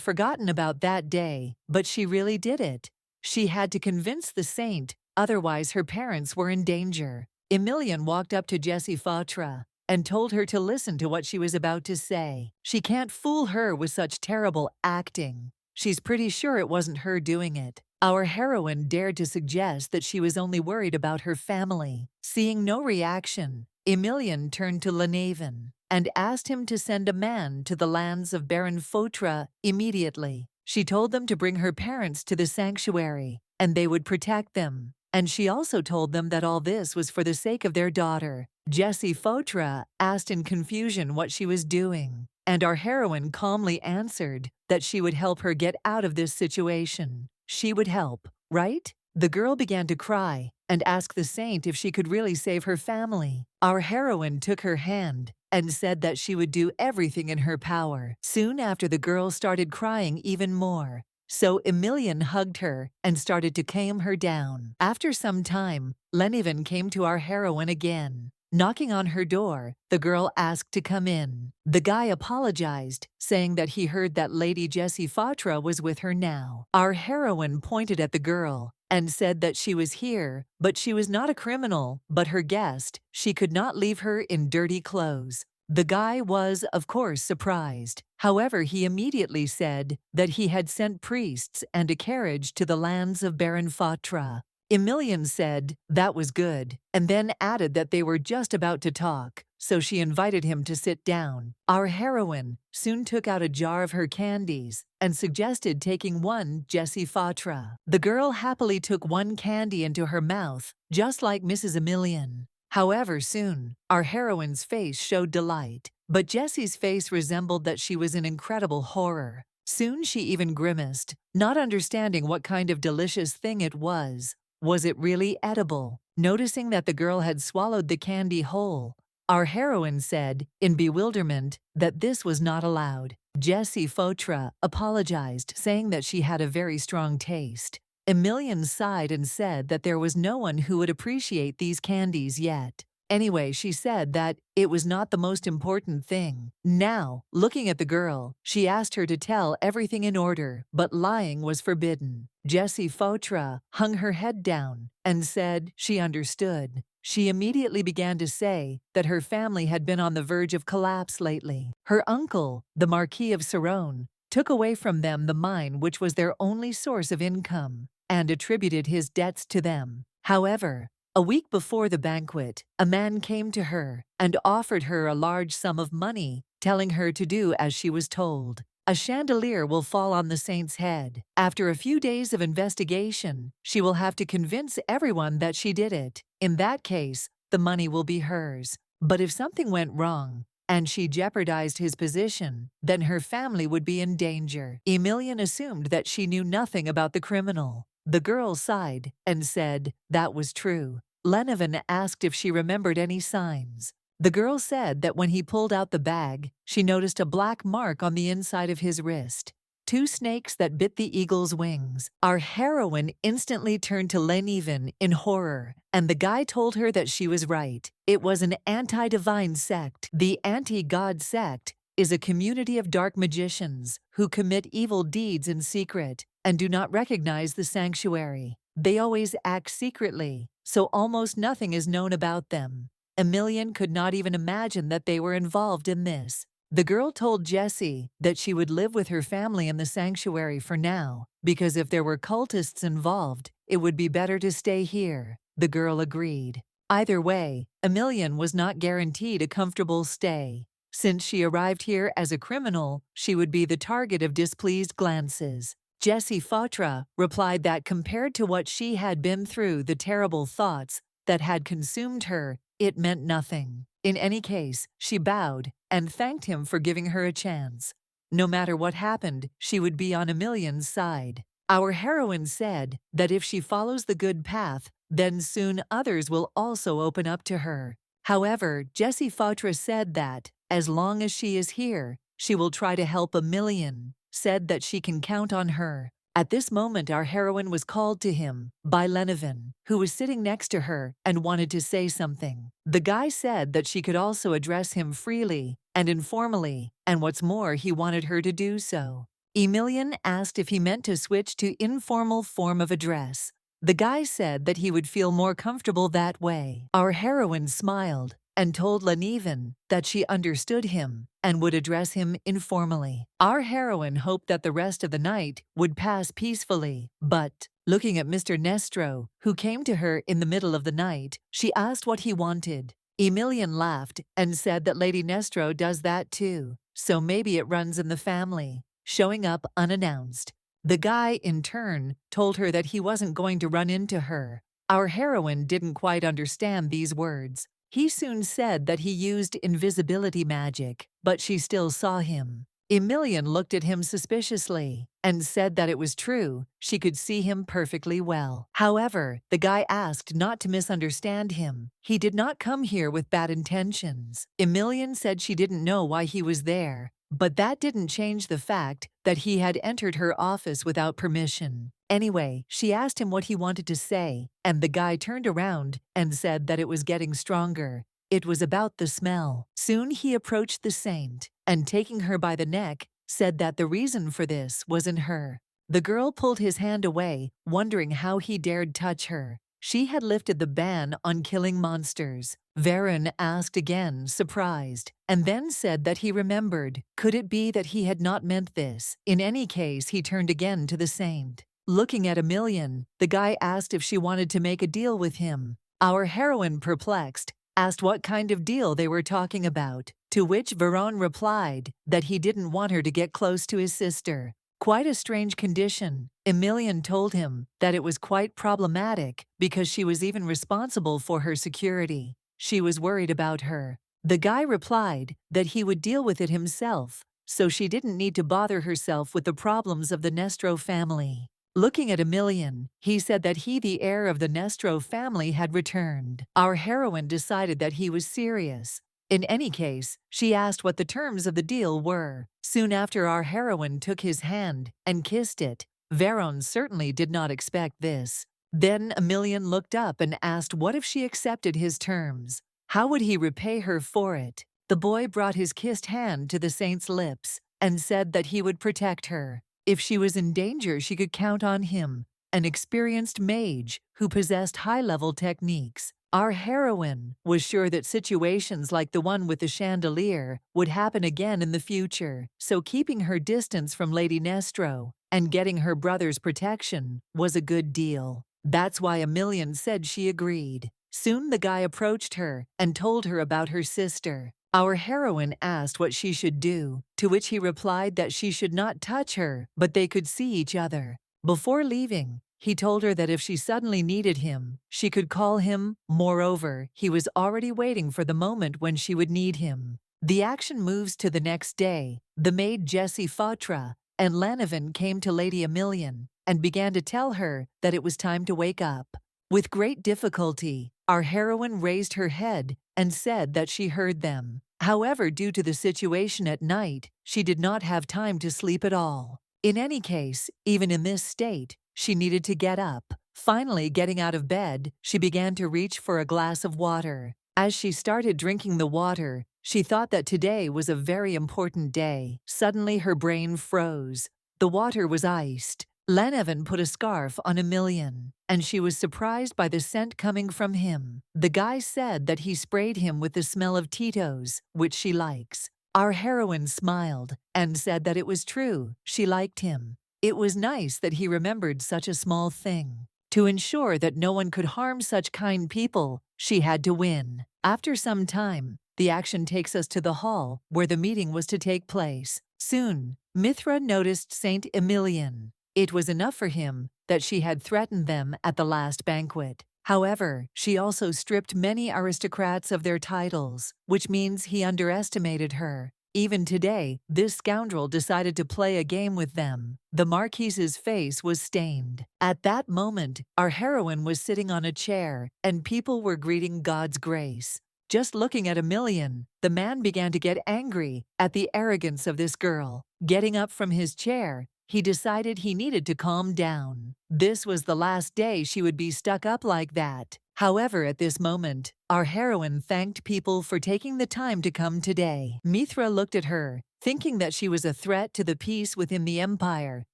forgotten about that day, but she really did it. She had to convince the saint, otherwise her parents were in danger. Emilian walked up to Jessie Fautra and told her to listen to what she was about to say. She can't fool her with such terrible acting. She's pretty sure it wasn't her doing it. Our heroine dared to suggest that she was only worried about her family. Seeing no reaction, Emilian turned to Lenaven and asked him to send a man to the lands of Baron Fautra immediately. She told them to bring her parents to the sanctuary, and they would protect them. And she also told them that all this was for the sake of their daughter. Jessie Fautra asked in confusion what she was doing, and our heroine calmly answered that she would help her get out of this situation. She would help, right? The girl began to cry and asked the saint if she could really save her family. Our heroine took her hand and said that she would do everything in her power. Soon after, the girl started crying even more, so Emilian hugged her and started to calm her down. After some time, Lenaven came to our heroine again. Knocking on her door, the girl asked to come in. The guy apologized, saying that he heard that Lady Jessie Fautra was with her now. Our heroine pointed at the girl and said that she was here, but she was not a criminal, but her guest. She could not leave her in dirty clothes. The guy was, of course, surprised. However, he immediately said that he had sent priests and a carriage to the lands of Baron Fautra. Emilian said that was good, and then added that they were just about to talk, so she invited him to sit down. Our heroine soon took out a jar of her candies and suggested taking one Jessie Fautra. The girl happily took one candy into her mouth, just like Mrs. Emilian. However, soon, our heroine's face showed delight, but Jessie's face resembled that she was in incredible horror. Soon she even grimaced, not understanding what kind of delicious thing it was. Was it really edible? Noticing that the girl had swallowed the candy whole, our heroine said, in bewilderment, that this was not allowed. Jessie Fautra apologized, saying that she had a very strong taste. Emilian sighed and said that there was no one who would appreciate these candies yet. Anyway, she said that it was not the most important thing. Now, looking at the girl, she asked her to tell everything in order, but lying was forbidden. Jessie Fautra hung her head down and said she understood. She immediately began to say that her family had been on the verge of collapse lately. Her uncle, the Marquis of Veron, took away from them the mine which was their only source of income, and attributed his debts to them. However, a week before the banquet, a man came to her and offered her a large sum of money, telling her to do as she was told. A chandelier will fall on the saint's head. After a few days of investigation, she will have to convince everyone that she did it. In that case, the money will be hers. But if something went wrong, and she jeopardized his position, then her family would be in danger. Emilian assumed that she knew nothing about the criminal. The girl sighed and said that was true. Lenevin asked if she remembered any signs. The girl said that when he pulled out the bag, she noticed a black mark on the inside of his wrist. 2 snakes that bit the eagle's wings. Our heroine instantly turned to Lenevin in horror, and the guy told her that she was right. It was an anti-divine sect. The anti-god sect is a community of dark magicians who commit evil deeds in secret and do not recognize the sanctuary. They always act secretly, so almost nothing is known about them. Emilian could not even imagine that they were involved in this. The girl told Jessie that she would live with her family in the sanctuary for now, because if there were cultists involved, it would be better to stay here. The girl agreed. Either way, Emilian was not guaranteed a comfortable stay. Since she arrived here as a criminal, she would be the target of displeased glances. Jessie Fatra replied that compared to what she had been through, the terrible thoughts that had consumed her, it meant nothing. In any case, she bowed and thanked him for giving her a chance. No matter what happened, she would be on Emilian's side. Our heroine said that if she follows the good path, then soon others will also open up to her. However, Jessie Fatra said that, as long as she is here, she will try to help Emilian, said that she can count on her. At this moment our heroine was called to him by Lenevin, who was sitting next to her and wanted to say something. The guy said that she could also address him freely and informally, and what's more, he wanted her to do so. Emilian asked if he meant to switch to informal form of address. The guy said that he would feel more comfortable that way. Our heroine smiled and told Lenevin that she understood him and would address him informally. Our heroine hoped that the rest of the night would pass peacefully, but, looking at Mr. Nestro, who came to her in the middle of the night, she asked what he wanted. Emilian laughed and said that Lady Nestro does that too, so maybe it runs in the family, showing up unannounced. The guy, in turn, told her that he wasn't going to run into her. Our heroine didn't quite understand these words. He soon said that he used invisibility magic, but she still saw him. Emilian looked at him suspiciously and said that it was true, she could see him perfectly well. However, the guy asked not to misunderstand him. He did not come here with bad intentions. Emilian said she didn't know why he was there, but that didn't change the fact that he had entered her office without permission. Anyway, she asked him what he wanted to say, and the guy turned around and said that it was getting stronger. It was about the smell. Soon he approached the saint, and taking her by the neck, said that the reason for this was in her. The girl pulled his hand away, wondering how he dared touch her. She had lifted the ban on killing monsters. Veron asked again, surprised, and then said that he remembered. Could it be that he had not meant this? In any case, he turned again to the saint. Looking at Emilian, the guy asked if she wanted to make a deal with him. Our heroine, perplexed, asked what kind of deal they were talking about, to which Veron replied that he didn't want her to get close to his sister. Quite a strange condition. Emilian told him that it was quite problematic because she was even responsible for her security. She was worried about her. The guy replied that he would deal with it himself, so she didn't need to bother herself with the problems of the Nestro family. Looking at Emilian, he said that he, the heir of the Nestro family, had returned. Our heroine decided that he was serious. In any case, she asked what the terms of the deal were. Soon after, our heroine took his hand and kissed it. Veron certainly did not expect this. Then Emilian looked up and asked what if she accepted his terms. How would he repay her for it? The boy brought his kissed hand to the saint's lips and said that he would protect her. If she was in danger, she could count on him, an experienced mage who possessed high-level techniques. Our heroine was sure that situations like the one with the chandelier would happen again in the future, so keeping her distance from Lady Nestro and getting her brother's protection was a good deal. That's why Emilian said she agreed. Soon the guy approached her and told her about her sister. Our heroine asked what she should do, to which he replied that she should not touch her, but they could see each other. Before leaving, he told her that if she suddenly needed him, she could call him. Moreover, he was already waiting for the moment when she would need him. The action moves to the next day. The maid Jessie Fautra and Lanavan came to Lady Emilian and began to tell her that it was time to wake up. With great difficulty, our heroine raised her head and said that she heard them. However, due to the situation at night, she did not have time to sleep at all. In any case, even in this state, she needed to get up. Finally, getting out of bed, she began to reach for a glass of water. As she started drinking the water, she thought that today was a very important day. Suddenly, her brain froze. The water was iced. Lanavan put a scarf on Emilian, and she was surprised by the scent coming from him. The guy said that he sprayed him with the smell of Tito's, which she likes. Our heroine smiled and said that it was true, she liked him. It was nice that he remembered such a small thing. To ensure that no one could harm such kind people, she had to win. After some time, the action takes us to the hall where the meeting was to take place. Soon, Mithra noticed Saint Emilian. It was enough for him that she had threatened them at the last banquet. However, she also stripped many aristocrats of their titles, which means he underestimated her. Even today, this scoundrel decided to play a game with them. The Marquise's face was stained. At that moment, our heroine was sitting on a chair, and people were greeting God's grace. Just looking at Emilian, the man began to get angry at the arrogance of this girl. Getting up from his chair, he decided he needed to calm down. This was the last day she would be stuck up like that. However, at this moment, our heroine thanked people for taking the time to come today. Mithra looked at her, thinking that she was a threat to the peace within the empire,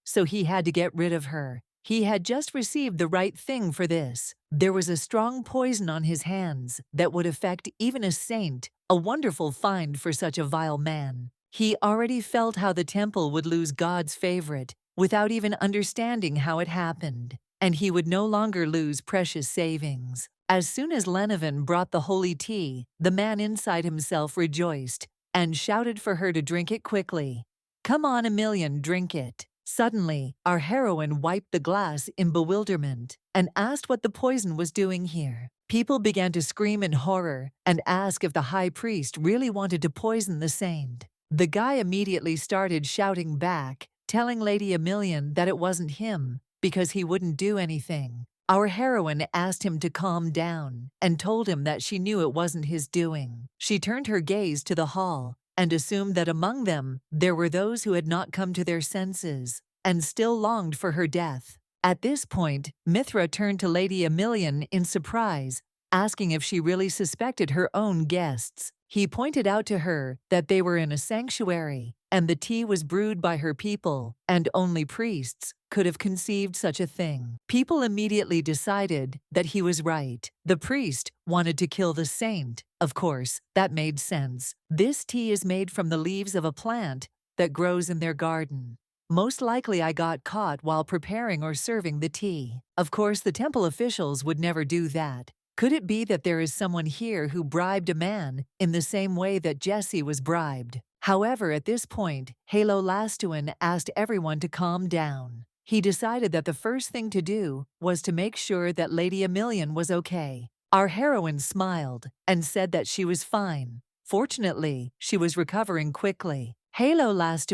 so he had to get rid of her. He had just received the right thing for this. There was a strong poison on his hands that would affect even a saint, a wonderful find for such a vile man. He already felt how the temple would lose God's favorite, without even understanding how it happened, and he would no longer lose precious savings. As soon as Lanavan brought the holy tea, the man inside himself rejoiced and shouted for her to drink it quickly. "Come on, Emilian, drink it." Suddenly, our heroine wiped the glass in bewilderment and asked what the poison was doing here. People began to scream in horror and ask if the high priest really wanted to poison the saint. The guy immediately started shouting back, telling Lady Emilian that it wasn't him, because he wouldn't do anything. Our heroine asked him to calm down and told him that she knew it wasn't his doing. She turned her gaze to the hall and assumed that among them there were those who had not come to their senses and still longed for her death. At this point, Mithra turned to Lady Emilian in surprise, asking if she really suspected her own guests. He pointed out to her that they were in a sanctuary, and the tea was brewed by her people, and only priests could have conceived such a thing. People immediately decided that he was right. The priest wanted to kill the saint. Of course, that made sense. This tea is made from the leaves of a plant that grows in their garden. Most likely I got caught while preparing or serving the tea. Of course, the temple officials would never do that. Could it be that there is someone here who bribed a man in the same way that Jessie was bribed? However, at this point, Alois asked everyone to calm down. He decided that the first thing to do was to make sure that Lady Emilian was okay. Our heroine smiled and said that she was fine. Fortunately, she was recovering quickly. Alois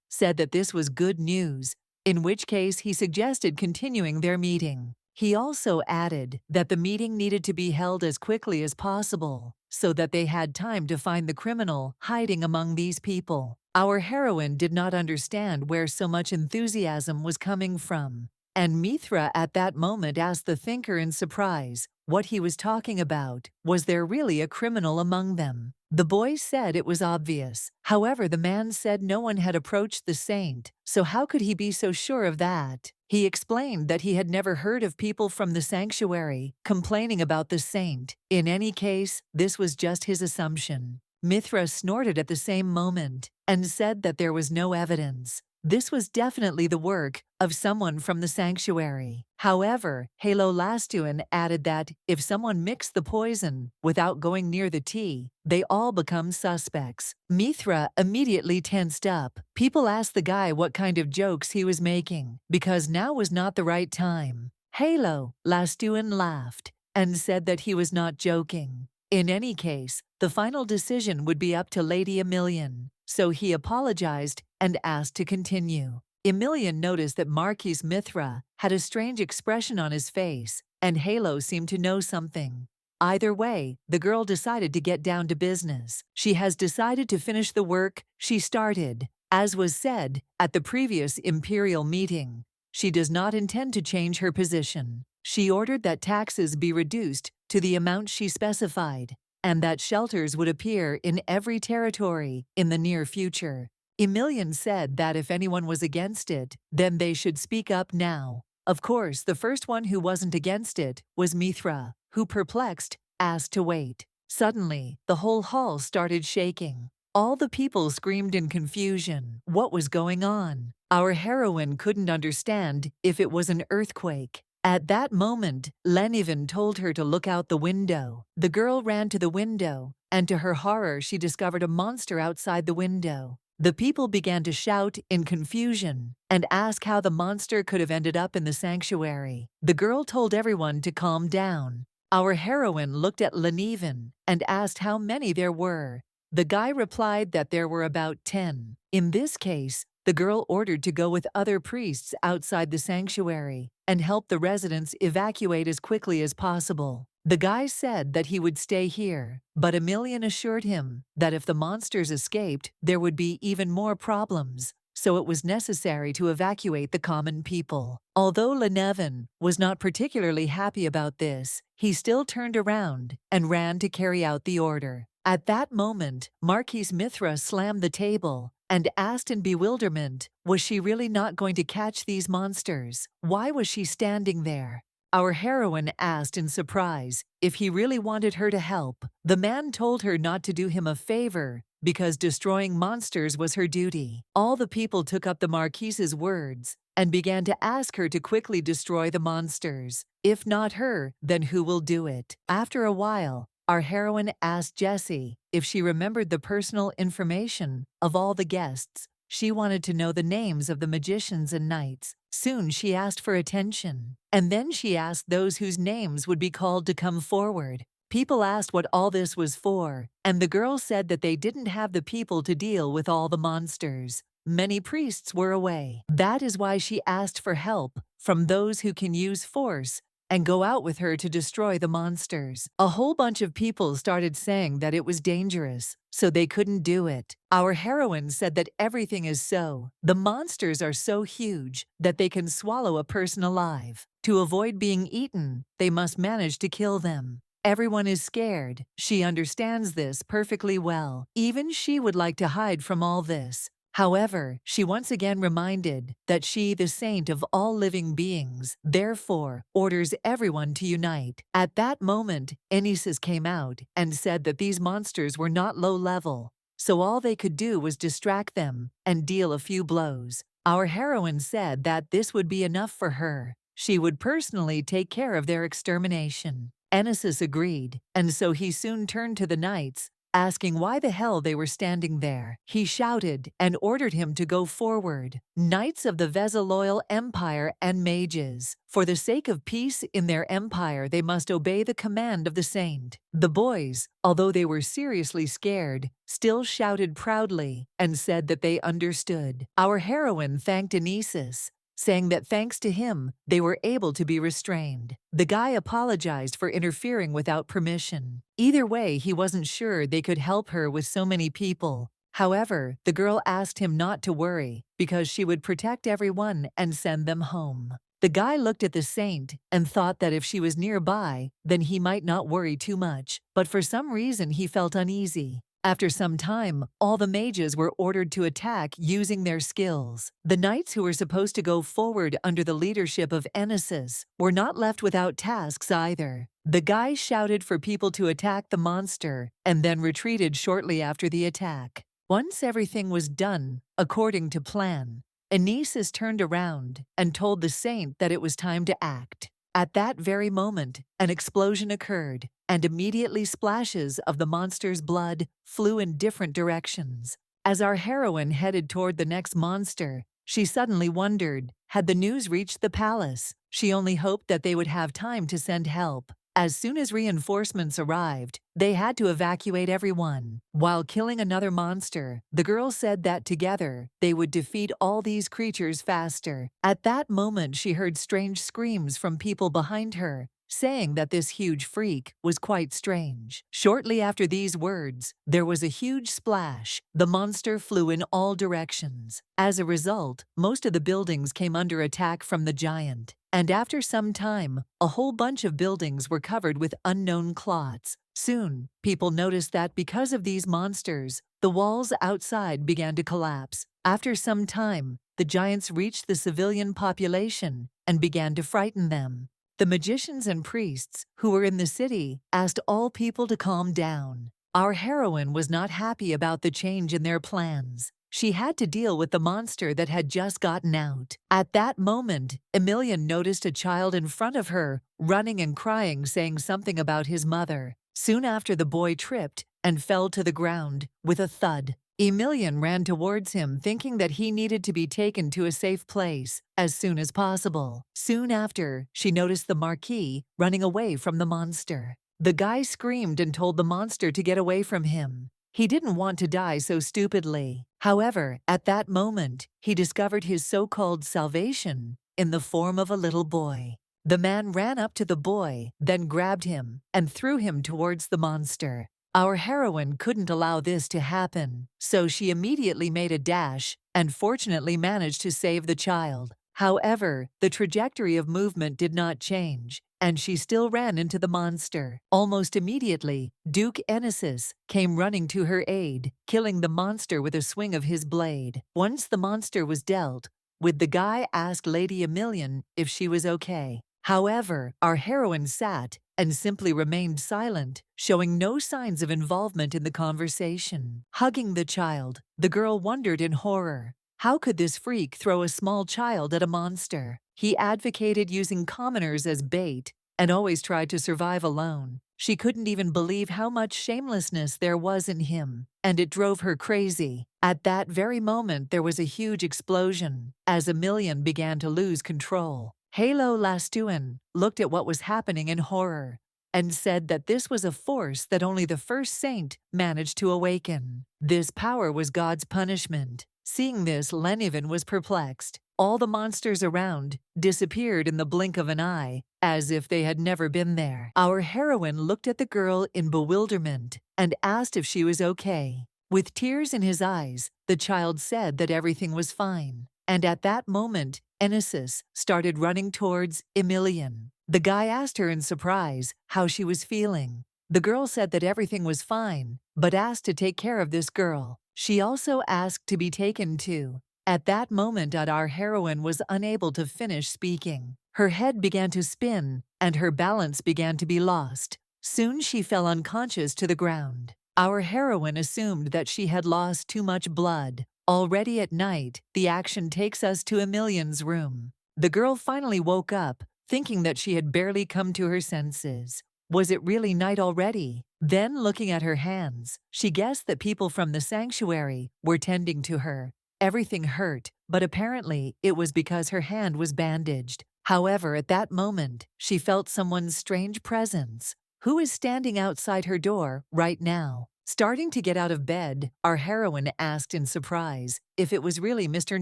said that this was good news, in which case he suggested continuing their meeting. He also added that the meeting needed to be held as quickly as possible, so that they had time to find the criminal hiding among these people. Our heroine did not understand where so much enthusiasm was coming from, and Mithra at that moment asked the thinker in surprise what he was talking about. Was there really a criminal among them? The boy said it was obvious. However, the man said no one had approached the saint, so how could he be so sure of that? He explained that he had never heard of people from the sanctuary complaining about the saint. In any case, this was just his assumption. Mithra snorted at the same moment and said that there was no evidence. This was definitely the work of someone from the sanctuary. However, Alois added that if someone mixed the poison without going near the tea, they all become suspects. Mithra immediately tensed up. People asked the guy what kind of jokes he was making, because now was not the right time. Alois laughed and said that he was not joking. In any case, the final decision would be up to Lady Emilian, so he apologized and asked to continue. Emilian noticed that Marquis Mithra had a strange expression on his face, and Halo seemed to know something. Either way, the girl decided to get down to business. She has decided to finish the work she started, as was said at the previous imperial meeting. She does not intend to change her position. She ordered that taxes be reduced to the amount she specified, and that shelters would appear in every territory in the near future. Emilian said that if anyone was against it, then they should speak up now. Of course, the first one who wasn't against it was Mithra, who, perplexed, asked to wait. Suddenly, the whole hall started shaking. All the people screamed in confusion. What was going on? Our heroine couldn't understand if it was an earthquake. At that moment, Lenivin told her to look out the window. The girl ran to the window, and to her horror she discovered a monster outside the window. The people began to shout in confusion and ask how the monster could have ended up in the sanctuary. The girl told everyone to calm down. Our heroine looked at Lenivin and asked how many there were. The guy replied that there were about 10. In this case, the girl ordered to go with other priests outside the sanctuary and help the residents evacuate as quickly as possible. The guy said that he would stay here, but Emilian assured him that if the monsters escaped, there would be even more problems, so it was necessary to evacuate the common people. Although Lenevin was not particularly happy about this, he still turned around and ran to carry out the order. At that moment, Marquis Mithra slammed the table and asked in bewilderment, was she really not going to catch these monsters? Why was she standing there? Our heroine asked in surprise if he really wanted her to help. The man told her not to do him a favor because destroying monsters was her duty. All the people took up the Marquise's words and began to ask her to quickly destroy the monsters. If not her, then who will do it? After a while, our heroine asked Jessie if she remembered the personal information of all the guests. She wanted to know the names of the magicians and knights. Soon she asked for attention, and then she asked those whose names would be called to come forward. People asked what all this was for, and the girl said that they didn't have the people to deal with all the monsters. Many priests were away. That is why she asked for help from those who can use force and go out with her to destroy the monsters. A whole bunch of people started saying that it was dangerous, so they couldn't do it. Our heroine said that everything is so. The monsters are so huge that they can swallow a person alive. To avoid being eaten, they must manage to kill them. Everyone is scared. She understands this perfectly well. Even she would like to hide from all this. However, she once again reminded that she, the saint of all living beings, therefore orders everyone to unite. At that moment, Enisis came out and said that these monsters were not low level, so all they could do was distract them and deal a few blows. Our heroine said that this would be enough for her. She would personally take care of their extermination. Enisis agreed, and so he soon turned to the knights, asking why the hell they were standing there. He shouted and ordered him to go forward. Knights of the Vesaloyal Empire and mages. For the sake of peace in their empire, they must obey the command of the saint. The boys, although they were seriously scared, still shouted proudly and said that they understood. Our heroine thanked Enisis, saying that thanks to him, they were able to be restrained. The guy apologized for interfering without permission. Either way, he wasn't sure they could help her with so many people. However, the girl asked him not to worry, because she would protect everyone and send them home. The guy looked at the saint and thought that if she was nearby, then he might not worry too much, but for some reason he felt uneasy. After some time, all the mages were ordered to attack using their skills. The knights who were supposed to go forward under the leadership of Enisis were not left without tasks either. The guy shouted for people to attack the monster and then retreated shortly after the attack. Once everything was done, according to plan, Enisis turned around and told the saint that it was time to act. At that very moment, an explosion occurred, and immediately splashes of the monster's blood flew in different directions. As our heroine headed toward the next monster, she suddenly wondered, had the news reached the palace? She only hoped that they would have time to send help. As soon as reinforcements arrived, they had to evacuate everyone. While killing another monster, the girl said that together, they would defeat all these creatures faster. At that moment, she heard strange screams from people behind her, saying that this huge freak was quite strange. Shortly after these words, there was a huge splash. The monster flew in all directions. As a result, most of the buildings came under attack from the giant. And after some time, a whole bunch of buildings were covered with unknown clots. Soon, people noticed that because of these monsters, the walls outside began to collapse. After some time, the giants reached the civilian population and began to frighten them. The magicians and priests who were in the city asked all people to calm down. Our heroine was not happy about the change in their plans. She had to deal with the monster that had just gotten out. At that moment, Emilian noticed a child in front of her, running and crying, saying something about his mother. Soon after, the boy tripped and fell to the ground with a thud. Emilian ran towards him, thinking that he needed to be taken to a safe place as soon as possible. Soon after, she noticed the Marquis running away from the monster. The guy screamed and told the monster to get away from him. He didn't want to die so stupidly. However, at that moment, he discovered his so-called salvation in the form of a little boy. The man ran up to the boy, then grabbed him and threw him towards the monster. Our heroine couldn't allow this to happen, so she immediately made a dash and fortunately managed to save the child. However, the trajectory of movement did not change, and she still ran into the monster. Almost immediately, Duke Enesis came running to her aid, killing the monster with a swing of his blade. Once the monster was dealt with, the guy asked Lady Emilian if she was okay. However, our heroine sat and simply remained silent, showing no signs of involvement in the conversation. Hugging the child, the girl wondered in horror. How could this freak throw a small child at a monster? He advocated using commoners as bait and always tried to survive alone. She couldn't even believe how much shamelessness there was in him, and it drove her crazy. At that very moment, there was a huge explosion as Emilian began to lose control. Halo Lastuin looked at what was happening in horror and said that this was a force that only the first saint managed to awaken. This power was God's punishment. Seeing this, Lenivin was perplexed. All the monsters around disappeared in the blink of an eye, as if they had never been there. Our heroine looked at the girl in bewilderment and asked if she was okay. With tears in his eyes, the child said that everything was fine. And at that moment, Enesis started running towards Emilian. The guy asked her in surprise how she was feeling. The girl said that everything was fine, but asked to take care of this girl. She also asked to be taken to. At that moment, our heroine was unable to finish speaking. Her head began to spin, and her balance began to be lost. Soon she fell unconscious to the ground. Our heroine assumed that she had lost too much blood. Already at night, the action takes us to Emilian's room. The girl finally woke up, thinking that she had barely come to her senses. Was it really night already? Then, looking at her hands, she guessed that people from the sanctuary were tending to her. Everything hurt, but apparently it was because her hand was bandaged. However, at that moment, she felt someone's strange presence. Who is standing outside her door right now? Starting to get out of bed, our heroine asked in surprise if it was really Mr.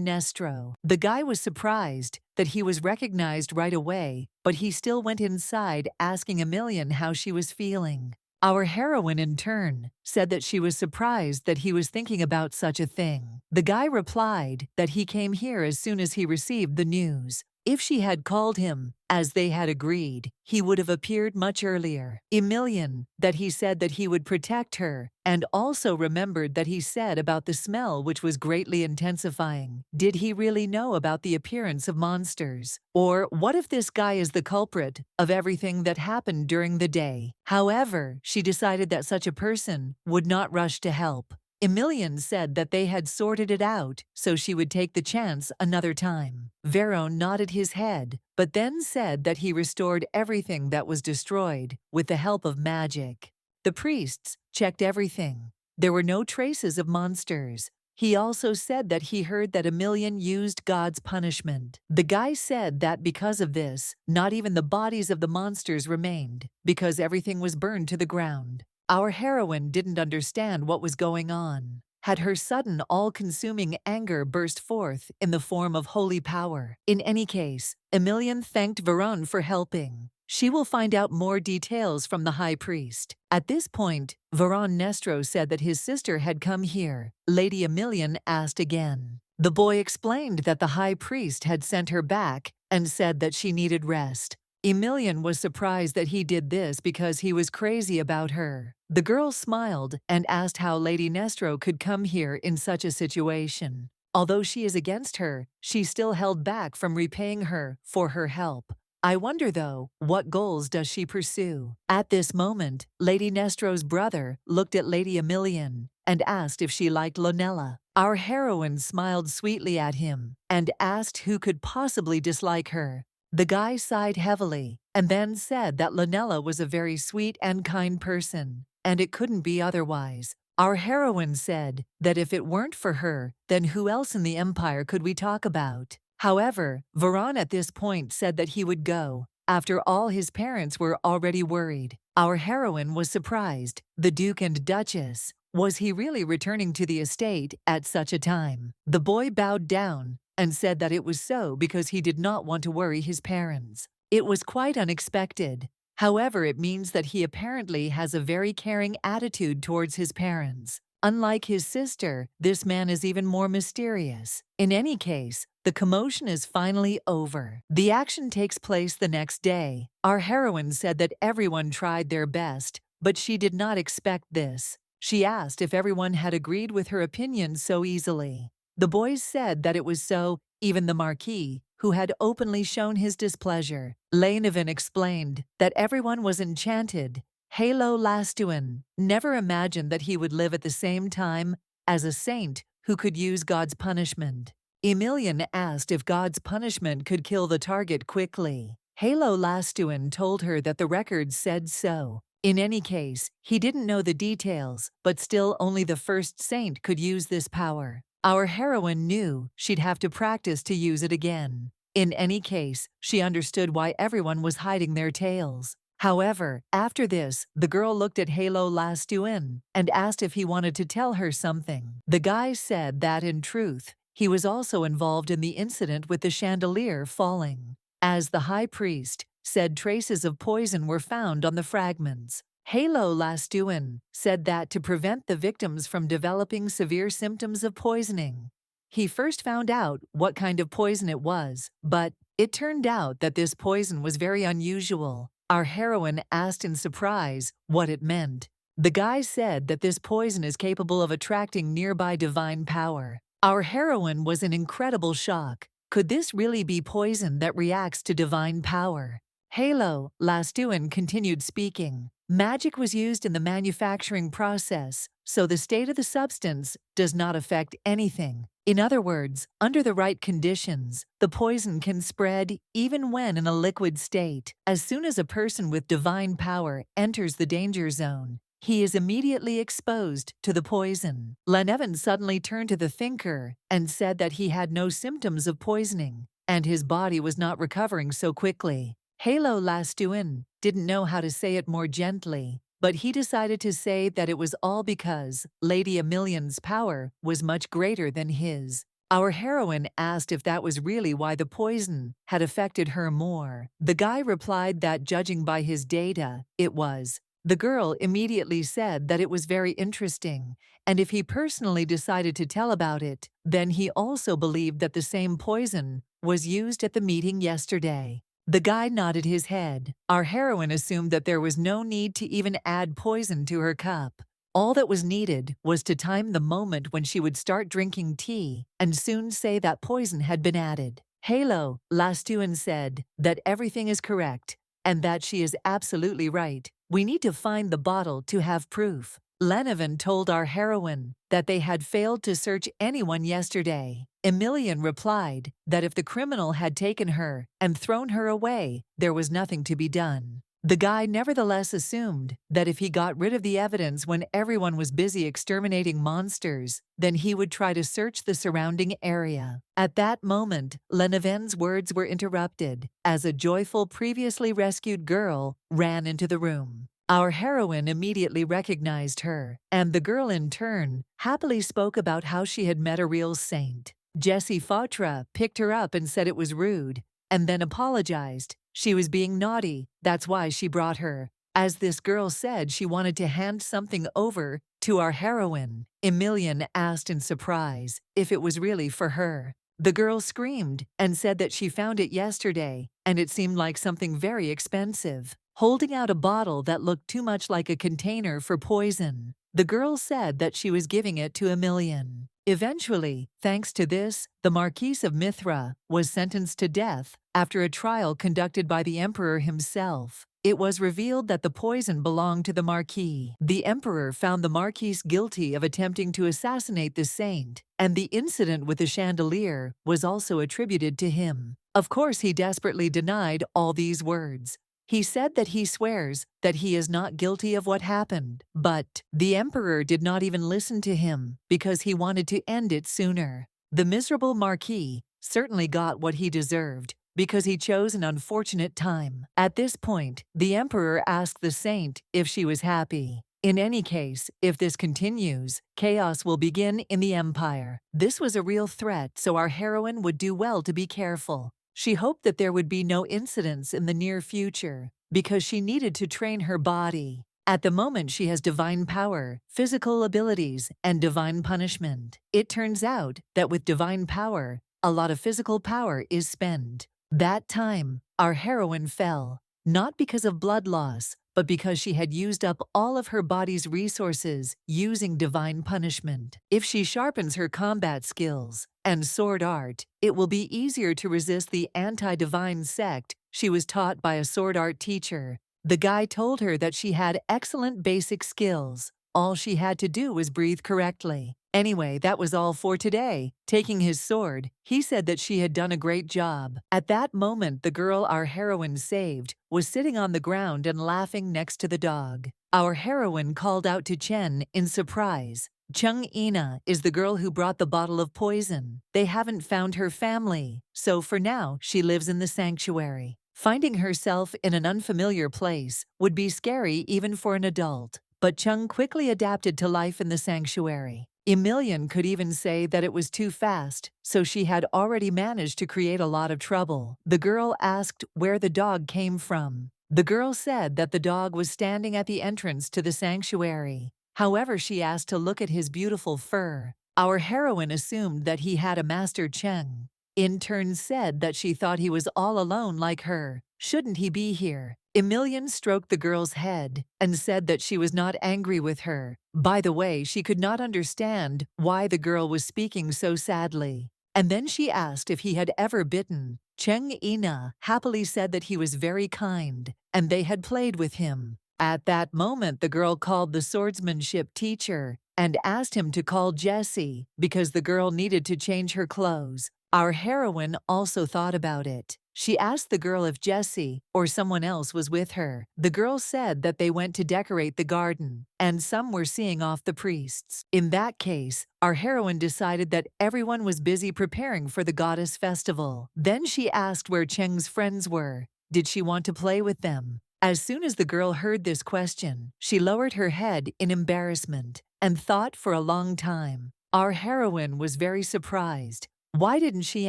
Nestro. The guy was surprised that he was recognized right away, but he still went inside asking Emilian how she was feeling. Our heroine, in turn, said that she was surprised that he was thinking about such a thing. The guy replied that he came here as soon as he received the news. If she had called him, as they had agreed, he would have appeared much earlier. Emilian, that he said that he would protect her, and also remembered that he said about the smell which was greatly intensifying. Did he really know about the appearance of monsters? Or what if this guy is the culprit of everything that happened during the day? However, she decided that such a person would not rush to help. Emilian said that they had sorted it out, so she would take the chance another time. Veron nodded his head, but then said that he restored everything that was destroyed with the help of magic. The priests checked everything. There were no traces of monsters. He also said that he heard that Emilian used God's punishment. The guy said that because of this, not even the bodies of the monsters remained, because everything was burned to the ground. Our heroine didn't understand what was going on. Had her sudden all-consuming anger burst forth in the form of holy power? In any case, Emilian thanked Veron for helping. She will find out more details from the high priest. At this point, Veron Nestro said that his sister had come here. Lady Emilian asked again. The boy explained that the high priest had sent her back and said that she needed rest. Emilian was surprised that he did this because he was crazy about her. The girl smiled and asked how Lady Nestro could come here in such a situation. Although she is against her, she still held back from repaying her for her help. I wonder, though, what goals does she pursue? At this moment, Lady Nestro's brother looked at Lady Emilian and asked if she liked Lonella. Our heroine smiled sweetly at him and asked who could possibly dislike her. The guy sighed heavily and then said that Lonella was a very sweet and kind person, and it couldn't be otherwise. Our heroine said that if it weren't for her, then who else in the empire could we talk about? However, Veron at this point said that he would go. After all, his parents were already worried. Our heroine was surprised. The Duke and Duchess. Was he really returning to the estate at such a time? The boy bowed down and said that it was so because he did not want to worry his parents. It was quite unexpected. However, it means that he apparently has a very caring attitude towards his parents. Unlike his sister, this man is even more mysterious. In any case, the commotion is finally over. The action takes place the next day. Our heroine said that everyone tried their best, but she did not expect this. She asked if everyone had agreed with her opinion so easily. The boys said that it was so, even the Marquis, who had openly shown his displeasure. Lanevin explained that everyone was enchanted. Halo Lastuin never imagined that he would live at the same time as a saint who could use God's punishment. Emilian asked if God's punishment could kill the target quickly. Halo Lastuin told her that the records said so. In any case, he didn't know the details, but still only the first saint could use this power. Our heroine knew she'd have to practice to use it again. In any case, she understood why everyone was hiding their tails. However, after this, the girl looked at Halo Lastuin and asked if he wanted to tell her something. The guy said that, in truth, he was also involved in the incident with the chandelier falling. As the high priest said, traces of poison were found on the fragments. Halo Lastuin said that to prevent the victims from developing severe symptoms of poisoning, he first found out what kind of poison it was, but it turned out that this poison was very unusual. Our heroine asked in surprise what it meant. The guy said that this poison is capable of attracting nearby divine power. Our heroine was in incredible shock. Could this really be poison that reacts to divine power? Halo Lastuin continued speaking. Magic was used in the manufacturing process, so the state of the substance does not affect anything. In other words, under the right conditions, the poison can spread even when in a liquid state. As soon as a person with divine power enters the danger zone, he is immediately exposed to the poison. Lanevin suddenly turned to the thinker and said that he had no symptoms of poisoning, and his body was not recovering so quickly. Halo Lastuin didn't know how to say it more gently, but he decided to say that it was all because Lady Emilian's power was much greater than his. Our heroine asked if that was really why the poison had affected her more. The guy replied that judging by his data, it was. The girl immediately said that it was very interesting, and if he personally decided to tell about it, then he also believed that the same poison was used at the meeting yesterday. The guy nodded his head. Our heroine assumed that there was no need to even add poison to her cup. All that was needed was to time the moment when she would start drinking tea and soon say that poison had been added. Halo Lastuin said that everything is correct and that she is absolutely right. We need to find the bottle to have proof. Lanevin told our heroine that they had failed to search anyone yesterday. Emilian replied that if the criminal had taken her and thrown her away, there was nothing to be done. The guy nevertheless assumed that if he got rid of the evidence when everyone was busy exterminating monsters, then he would try to search the surrounding area. At that moment, Leneven's words were interrupted as a joyful, previously rescued girl ran into the room. Our heroine immediately recognized her, and the girl in turn happily spoke about how she had met a real saint. Jessie Fautra picked her up and said it was rude, and then apologized. She was being naughty, that's why she brought her. As this girl said she wanted to hand something over to our heroine, Emilian asked in surprise if it was really for her. The girl screamed and said that she found it yesterday, and it seemed like something very expensive, holding out a bottle that looked too much like a container for poison. The girl said that she was giving it to Emilian. Eventually, thanks to this, the Marquis of Mithra was sentenced to death after a trial conducted by the emperor himself. It was revealed that the poison belonged to the Marquis. The emperor found the Marquis guilty of attempting to assassinate the saint, and the incident with the chandelier was also attributed to him. Of course, he desperately denied all these words. He said that he swears that he is not guilty of what happened, but the emperor did not even listen to him because he wanted to end it sooner. The miserable Marquis certainly got what he deserved because he chose an unfortunate time. At this point, the emperor asked the saint if she was happy. In any case, if this continues, chaos will begin in the empire. This was a real threat, so our heroine would do well to be careful. She hoped that there would be no incidents in the near future because she needed to train her body. At the moment, she has divine power, physical abilities, and divine punishment. It turns out that with divine power, a lot of physical power is spent. That time, our heroine fell, not because of blood loss, but because she had used up all of her body's resources using divine punishment. If she sharpens her combat skills and sword art, it will be easier to resist the anti-divine sect she was taught by a sword art teacher. The guy told her that she had excellent basic skills. All she had to do was breathe correctly. Anyway, that was all for today. Taking his sword, he said that she had done a great job. At that moment, the girl our heroine saved was sitting on the ground and laughing next to the dog. Our heroine called out to Chen in surprise. Chung Ina is the girl who brought the bottle of poison. They haven't found her family, so for now, she lives in the sanctuary. Finding herself in an unfamiliar place would be scary even for an adult, but Chung quickly adapted to life in the sanctuary. Emilian could even say that it was too fast, so she had already managed to create a lot of trouble. The girl asked where the dog came from. The girl said that the dog was standing at the entrance to the sanctuary. However, she asked to look at his beautiful fur. Our heroine assumed that he had a master Cheng. In turn said that she thought he was all alone like her. Shouldn't he be here? Emilian stroked the girl's head and said that she was not angry with her. By the way, she could not understand why the girl was speaking so sadly. And then she asked if he had ever bitten. Cheng Ina happily said that he was very kind, and they had played with him. At that moment, the girl called the swordsmanship teacher and asked him to call Jessie because the girl needed to change her clothes. Our heroine also thought about it. She asked the girl if Jessie or someone else was with her. The girl said that they went to decorate the garden, and some were seeing off the priests. In that case, our heroine decided that everyone was busy preparing for the goddess festival. Then she asked where Cheng's friends were. Did she want to play with them? As soon as the girl heard this question, she lowered her head in embarrassment and thought for a long time. Our heroine was very surprised. Why didn't she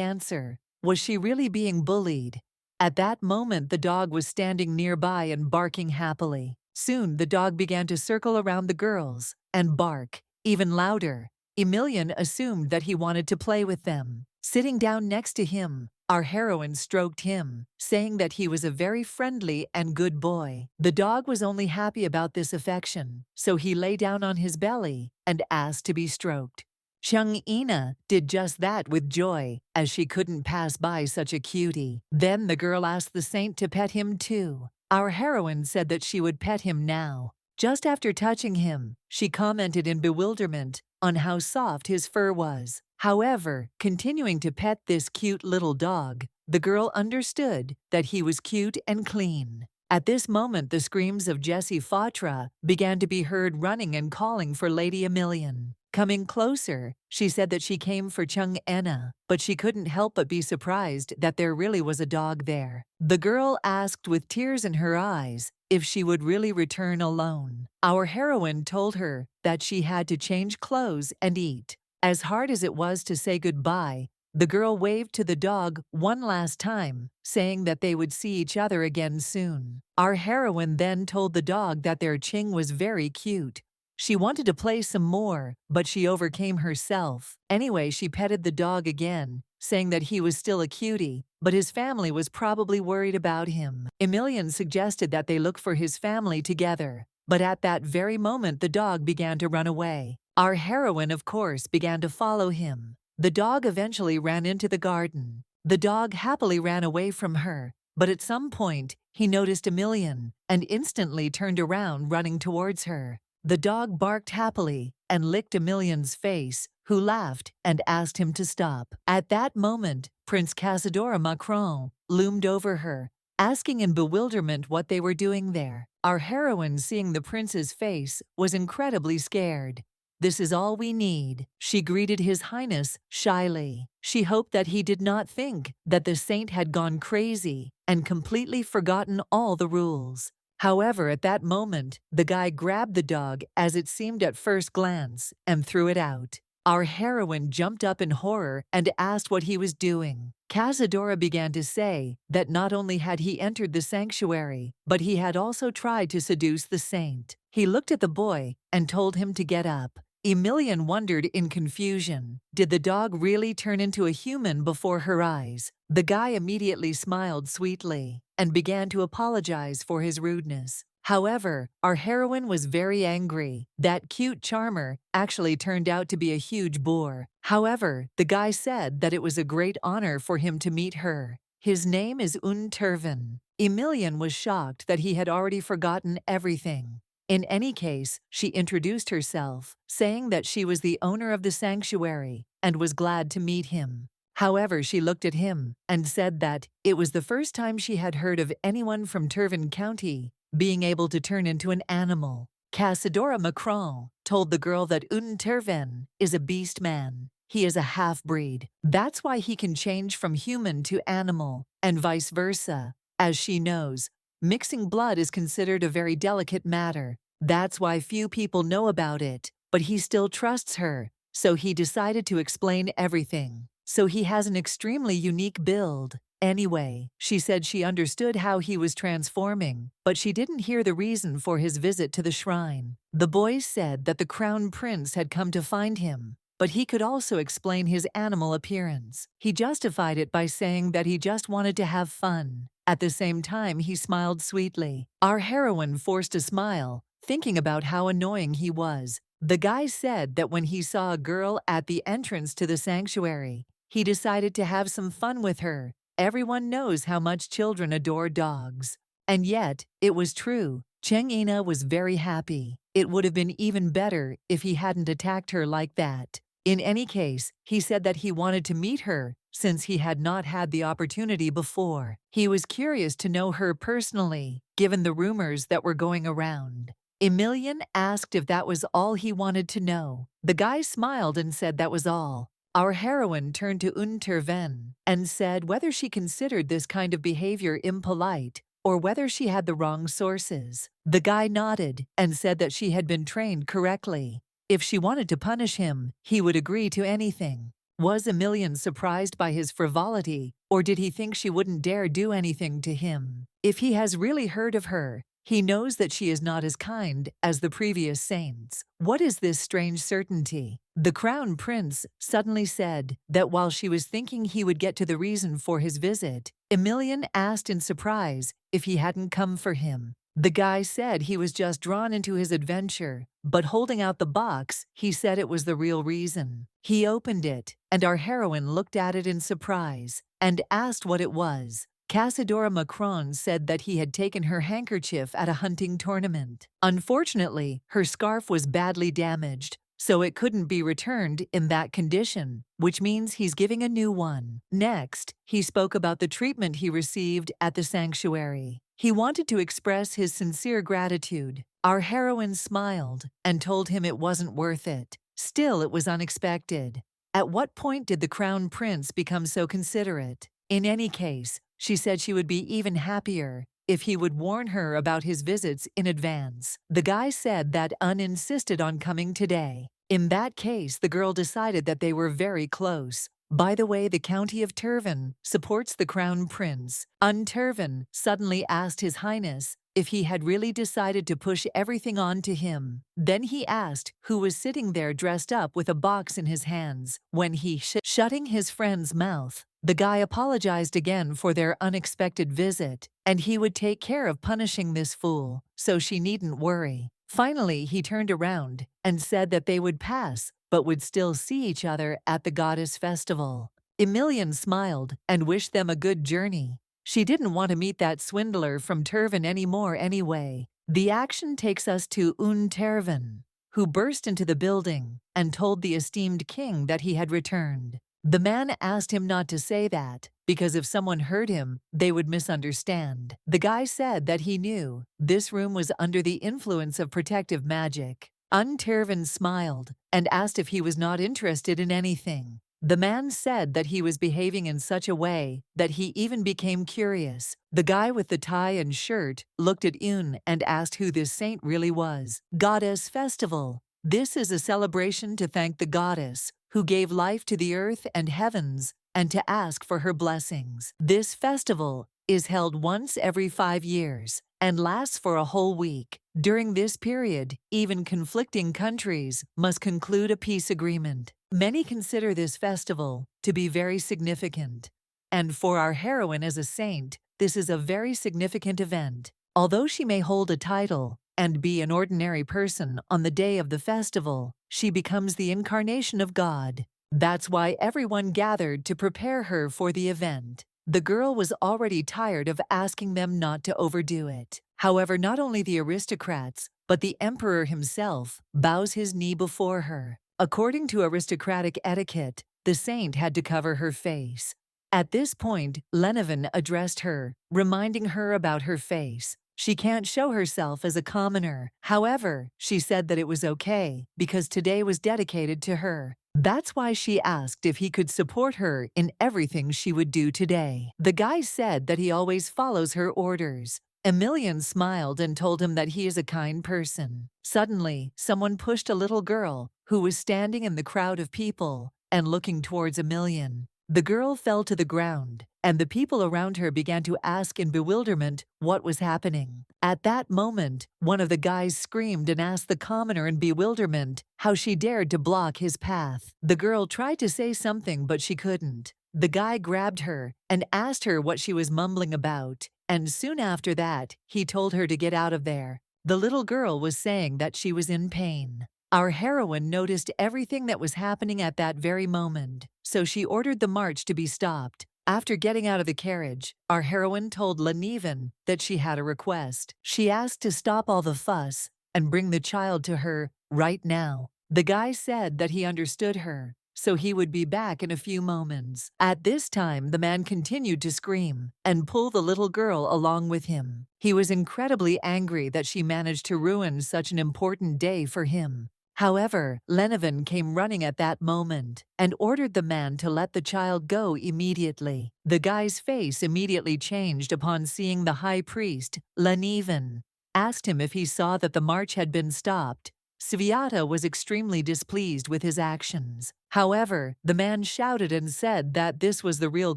answer? Was she really being bullied? At that moment, the dog was standing nearby and barking happily. Soon, the dog began to circle around the girls and bark, even louder. Emilian assumed that he wanted to play with them. Sitting down next to him, our heroine stroked him, saying that he was a very friendly and good boy. The dog was only happy about this affection, so he lay down on his belly and asked to be stroked. Chung Ina did just that with joy, as she couldn't pass by such a cutie. Then the girl asked the saint to pet him too. Our heroine said that she would pet him now. Just after touching him, she commented in bewilderment on how soft his fur was. However, continuing to pet this cute little dog, the girl understood that he was cute and clean. At this moment the screams of Jessie Fatra began to be heard running and calling for Lady Emilian. Coming closer, she said that she came for Chung Enna, but she couldn't help but be surprised that there really was a dog there. The girl asked with tears in her eyes if she would really return alone. Our heroine told her that she had to change clothes and eat. As hard as it was to say goodbye, the girl waved to the dog one last time, saying that they would see each other again soon. Our heroine then told the dog that their Ching was very cute. She wanted to play some more, but she overcame herself. Anyway, she petted the dog again, saying that he was still a cutie, but his family was probably worried about him. Emilian suggested that they look for his family together, but at that very moment the dog began to run away. Our heroine, of course, began to follow him. The dog eventually ran into the garden. The dog happily ran away from her, but at some point, he noticed Emilian and instantly turned around running towards her. The dog barked happily and licked Emilian's face, who laughed and asked him to stop. At that moment, Prince Casadora Macron loomed over her, asking in bewilderment what they were doing there. Our heroine, seeing the prince's face, was incredibly scared. "This is all we need," she greeted His Highness shyly. She hoped that he did not think that the saint had gone crazy and completely forgotten all the rules. However, at that moment, the guy grabbed the dog, as it seemed at first glance, and threw it out. Our heroine jumped up in horror and asked what he was doing. Casadora began to say that not only had he entered the sanctuary, but he had also tried to seduce the saint. He looked at the boy and told him to get up. Emilian wondered in confusion. Did the dog really turn into a human before her eyes? The guy immediately smiled sweetly and began to apologize for his rudeness. However, our heroine was very angry. That cute charmer actually turned out to be a huge bore. However, the guy said that it was a great honor for him to meet her. His name is Tervan. Emilian was shocked that he had already forgotten everything. In any case, she introduced herself, saying that she was the owner of the sanctuary and was glad to meet him. However, she looked at him and said that it was the first time she had heard of anyone from Turvan County being able to turn into an animal. Casadora Macron told the girl that Tervan is a beast man. He is a half-breed. That's why he can change from human to animal, and vice versa. As she knows, mixing blood is considered a very delicate matter. That's why few people know about it, but he still trusts her, so he decided to explain everything. So he has an extremely unique build. Anyway, she said she understood how he was transforming, but she didn't hear the reason for his visit to the shrine. The boys said that the crown prince had come to find him, but he could also explain his animal appearance. He justified it by saying that he just wanted to have fun. At the same time, he smiled sweetly. Our heroine forced a smile, thinking about how annoying he was. The guy said that when he saw a girl at the entrance to the sanctuary, he decided to have some fun with her. Everyone knows how much children adore dogs. And yet, it was true. Cheng Ina was very happy. It would have been even better if he hadn't attacked her like that. In any case, he said that he wanted to meet her since he had not had the opportunity before. He was curious to know her personally, given the rumors that were going around. Emilian asked if that was all he wanted to know. The guy smiled and said that was all. Our heroine turned to Tervan and said whether she considered this kind of behavior impolite or whether she had the wrong sources. The guy nodded and said that she had been trained correctly. If she wanted to punish him, he would agree to anything. Was Emilian surprised by his frivolity, or did he think she wouldn't dare do anything to him? If he has really heard of her, he knows that she is not as kind as the previous saints. What is this strange certainty? The crown prince suddenly said that while she was thinking he would get to the reason for his visit, Emilian asked in surprise if he hadn't come for him. The guy said he was just drawn into his adventure, but holding out the box, he said it was the real reason. He opened it, and our heroine looked at it in surprise and asked what it was. Casadora Macron said that he had taken her handkerchief at a hunting tournament. Unfortunately, her scarf was badly damaged, so it couldn't be returned in that condition, which means he's giving a new one. Next, he spoke about the treatment he received at the sanctuary. He wanted to express his sincere gratitude. Our heroine smiled and told him it wasn't worth it. Still, it was unexpected. At what point did the crown prince become so considerate? In any case, she said she would be even happier if he would warn her about his visits in advance. The guy said that Un insisted on coming today. In that case, the girl decided that they were very close. By the way, the county of Turvan supports the crown prince. Turvan suddenly asked His Highness if he had really decided to push everything on to him. Then he asked who was sitting there dressed up with a box in his hands. When he shutting his friend's mouth, the guy apologized again for their unexpected visit, and he would take care of punishing this fool, so she needn't worry. Finally, he turned around and said that they would pass, but would still see each other at the goddess festival. Emilian smiled and wished them a good journey. She didn't want to meet that swindler from Turvan anymore anyway. The action takes us to Tervan, who burst into the building and told the esteemed king that he had returned. The man asked him not to say that, because if someone heard him, they would misunderstand. The guy said that he knew this room was under the influence of protective magic. Tervan smiled and asked if he was not interested in anything. The man said that he was behaving in such a way that he even became curious. The guy with the tie and shirt looked at Un and asked who this saint really was. Goddess Festival. This is a celebration to thank the goddess who gave life to the earth and heavens and to ask for her blessings. This festival is held once every 5 years and lasts for a whole week. During this period, even conflicting countries must conclude a peace agreement. Many consider this festival to be very significant, and for our heroine as a saint, this is a very significant event. Although she may hold a title and be an ordinary person on the day of the festival, she becomes the incarnation of God. That's why everyone gathered to prepare her for the event. The girl was already tired of asking them not to overdo it. However, not only the aristocrats, but the emperor himself bows his knee before her. According to aristocratic etiquette, the saint had to cover her face. At this point, Lenevin addressed her, reminding her about her face. She can't show herself as a commoner. However, she said that it was okay, because today was dedicated to her. That's why she asked if he could support her in everything she would do today. The guy said that he always follows her orders. Emilian smiled and told him that he is a kind person. Suddenly, someone pushed a little girl who was standing in the crowd of people and looking towards Emilian. The girl fell to the ground, and the people around her began to ask in bewilderment what was happening. At that moment, one of the guys screamed and asked the commoner in bewilderment how she dared to block his path. The girl tried to say something, but she couldn't. The guy grabbed her and asked her what she was mumbling about, and soon after that, he told her to get out of there. The little girl was saying that she was in pain. Our heroine noticed everything that was happening at that very moment, so she ordered the march to be stopped. After getting out of the carriage, our heroine told Lenevin that she had a request. She asked to stop all the fuss and bring the child to her right now. The guy said that he understood her, so he would be back in a few moments. At this time, the man continued to scream and pull the little girl along with him. He was incredibly angry that she managed to ruin such an important day for him. However, Lenevin came running at that moment and ordered the man to let the child go immediately. The guy's face immediately changed upon seeing the high priest. Lenevin asked him if he saw that the march had been stopped. Sviata was extremely displeased with his actions. However, the man shouted and said that this was the real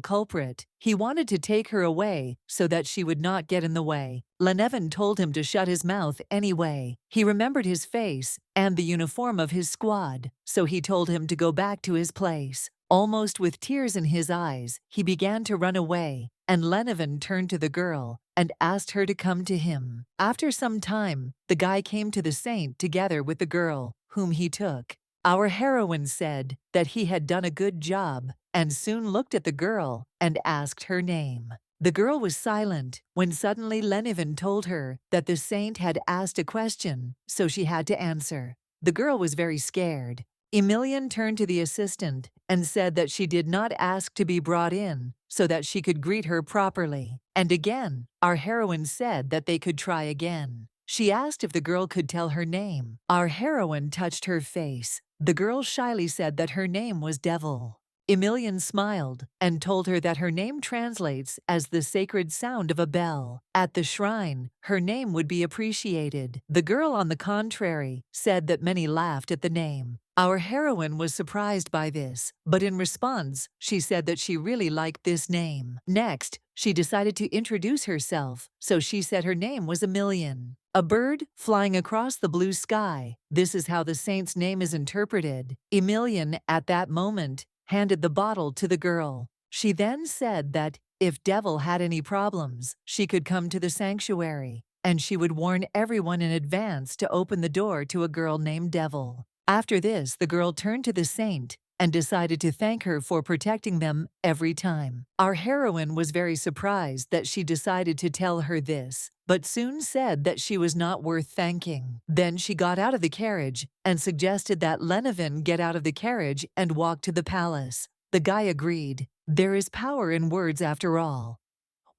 culprit. He wanted to take her away so that she would not get in the way. Lenevin told him to shut his mouth anyway. He remembered his face and the uniform of his squad, so he told him to go back to his place. Almost with tears in his eyes, he began to run away, and Lenevin turned to the girl and asked her to come to him. After some time, the guy came to the saint together with the girl, whom he took. Our heroine said that he had done a good job and soon looked at the girl and asked her name. The girl was silent when suddenly Lenevin told her that the saint had asked a question, so she had to answer. The girl was very scared. Emilian turned to the assistant and said that she did not ask to be brought in so that she could greet her properly. And again, our heroine said that they could try again. She asked if the girl could tell her name. Our heroine touched her face. The girl shyly said that her name was Devil. Emilian smiled and told her that her name translates as the sacred sound of a bell. At the shrine, her name would be appreciated. The girl, on the contrary, said that many laughed at the name. Our heroine was surprised by this, but in response, she said that she really liked this name. Next, she decided to introduce herself, so she said her name was Emilian. A bird flying across the blue sky. This is how the saint's name is interpreted. Emilian, at that moment, handed the bottle to the girl. She then said that if Devil had any problems, she could come to the sanctuary, and she would warn everyone in advance to open the door to a girl named Devil. After this, the girl turned to the saint and decided to thank her for protecting them every time. Our heroine was very surprised that she decided to tell her this, but soon said that she was not worth thanking. Then she got out of the carriage and suggested that Lenevin get out of the carriage and walk to the palace. The guy agreed. There is power in words after all.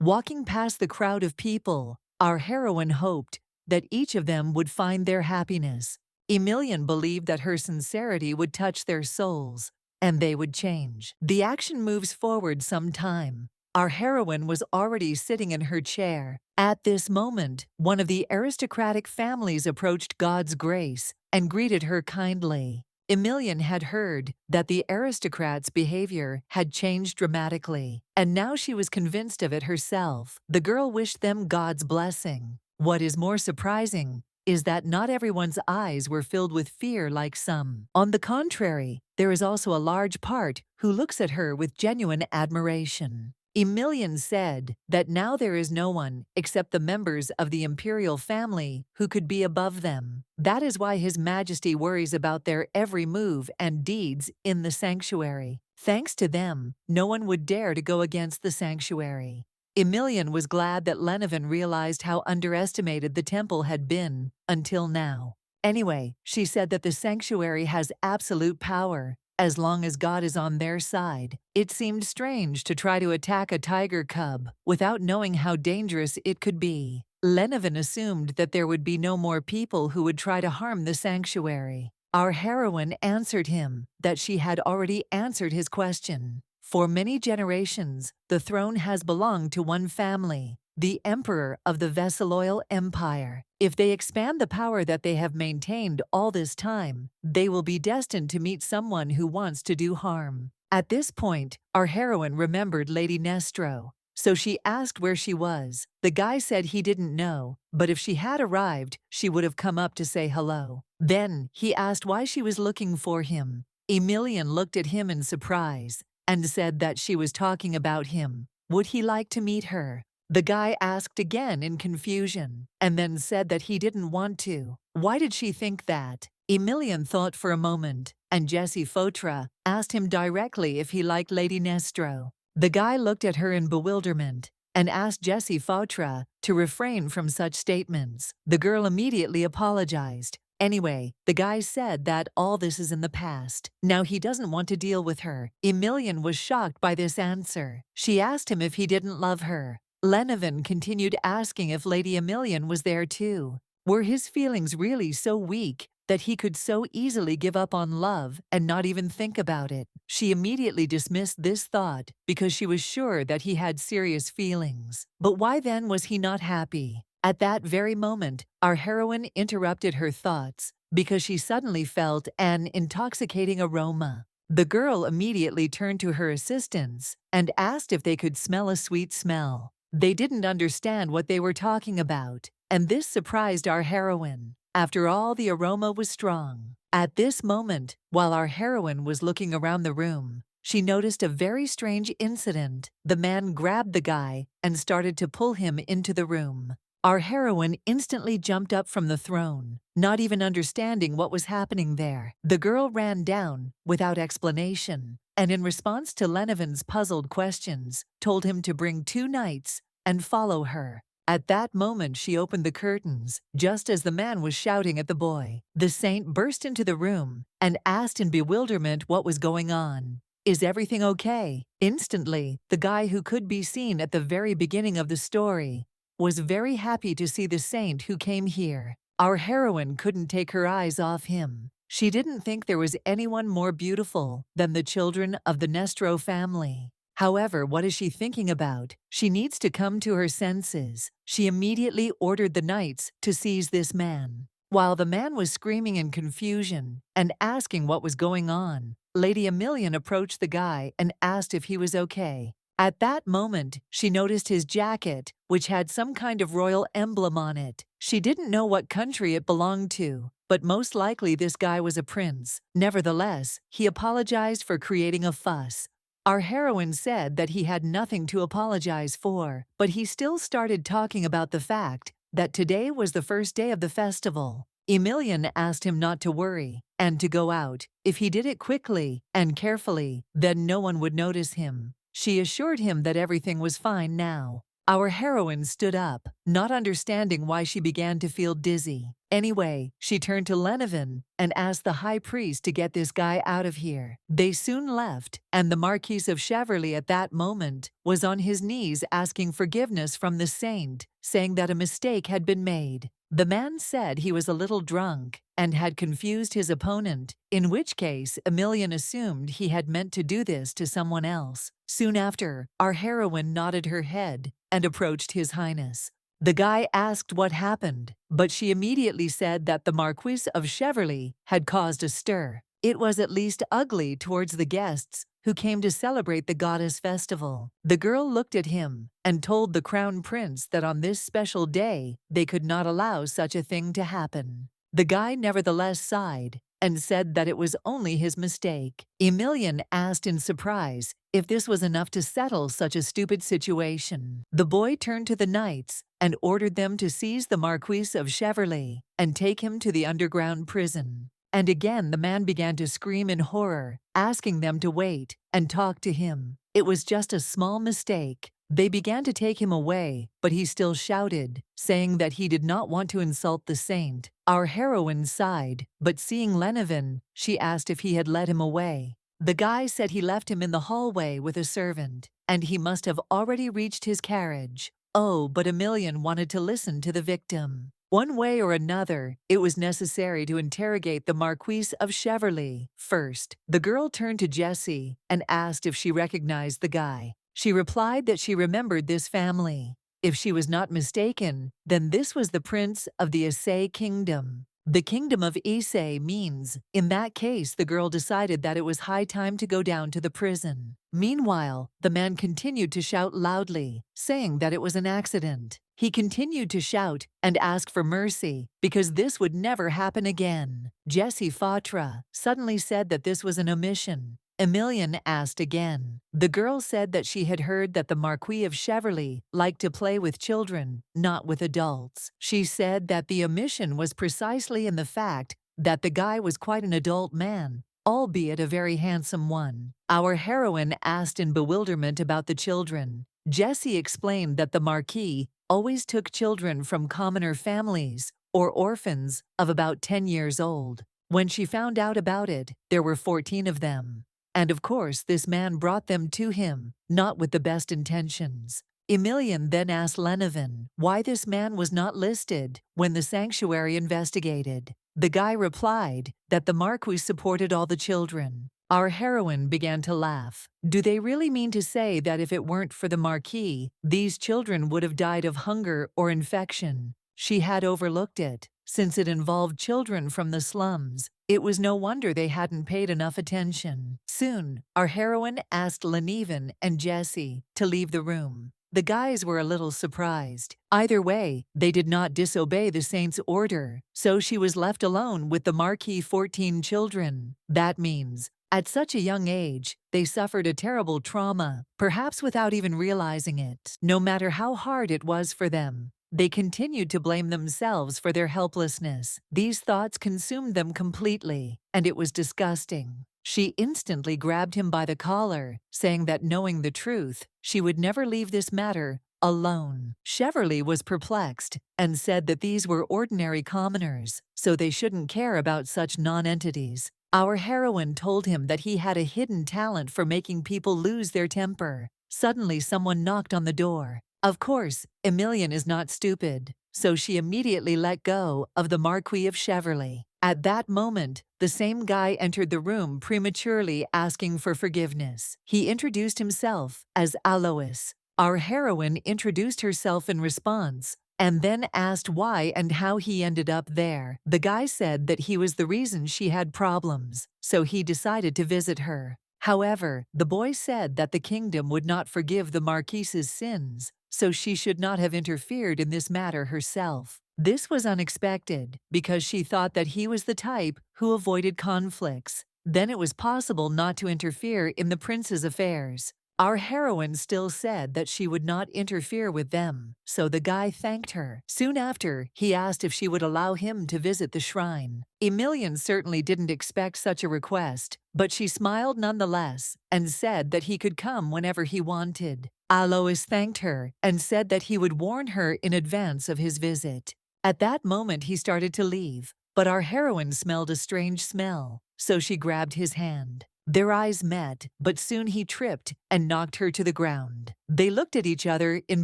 Walking past the crowd of people, our heroine hoped that each of them would find their happiness. Emilian believed that her sincerity would touch their souls, and they would change. The action moves forward some time. Our heroine was already sitting in her chair. At this moment, one of the aristocratic families approached God's grace and greeted her kindly. Emilian had heard that the aristocrats' behavior had changed dramatically, and now she was convinced of it herself. The girl wished them God's blessing. What is more surprising is that not everyone's eyes were filled with fear like some. On the contrary, there is also a large part who looks at her with genuine admiration. Emilian said that now there is no one except the members of the imperial family who could be above them. That is why His Majesty worries about their every move and deeds in the sanctuary. Thanks to them, no one would dare to go against the sanctuary. Emilian was glad that Lenevin realized how underestimated the temple had been until now. Anyway, she said that the sanctuary has absolute power, as long as God is on their side. It seemed strange to try to attack a tiger cub without knowing how dangerous it could be. Lenevin assumed that there would be no more people who would try to harm the sanctuary. Our heroine answered him that she had already answered his question. For many generations, the throne has belonged to one family, the Emperor of the Vesaloyal Empire. If they expand the power that they have maintained all this time, they will be destined to meet someone who wants to do harm. At this point, our heroine remembered Lady Nestro, so she asked where she was. The guy said he didn't know, but if she had arrived, she would have come up to say hello. Then, he asked why she was looking for him. Emilian looked at him in surprise and said that she was talking about him. Would he like to meet her? The guy asked again in confusion, and then said that he didn't want to. Why did she think that? Emilian thought for a moment, and Jessie Fautra asked him directly if he liked Lady Nestro. The guy looked at her in bewilderment and asked Jessie Fautra to refrain from such statements. The girl immediately apologized. Anyway, the guy said that all this is in the past. Now he doesn't want to deal with her. Emilian was shocked by this answer. She asked him if he didn't love her. Lenevin continued asking if Lady Emilian was there too. Were his feelings really so weak that he could so easily give up on love and not even think about it? She immediately dismissed this thought because she was sure that he had serious feelings. But why then was he not happy? At that very moment, our heroine interrupted her thoughts because she suddenly felt an intoxicating aroma. The girl immediately turned to her assistants and asked if they could smell a sweet smell. They didn't understand what they were talking about, and this surprised our heroine. After all, the aroma was strong. At this moment, while our heroine was looking around the room, she noticed a very strange incident. The man grabbed the guy and started to pull him into the room. Our heroine instantly jumped up from the throne, not even understanding what was happening there. The girl ran down without explanation, and in response to Lenevin's puzzled questions, told him to bring 2 knights and follow her. At that moment she opened the curtains, just as the man was shouting at the boy. The saint burst into the room and asked in bewilderment what was going on. "Is everything okay?" Instantly, the guy who could be seen at the very beginning of the story was very happy to see the saint who came here. Our heroine couldn't take her eyes off him. She didn't think there was anyone more beautiful than the children of the Nestro family. However, what is she thinking about? She needs to come to her senses. She immediately ordered the knights to seize this man. While the man was screaming in confusion and asking what was going on, Lady Emilian approached the guy and asked if he was okay. At that moment, she noticed his jacket, which had some kind of royal emblem on it. She didn't know what country it belonged to, but most likely this guy was a prince. Nevertheless, he apologized for creating a fuss. Our heroine said that he had nothing to apologize for, but he still started talking about the fact that today was the first day of the festival. Emilian asked him not to worry and to go out. If he did it quickly and carefully, then no one would notice him. She assured him that everything was fine now. Our heroine stood up, not understanding why she began to feel dizzy. Anyway, she turned to Lenevin and asked the high priest to get this guy out of here. They soon left, and the Marquis of Cheverly at that moment was on his knees asking forgiveness from the saint, saying that a mistake had been made. The man said he was a little drunk and had confused his opponent, in which case Emilian assumed he had meant to do this to someone else. Soon after, our heroine nodded her head and approached His Highness. The guy asked what happened, but she immediately said that the Marquis of Cheverly had caused a stir. It was at least ugly towards the guests who came to celebrate the goddess festival. The girl looked at him and told the crown prince that on this special day they could not allow such a thing to happen. The guy nevertheless sighed and said that it was only his mistake. Emilian asked in surprise if this was enough to settle such a stupid situation. The boy turned to the knights and ordered them to seize the Marquis of Cheverly and take him to the underground prison. And again the man began to scream in horror, asking them to wait and talk to him. It was just a small mistake. They began to take him away, but he still shouted, saying that he did not want to insult the saint. Our heroine sighed, but seeing Lenevin, she asked if he had led him away. The guy said he left him in the hallway with a servant, and he must have already reached his carriage. Oh, but Emilian wanted to listen to the victim. One way or another, it was necessary to interrogate the Marquis of Cheverly. First, the girl turned to Jessie and asked if she recognized the guy. She replied that she remembered this family. If she was not mistaken, then this was the prince of the Issei kingdom. The kingdom of Issei means, in that case, the girl decided that it was high time to go down to the prison. Meanwhile, the man continued to shout loudly, saying that it was an accident. He continued to shout and ask for mercy, because this would never happen again. Jessie Fatra suddenly said that this was an omission. Emilian asked again. The girl said that she had heard that the Marquis of Cheverly liked to play with children, not with adults. She said that the omission was precisely in the fact that the guy was quite an adult man, albeit a very handsome one. Our heroine asked in bewilderment about the children. Jessie explained that the Marquis always took children from commoner families or orphans of about 10 years old. When she found out about it, there were 14 of them. And of course, this man brought them to him, not with the best intentions. Emilian then asked Lenevin why this man was not listed when the sanctuary investigated. The guy replied that the Marquis supported all the children. Our heroine began to laugh. Do they really mean to say that if it weren't for the Marquis, these children would have died of hunger or infection? She had overlooked it. Since it involved children from the slums, it was no wonder they hadn't paid enough attention. Soon, our heroine asked Lenevin and Jessie to leave the room. The guys were a little surprised. Either way, they did not disobey the saint's order, so she was left alone with the Marquis' 14 children. That means, at such a young age, they suffered a terrible trauma, perhaps without even realizing it. No matter how hard it was for them, they continued to blame themselves for their helplessness. These thoughts consumed them completely, and it was disgusting. She instantly grabbed him by the collar, saying that knowing the truth, she would never leave this matter alone. Cheverly was perplexed and said that these were ordinary commoners, so they shouldn't care about such non-entities. Our heroine told him that he had a hidden talent for making people lose their temper. Suddenly someone knocked on the door. Of course, Emilian is not stupid, so she immediately let go of the Marquis of Cheverly. At that moment, the same guy entered the room prematurely asking for forgiveness. He introduced himself as Alois. Our heroine introduced herself in response, and then asked why and how he ended up there. The guy said that he was the reason she had problems, so he decided to visit her. However, the boy said that the kingdom would not forgive the Marquise's sins, so she should not have interfered in this matter herself. This was unexpected, because she thought that he was the type who avoided conflicts. Then it was possible not to interfere in the prince's affairs. Our heroine still said that she would not interfere with them, so the guy thanked her. Soon after, he asked if she would allow him to visit the shrine. Emilian certainly didn't expect such a request, but she smiled nonetheless and said that he could come whenever he wanted. Alois thanked her and said that he would warn her in advance of his visit. At that moment he started to leave, but our heroine smelled a strange smell, so she grabbed his hand. Their eyes met, but soon he tripped and knocked her to the ground. They looked at each other in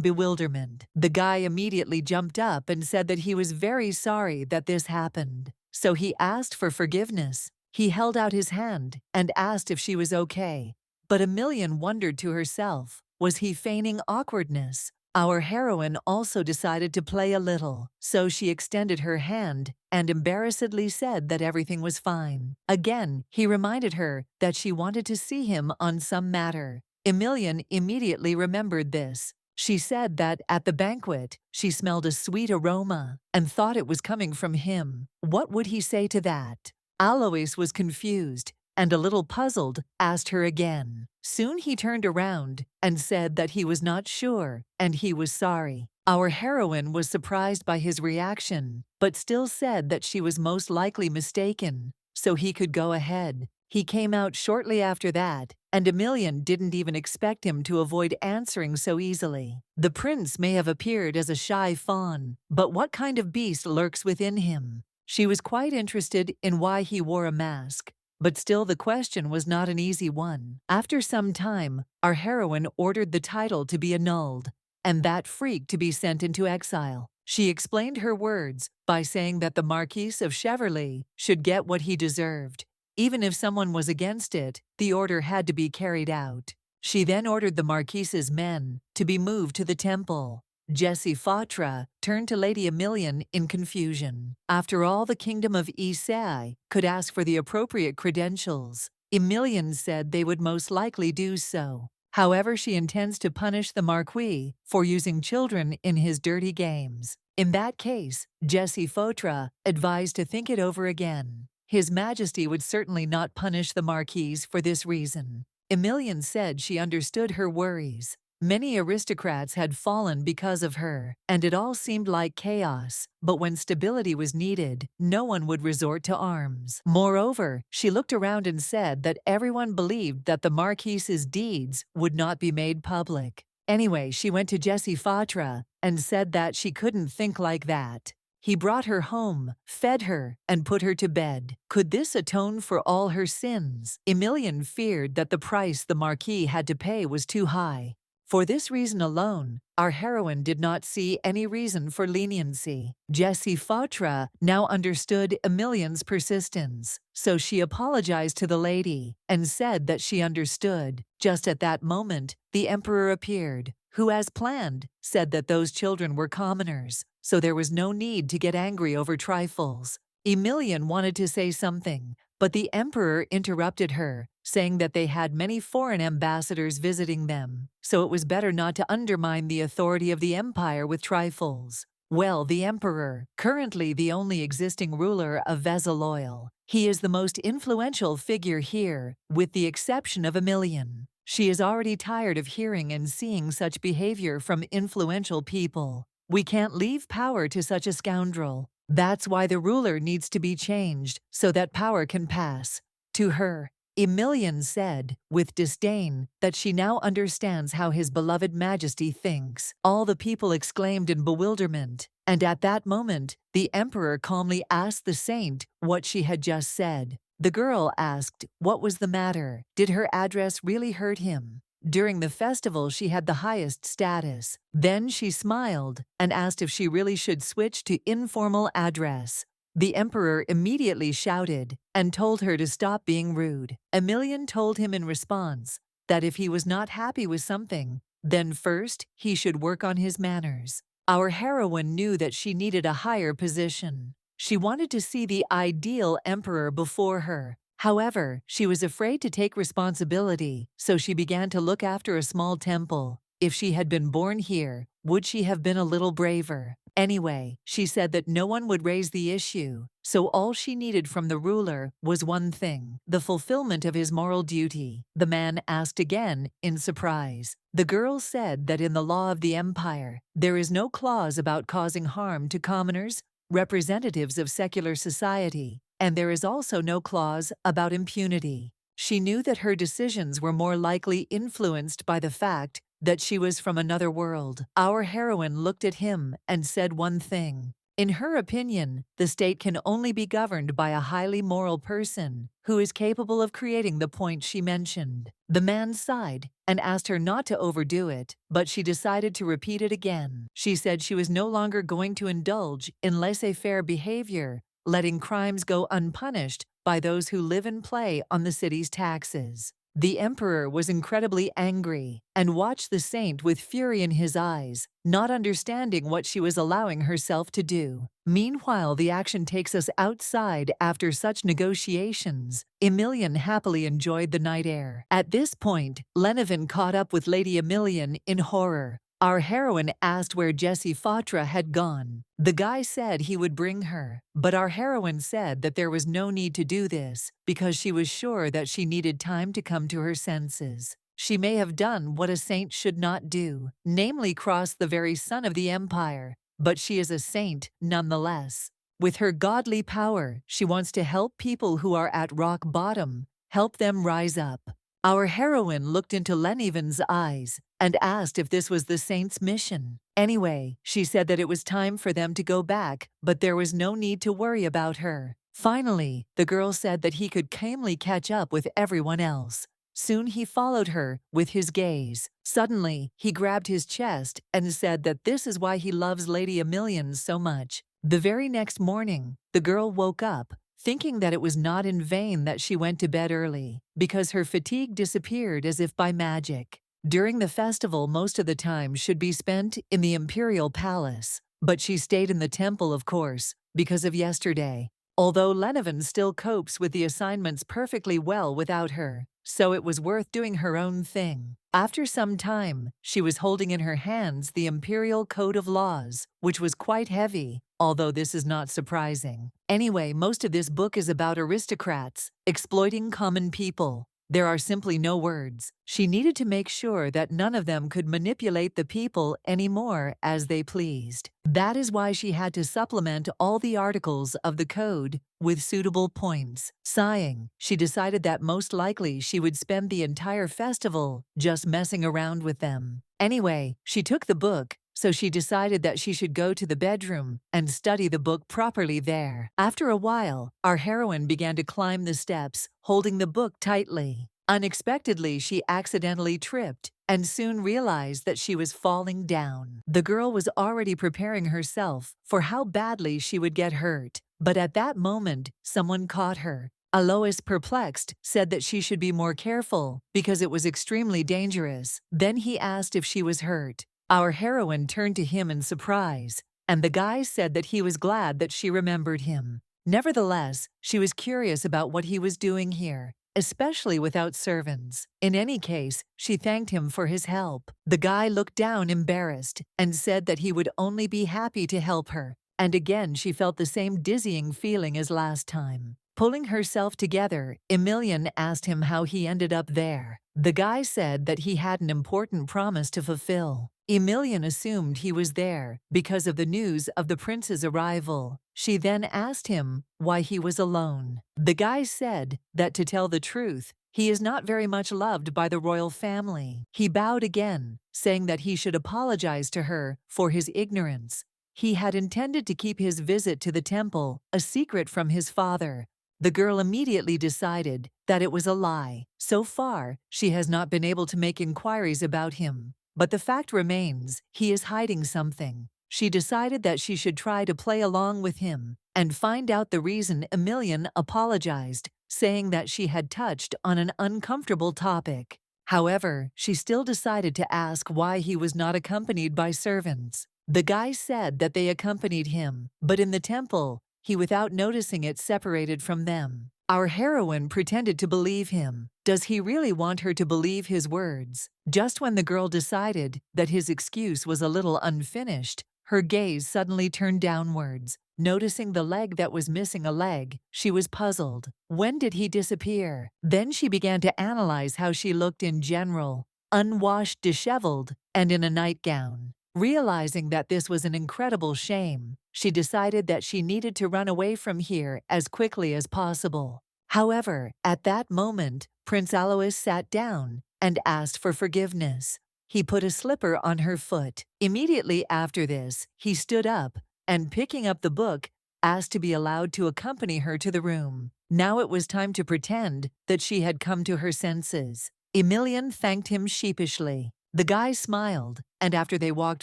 bewilderment. The guy immediately jumped up and said that he was very sorry that this happened, so he asked for forgiveness. He held out his hand and asked if she was okay, but Emilian wondered to herself, was he feigning awkwardness? Our heroine also decided to play a little, so she extended her hand and embarrassedly said that everything was fine. Again, he reminded her that she wanted to see him on some matter. Emilian immediately remembered this. She said that at the banquet, she smelled a sweet aroma and thought it was coming from him. What would he say to that? Alois was confused and a little puzzled, asked her again. Soon he turned around and said that he was not sure and he was sorry. Our heroine was surprised by his reaction, but still said that she was most likely mistaken, so he could go ahead. He came out shortly after that, and Emilian didn't even expect him to avoid answering so easily. The prince may have appeared as a shy fawn, but what kind of beast lurks within him? She was quite interested in why he wore a mask. But still the question was not an easy one. After some time, our heroine ordered the title to be annulled, and that freak to be sent into exile. She explained her words by saying that the Marquis of Cheverly should get what he deserved. Even if someone was against it, the order had to be carried out. She then ordered the Marquis's men to be moved to the temple. Jessie Fautra turned to Lady Emilian in confusion. After all, the kingdom of Isai could ask for the appropriate credentials. Emilian said they would most likely do so. However, she intends to punish the Marquis for using children in his dirty games. In that case, Jessie Fautra advised to think it over again. His Majesty would certainly not punish the Marquis for this reason. Emilian said she understood her worries. Many aristocrats had fallen because of her, and it all seemed like chaos. But when stability was needed, no one would resort to arms. Moreover, she looked around and said that everyone believed that the Marquis's deeds would not be made public. Anyway, she went to Jessie Fautra and said that she couldn't think like that. He brought her home, fed her, and put her to bed. Could this atone for all her sins? Emilian feared that the price the Marquis had to pay was too high. For this reason alone, our heroine did not see any reason for leniency. Jessie Fautra now understood Emilian's persistence, so she apologized to the lady and said that she understood. Just at that moment, the emperor appeared, who, as planned, said that those children were commoners, so there was no need to get angry over trifles. Emilian wanted to say something, but the emperor interrupted her, saying that they had many foreign ambassadors visiting them, so it was better not to undermine the authority of the empire with trifles. Well, the emperor, currently the only existing ruler of Vezaloil, he is the most influential figure here, with the exception of Emilian. She is already tired of hearing and seeing such behavior from influential people. We can't leave power to such a scoundrel. That's why the ruler needs to be changed, so that power can pass to her. Emilian said, with disdain, that she now understands how his beloved majesty thinks. All the people exclaimed in bewilderment, and at that moment, the emperor calmly asked the saint what she had just said. The girl asked what was the matter. Did her address really hurt him? During the festival, she had the highest status. Then she smiled and asked if she really should switch to informal address. The emperor immediately shouted and told her to stop being rude. Emilian told him in response that if he was not happy with something, then first he should work on his manners. Our heroine knew that she needed a higher position. She wanted to see the ideal emperor before her. However, she was afraid to take responsibility, so she began to look after a small temple. If she had been born here, would she have been a little braver? Anyway, she said that no one would raise the issue, so all she needed from the ruler was one thing: the fulfillment of his moral duty. The man asked again, in surprise. The girl said that in the law of the empire, there is no clause about causing harm to commoners, representatives of secular society, and there is also no clause about impunity. She knew that her decisions were more likely influenced by the fact that she was from another world. Our heroine looked at him and said one thing. In her opinion, the state can only be governed by a highly moral person who is capable of creating the point she mentioned. The man sighed and asked her not to overdo it, but she decided to repeat it again. She said she was no longer going to indulge in laissez-faire behavior, letting crimes go unpunished by those who live and play on the city's taxes. The emperor was incredibly angry and watched the saint with fury in his eyes, not understanding what she was allowing herself to do. Meanwhile, the action takes us outside after such negotiations. Emilian happily enjoyed the night air. At this point, Lenevin caught up with Lady Emilian in horror. Our heroine asked where Jessie Fatra had gone. The guy said he would bring her, but our heroine said that there was no need to do this because she was sure that she needed time to come to her senses. She may have done what a saint should not do, namely cross the very sun of the empire, but she is a saint nonetheless. With her godly power, she wants to help people who are at rock bottom, help them rise up. Our heroine looked into Lenevin's eyes and asked if this was the saint's mission. Anyway, she said that it was time for them to go back, but there was no need to worry about her. Finally, the girl said that he could calmly catch up with everyone else. Soon he followed her with his gaze. Suddenly, he grabbed his chest and said that this is why he loves Lady Emilian so much. The very next morning, the girl woke up, thinking that it was not in vain that she went to bed early, because her fatigue disappeared as if by magic. During the festival, most of the time should be spent in the imperial palace, but she stayed in the temple, of course, because of yesterday. Although Lenevin still copes with the assignments perfectly well without her, so it was worth doing her own thing. After some time, she was holding in her hands the imperial code of laws, which was quite heavy, although this is not surprising. Anyway, most of this book is about aristocrats exploiting common people. There are simply no words. She needed to make sure that none of them could manipulate the people anymore as they pleased. That is why she had to supplement all the articles of the code with suitable points. Sighing, she decided that most likely she would spend the entire festival just messing around with them. Anyway, she took the book, so she decided that she should go to the bedroom and study the book properly there. After a while, our heroine began to climb the steps, holding the book tightly. Unexpectedly, she accidentally tripped and soon realized that she was falling down. The girl was already preparing herself for how badly she would get hurt, but at that moment, someone caught her. Alois, perplexed, said that she should be more careful because it was extremely dangerous. Then he asked if she was hurt. Our heroine turned to him in surprise, and the guy said that he was glad that she remembered him. Nevertheless, she was curious about what he was doing here, especially without servants. In any case, she thanked him for his help. The guy looked down embarrassed and said that he would only be happy to help her, and again she felt the same dizzying feeling as last time. Pulling herself together, Emilian asked him how he ended up there. The guy said that he had an important promise to fulfill. Emilian assumed he was there because of the news of the prince's arrival. She then asked him why he was alone. The guy said that to tell the truth, He is not very much loved by the royal family. He bowed again, saying that he should apologize to her for his ignorance. He had intended to keep his visit to the temple a secret from his father. The girl immediately decided that it was a lie. So far, she has not been able to make inquiries about him. But the fact remains, he is hiding something. She decided that she should try to play along with him and find out the reason Emilian apologized, saying that she had touched on an uncomfortable topic. However, she still decided to ask why he was not accompanied by servants. The guy said that they accompanied him, but in the temple, he without noticing it separated from them. Our heroine pretended to believe him. Does he really want her to believe his words? Just when the girl decided that his excuse was a little unfinished, her gaze suddenly turned downwards. Noticing the leg that was missing a leg, she was puzzled. When did he disappear? Then she began to analyze how she looked in general, unwashed, disheveled, and in a nightgown. Realizing that this was an incredible shame, she decided that she needed to run away from here as quickly as possible. However, at that moment, Prince Alois sat down and asked for forgiveness. He put a slipper on her foot. Immediately after this, he stood up and, picking up the book, asked to be allowed to accompany her to the room. Now it was time to pretend that she had come to her senses. Emilian thanked him sheepishly. The guy smiled, and after they walked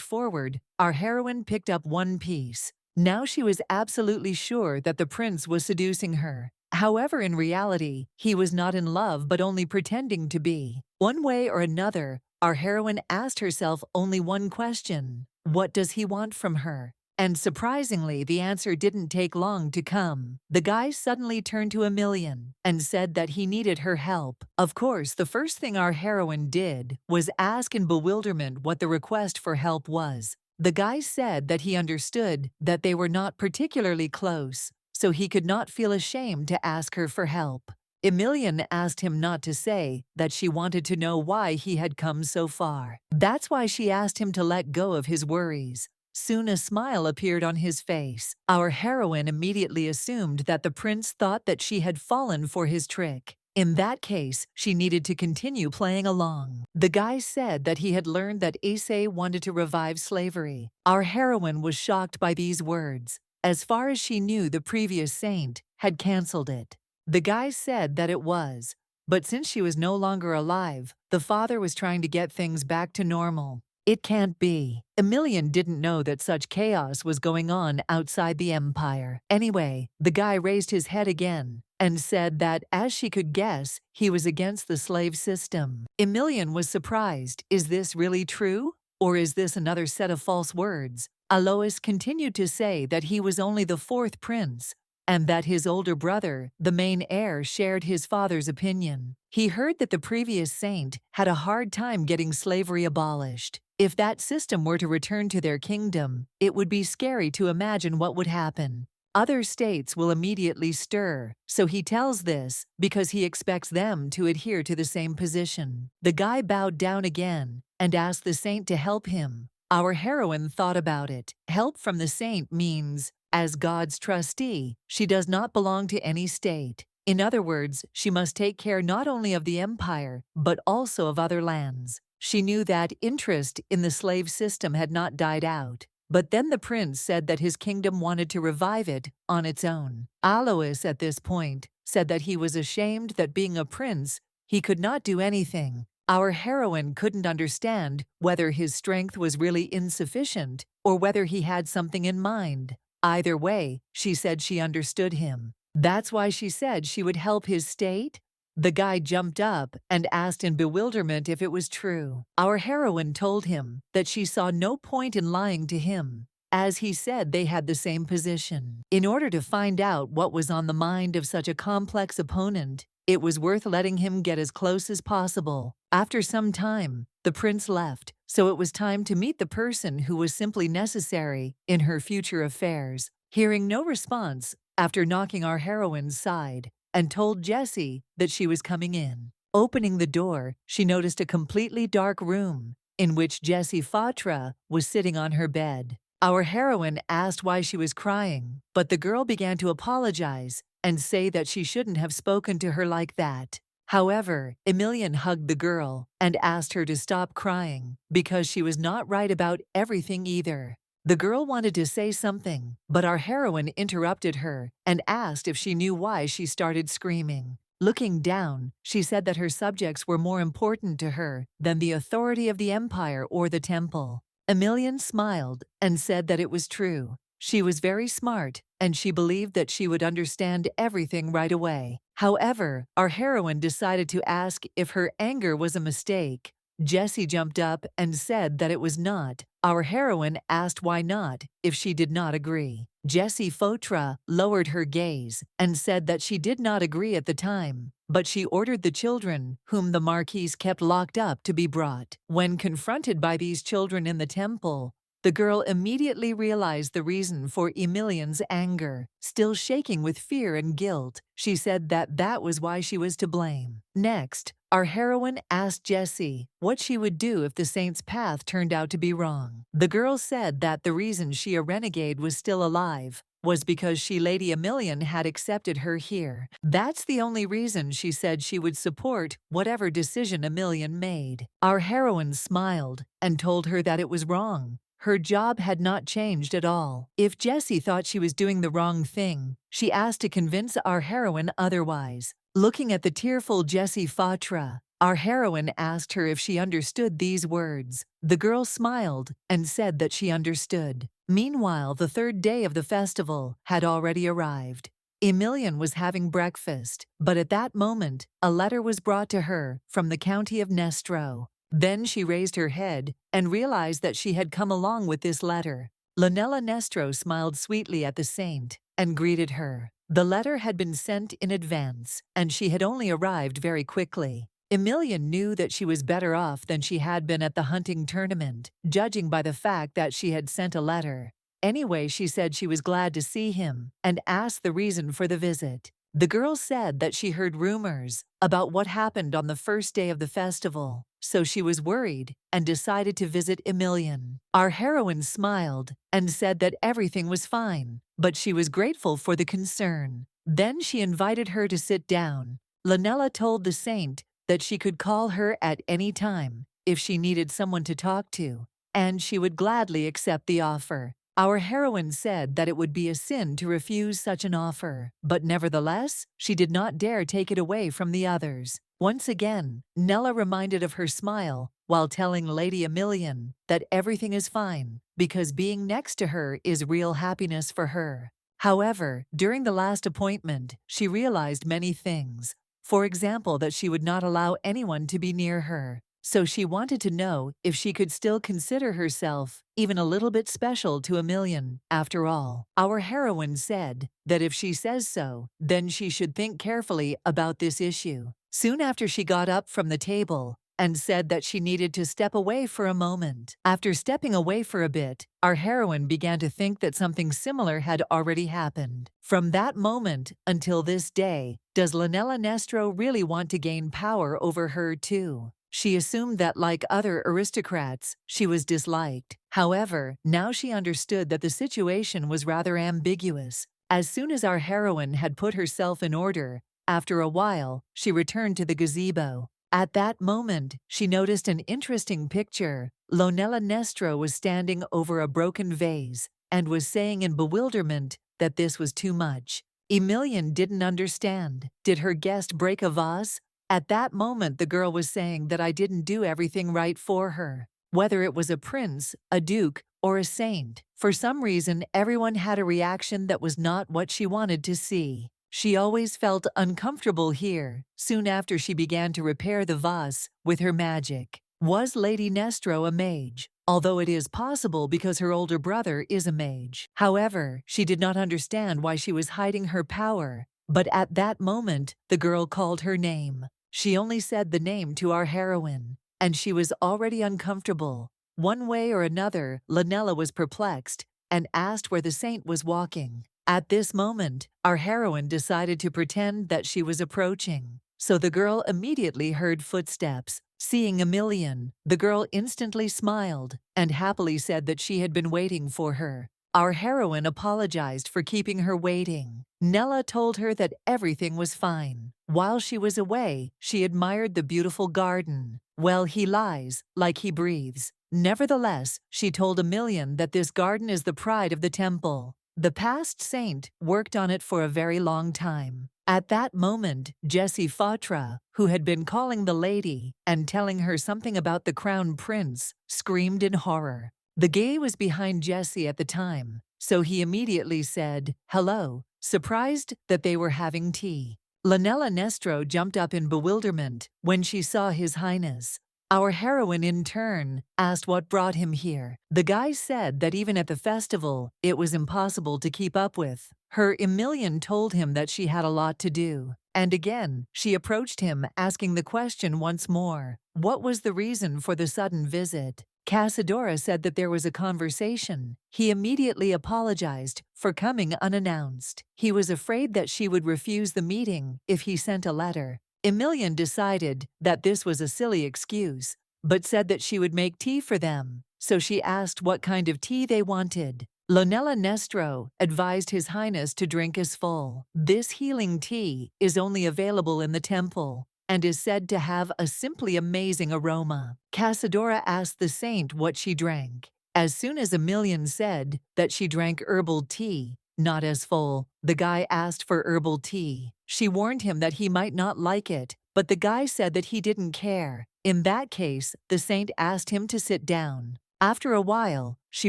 forward, our heroine picked up one piece. Now she was absolutely sure that the prince was seducing her. However, in reality, he was not in love but only pretending to be. One way or another, our heroine asked herself only one question: what does he want from her? And surprisingly, the answer didn't take long to come. The guy suddenly turned to Emilian and said that he needed her help. Of course, the first thing our heroine did was ask in bewilderment what the request for help was. The guy said that he understood that they were not particularly close, so he could not feel ashamed to ask her for help. Emilian asked him not to say that she wanted to know why he had come so far. That's why she asked him to let go of his worries. Soon a smile appeared on his face. Our heroine immediately assumed that the prince thought that she had fallen for his trick. In that case, she needed to continue playing along. The guy said that he had learned that Issei wanted to revive slavery. Our heroine was shocked by these words. As far as she knew, the previous saint had cancelled it. The guy said that it was, but since she was no longer alive, the father was trying to get things back to normal. It can't be. Emilian didn't know that such chaos was going on outside the empire. Anyway, the guy raised his head again and said that, as she could guess, he was against the slave system. Emilian was surprised. Is this really true? Or is this another set of false words? Alois continued to say that he was only the fourth prince, and that his older brother, the main heir, shared his father's opinion. He heard that the previous saint had a hard time getting slavery abolished. If that system were to return to their kingdom, it would be scary to imagine what would happen. Other states will immediately stir, so he tells this because he expects them to adhere to the same position. The guy bowed down again and asked the saint to help him. Our heroine thought about it. Help from the saint means, as God's trustee, she does not belong to any state. In other words, she must take care not only of the empire, but also of other lands. She knew that interest in the slave system had not died out. But then the prince said that his kingdom wanted to revive it on its own. Alois, at this point, said that he was ashamed that being a prince, he could not do anything. Our heroine couldn't understand whether his strength was really insufficient or whether he had something in mind. Either way, she said she understood him. That's why she said she would help his state? The guy jumped up and asked in bewilderment if it was true. Our heroine told him that she saw no point in lying to him, as he said they had the same position. In order to find out what was on the mind of such a complex opponent, it was worth letting him get as close as possible. After some time, the prince left, so it was time to meet the person who was simply necessary in her future affairs. Hearing no response, after knocking our heroine's side, and told Jessie that she was coming in. Opening the door, she noticed a completely dark room in which Jessie Fatra was sitting on her bed. Our heroine asked why she was crying, but the girl began to apologize and say that she shouldn't have spoken to her like that. However, Emilian hugged the girl and asked her to stop crying because she was not right about everything either. The girl wanted to say something, but our heroine interrupted her and asked if she knew why she started screaming. Looking down, she said that her subjects were more important to her than the authority of the empire or the temple. Emilian smiled and said that it was true. She was very smart, and she believed that she would understand everything right away. However, our heroine decided to ask if her anger was a mistake. Jessie jumped up and said that it was not. Our heroine asked why not, if she did not agree. Jessie Fotra lowered her gaze and said that she did not agree at the time, but she ordered the children, whom the Marquise kept locked up, to be brought. When confronted by these children in the temple, the girl immediately realized the reason for Emilian's anger. Still shaking with fear and guilt, she said that that was why she was to blame. Next, our heroine asked Jessie what she would do if the saint's path turned out to be wrong. The girl said that the reason she, a renegade, was still alive was because Lady Emilian had accepted her here. That's the only reason she said she would support whatever decision Emilian made. Our heroine smiled and told her that it was wrong. Her job had not changed at all. If Jessie thought she was doing the wrong thing, she asked to convince our heroine otherwise. Looking at the tearful Jessie Fatra, our heroine asked her if she understood these words. The girl smiled and said that she understood. Meanwhile, the third day of the festival had already arrived. Emilian was having breakfast, but at that moment, a letter was brought to her from the county of Nestro. Then she raised her head and realized that she had come along with this letter. Lanella Nestro smiled sweetly at the saint and greeted her. The letter had been sent in advance, and she had only arrived very quickly. Emilian knew that she was better off than she had been at the hunting tournament, judging by the fact that she had sent a letter. Anyway, she said she was glad to see him and asked the reason for the visit. The girl said that she heard rumors about what happened on the first day of the festival, so she was worried and decided to visit Emilian. Our heroine smiled and said that everything was fine, but she was grateful for the concern. Then she invited her to sit down. Lanella told the saint that she could call her at any time if she needed someone to talk to, and she would gladly accept the offer. Our heroine said that it would be a sin to refuse such an offer, but nevertheless, she did not dare take it away from the others. Once again, Nella reminded of her smile while telling Lady Emilian that everything is fine because being next to her is real happiness for her. However, during the last appointment, she realized many things. For example, that she would not allow anyone to be near her. So she wanted to know if she could still consider herself even a little bit special to Emilian, after all. Our heroine said that if she says so, then she should think carefully about this issue. Soon after, she got up from the table and said that she needed to step away for a moment. After stepping away for a bit, our heroine began to think that something similar had already happened. From that moment until this day, does Lanella Nestro really want to gain power over her too? She assumed that, like other aristocrats, she was disliked. However, now she understood that the situation was rather ambiguous. As soon as our heroine had put herself in order, after a while, she returned to the gazebo. At that moment, she noticed an interesting picture. Lanella Nestro was standing over a broken vase and was saying in bewilderment that this was too much. Emilian didn't understand. Did her guest break a vase? At that moment, the girl was saying that I didn't do everything right for her. Whether it was a prince, a duke, or a saint, for some reason, everyone had a reaction that was not what she wanted to see. She always felt uncomfortable here. Soon after, she began to repair the vase with her magic. Was Lady Nestro a mage? Although it is possible because her older brother is a mage. However, she did not understand why she was hiding her power. But at that moment, the girl called her name. She only said the name to our heroine, and she was already uncomfortable. One way or another, Lanella was perplexed and asked where the saint was walking. At this moment, our heroine decided to pretend that she was approaching. So the girl immediately heard footsteps. Seeing Emilian, the girl instantly smiled and happily said that she had been waiting for her. Our heroine apologized for keeping her waiting. Nella told her that everything was fine. While she was away, she admired the beautiful garden. Well, he lies, like he breathes. Nevertheless, she told Emilian that this garden is the pride of the temple. The past saint worked on it for a very long time. At that moment, Jessie Fatra, who had been calling the lady and telling her something about the crown prince, screamed in horror. The gay was behind Jessie at the time, so he immediately said, "Hello," surprised that they were having tea. Lanella Nestro jumped up in bewilderment when she saw His Highness. Our heroine, in turn, asked what brought him here. The guy said that even at the festival, it was impossible to keep up with. Her Emilian told him that she had a lot to do. And again, she approached him, asking the question once more. What was the reason for the sudden visit? Casadora said that there was a conversation. He immediately apologized for coming unannounced. He was afraid that she would refuse the meeting if he sent a letter. Emilian decided that this was a silly excuse, but said that she would make tea for them, so she asked what kind of tea they wanted. Lanella Nestro advised His Highness to drink as full. This healing tea is only available in the temple and is said to have a simply amazing aroma. Casadora asked the saint what she drank. As soon as Emilian said that she drank herbal tea, not as full, the guy asked for herbal tea. She warned him that he might not like it, but the guy said that he didn't care. In that case, the saint asked him to sit down. After a while, she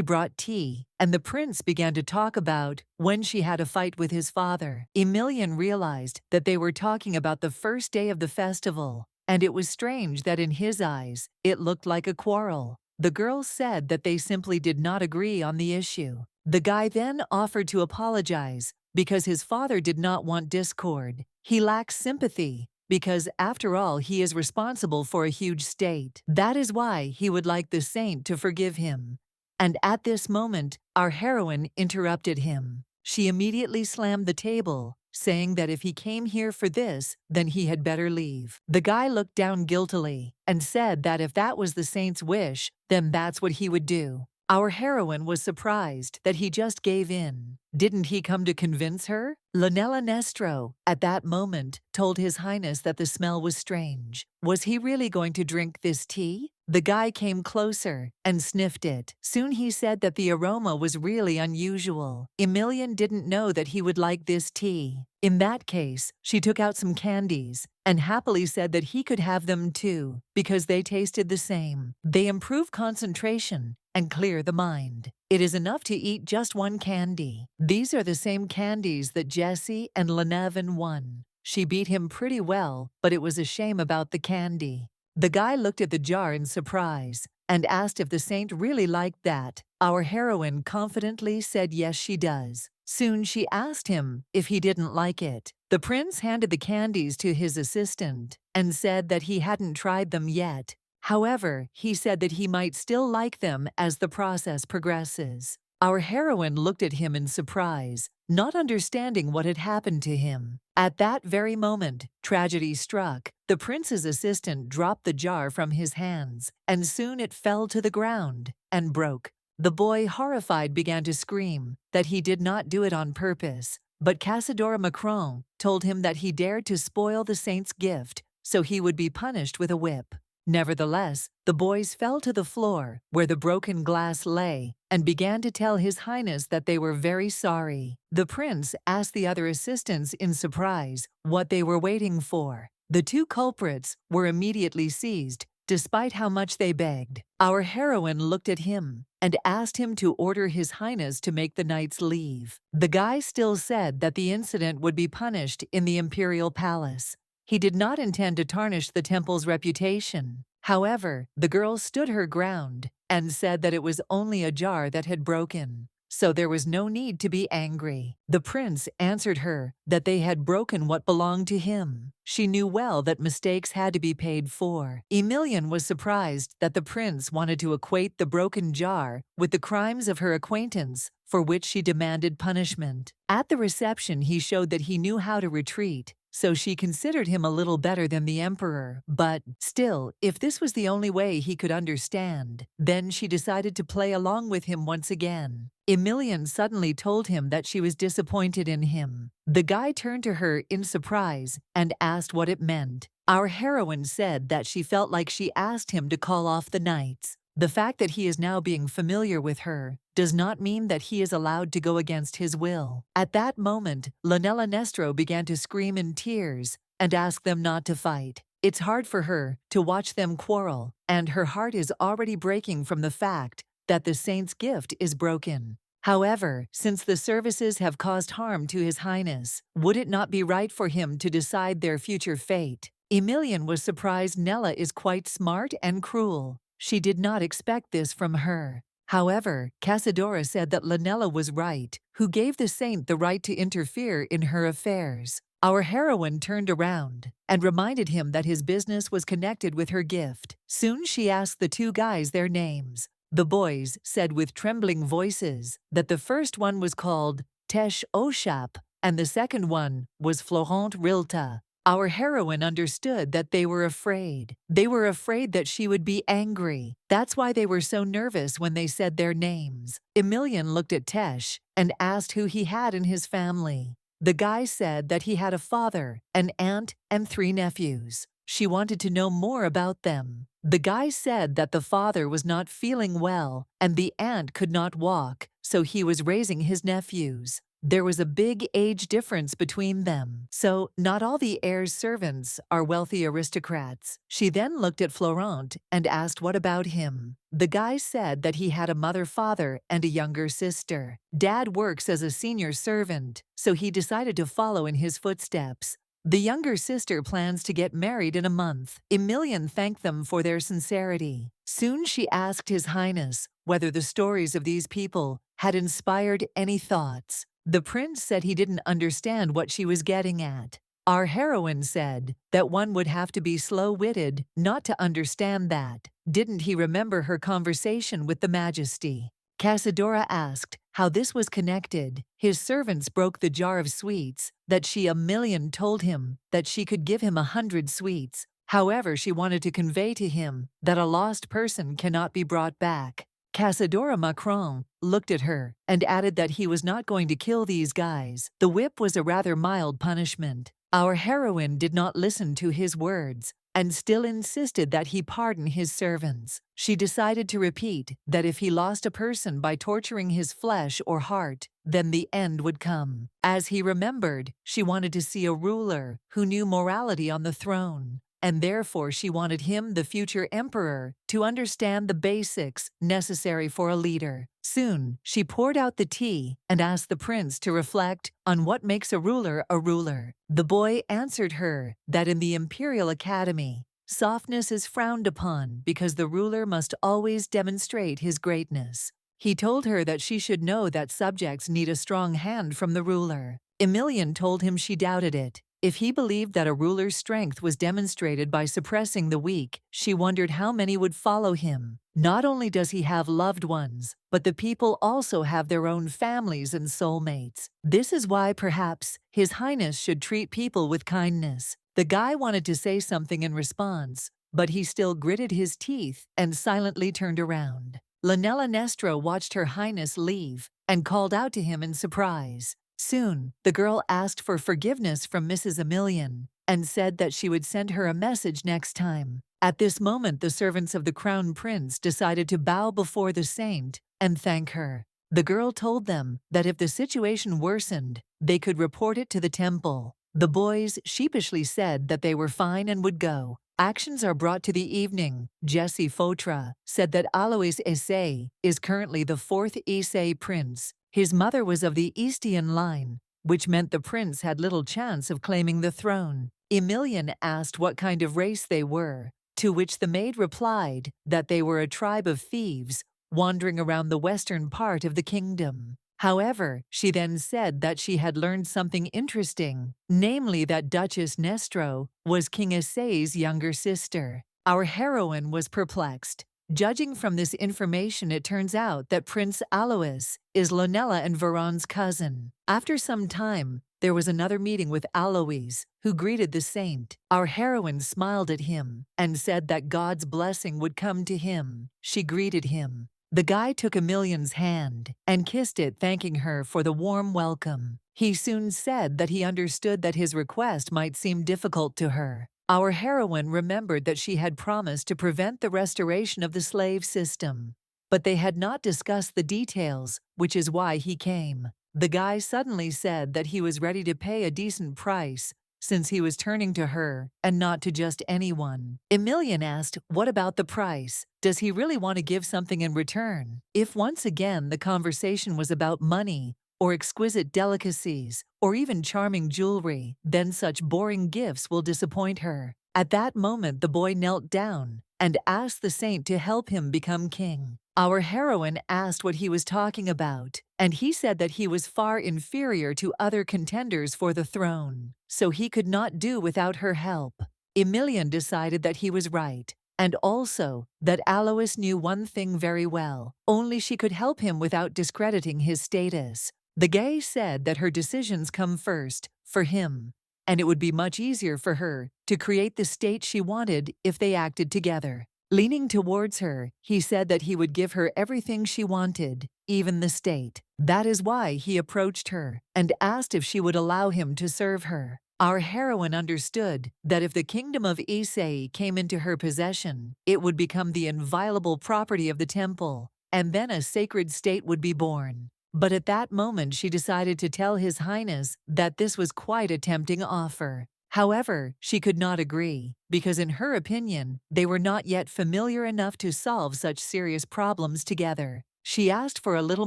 brought tea, and the prince began to talk about when she had a fight with his father. Emilian realized that they were talking about the first day of the festival, and it was strange that in his eyes, it looked like a quarrel. The girl said that they simply did not agree on the issue. The guy then offered to apologize because his father did not want discord. He lacks sympathy because, after all, he is responsible for a huge state. That is why he would like the saint to forgive him. And at this moment, our heroine interrupted him. She immediately slammed the table, saying that if he came here for this, then he had better leave. The guy looked down guiltily and said that if that was the saint's wish, then that's what he would do. Our heroine was surprised that he just gave in. Didn't he come to convince her? Lanella Nestro, at that moment, told His Highness that the smell was strange. Was he really going to drink this tea? The guy came closer and sniffed it. Soon he said that the aroma was really unusual. Emilian didn't know that he would like this tea. In that case, she took out some candies and happily said that he could have them too, because they tasted the same. They improve concentration and clear the mind. It is enough to eat just one candy. These are the same candies that Jessie and Lenevin won. She beat him pretty well, but it was a shame about the candy. The guy looked at the jar in surprise and asked if the saint really liked that. Our heroine confidently said yes, she does. Soon she asked him if he didn't like it. The prince handed the candies to his assistant and said that he hadn't tried them yet. However, he said that he might still like them as the process progresses. Our heroine looked at him in surprise, not understanding what had happened to him. At that very moment, tragedy struck. The prince's assistant dropped the jar from his hands, and soon it fell to the ground and broke. The boy, horrified, began to scream that he did not do it on purpose, but Casadora Macron told him that he dared to spoil the saint's gift, so he would be punished with a whip. Nevertheless, the boys fell to the floor where the broken glass lay and began to tell His Highness that they were very sorry. The prince asked the other assistants in surprise what they were waiting for. The two culprits were immediately seized, despite how much they begged. Our heroine looked at him and asked him to order His Highness to make the knights leave. The guy still said that the incident would be punished in the imperial palace. He did not intend to tarnish the temple's reputation. However, the girl stood her ground and said that it was only a jar that had broken, so there was no need to be angry. The prince answered her that they had broken what belonged to him. She knew well that mistakes had to be paid for. Emilian was surprised that the prince wanted to equate the broken jar with the crimes of her acquaintance, for which she demanded punishment. At the reception, he showed that he knew how to retreat, so she considered him a little better than the emperor. But still, if this was the only way he could understand, then she decided to play along with him once again. Emilian suddenly told him that she was disappointed in him. The guy turned to her in surprise and asked what it meant. Our heroine said that she felt like she asked him to call off the nights. The fact that he is now being familiar with her does not mean that he is allowed to go against his will. At that moment, Lanella Nestro began to scream in tears and ask them not to fight. It's hard for her to watch them quarrel, and her heart is already breaking from the fact that the saint's gift is broken. However, since the services have caused harm to His Highness, would it not be right for him to decide their future fate? Emilian was surprised Nella is quite smart and cruel. She did not expect this from her. However, Casadora said that Lanella was right, who gave the saint the right to interfere in her affairs. Our heroine turned around and reminded him that his business was connected with her gift. Soon she asked the two guys their names. The boys said with trembling voices that the first one was called Tesh Oshap and the second one was Florent Rilta. Our heroine understood that they were afraid. They were afraid that she would be angry. That's why they were so nervous when they said their names. Emilian looked at Tesh and asked who he had in his family. The guy said that he had a father, an aunt, and 3 nephews. She wanted to know more about them. The guy said that the father was not feeling well and the aunt could not walk, so he was raising his nephews. There was a big age difference between them, so not all the heir's servants are wealthy aristocrats. She then looked at Florent and asked what about him. The guy said that he had a mother, father, and a younger sister. Dad works as a senior servant, so he decided to follow in his footsteps. The younger sister plans to get married in a month. Emilian thanked them for their sincerity. Soon she asked His Highness whether the stories of these people had inspired any thoughts. The prince said he didn't understand what she was getting at. Our heroine said that one would have to be slow-witted not to understand that. Didn't he remember her conversation with the Majesty? Casadora asked how this was connected. His servants broke the jar of sweets that Emilian told him that she could give him 100 sweets. However, she wanted to convey to him that a lost person cannot be brought back. Casadora Macron looked at her and added that he was not going to kill these guys. The whip was a rather mild punishment. Our heroine did not listen to his words and still insisted that he pardon his servants. She decided to repeat that if he lost a person by torturing his flesh or heart, then the end would come. As he remembered, she wanted to see a ruler who knew morality on the throne, and therefore she wanted him, the future emperor, to understand the basics necessary for a leader. Soon, she poured out the tea and asked the prince to reflect on what makes a ruler a ruler. The boy answered her that in the Imperial Academy, softness is frowned upon because the ruler must always demonstrate his greatness. He told her that she should know that subjects need a strong hand from the ruler. Emilian told him she doubted it. If he believed that a ruler's strength was demonstrated by suppressing the weak, she wondered how many would follow him. Not only does he have loved ones, but the people also have their own families and soulmates. This is why perhaps His Highness should treat people with kindness. The guy wanted to say something in response, but he still gritted his teeth and silently turned around. Lanella Nestro watched Her Highness leave and called out to him in surprise. Soon, the girl asked for forgiveness from Mrs. Emilian and said that she would send her a message next time. At this moment, the servants of the crown prince decided to bow before the saint and thank her. The girl told them that if the situation worsened, they could report it to the temple. The boys sheepishly said that they were fine and would go. Actions are brought to the evening. Jesse Fautra said that Alois Issei is currently the 4th Issei prince. His mother was of the Eastian line, which meant the prince had little chance of claiming the throne. Emilian asked what kind of race they were, to which the maid replied that they were a tribe of thieves wandering around the western part of the kingdom. However, she then said that she had learned something interesting, namely that Duchess Nestro was King Issei's younger sister. Our heroine was perplexed. Judging from this information, it turns out that Prince Alois is Lanella and Veron's cousin. After some time, there was another meeting with Alois, who greeted the saint. Our heroine smiled at him and said that God's blessing would come to him. She greeted him. The guy took Emilien's hand and kissed it, thanking her for the warm welcome. He soon said that he understood that his request might seem difficult to her. Our heroine remembered that she had promised to prevent the restoration of the slave system, but they had not discussed the details, which is why he came. The guy suddenly said that he was ready to pay a decent price, since he was turning to her and not to just anyone. Emilien asked, what about the price? Does he really want to give something in return? If once again the conversation was about money, or exquisite delicacies, or even charming jewelry, then such boring gifts will disappoint her. At that moment the boy knelt down and asked the saint to help him become king. Our heroine asked what he was talking about, and he said that he was far inferior to other contenders for the throne, so he could not do without her help. Emilien decided that he was right, and also that Alois knew one thing very well, only she could help him without discrediting his status. The gay said that her decisions come first, for him, and it would be much easier for her to create the state she wanted if they acted together. Leaning towards her, he said that he would give her everything she wanted, even the state. That is why he approached her and asked if she would allow him to serve her. Our heroine understood that if the kingdom of Issei came into her possession, it would become the inviolable property of the temple, and then a sacred state would be born. But at that moment she decided to tell His Highness that this was quite a tempting offer. However, she could not agree, because in her opinion, they were not yet familiar enough to solve such serious problems together. She asked for a little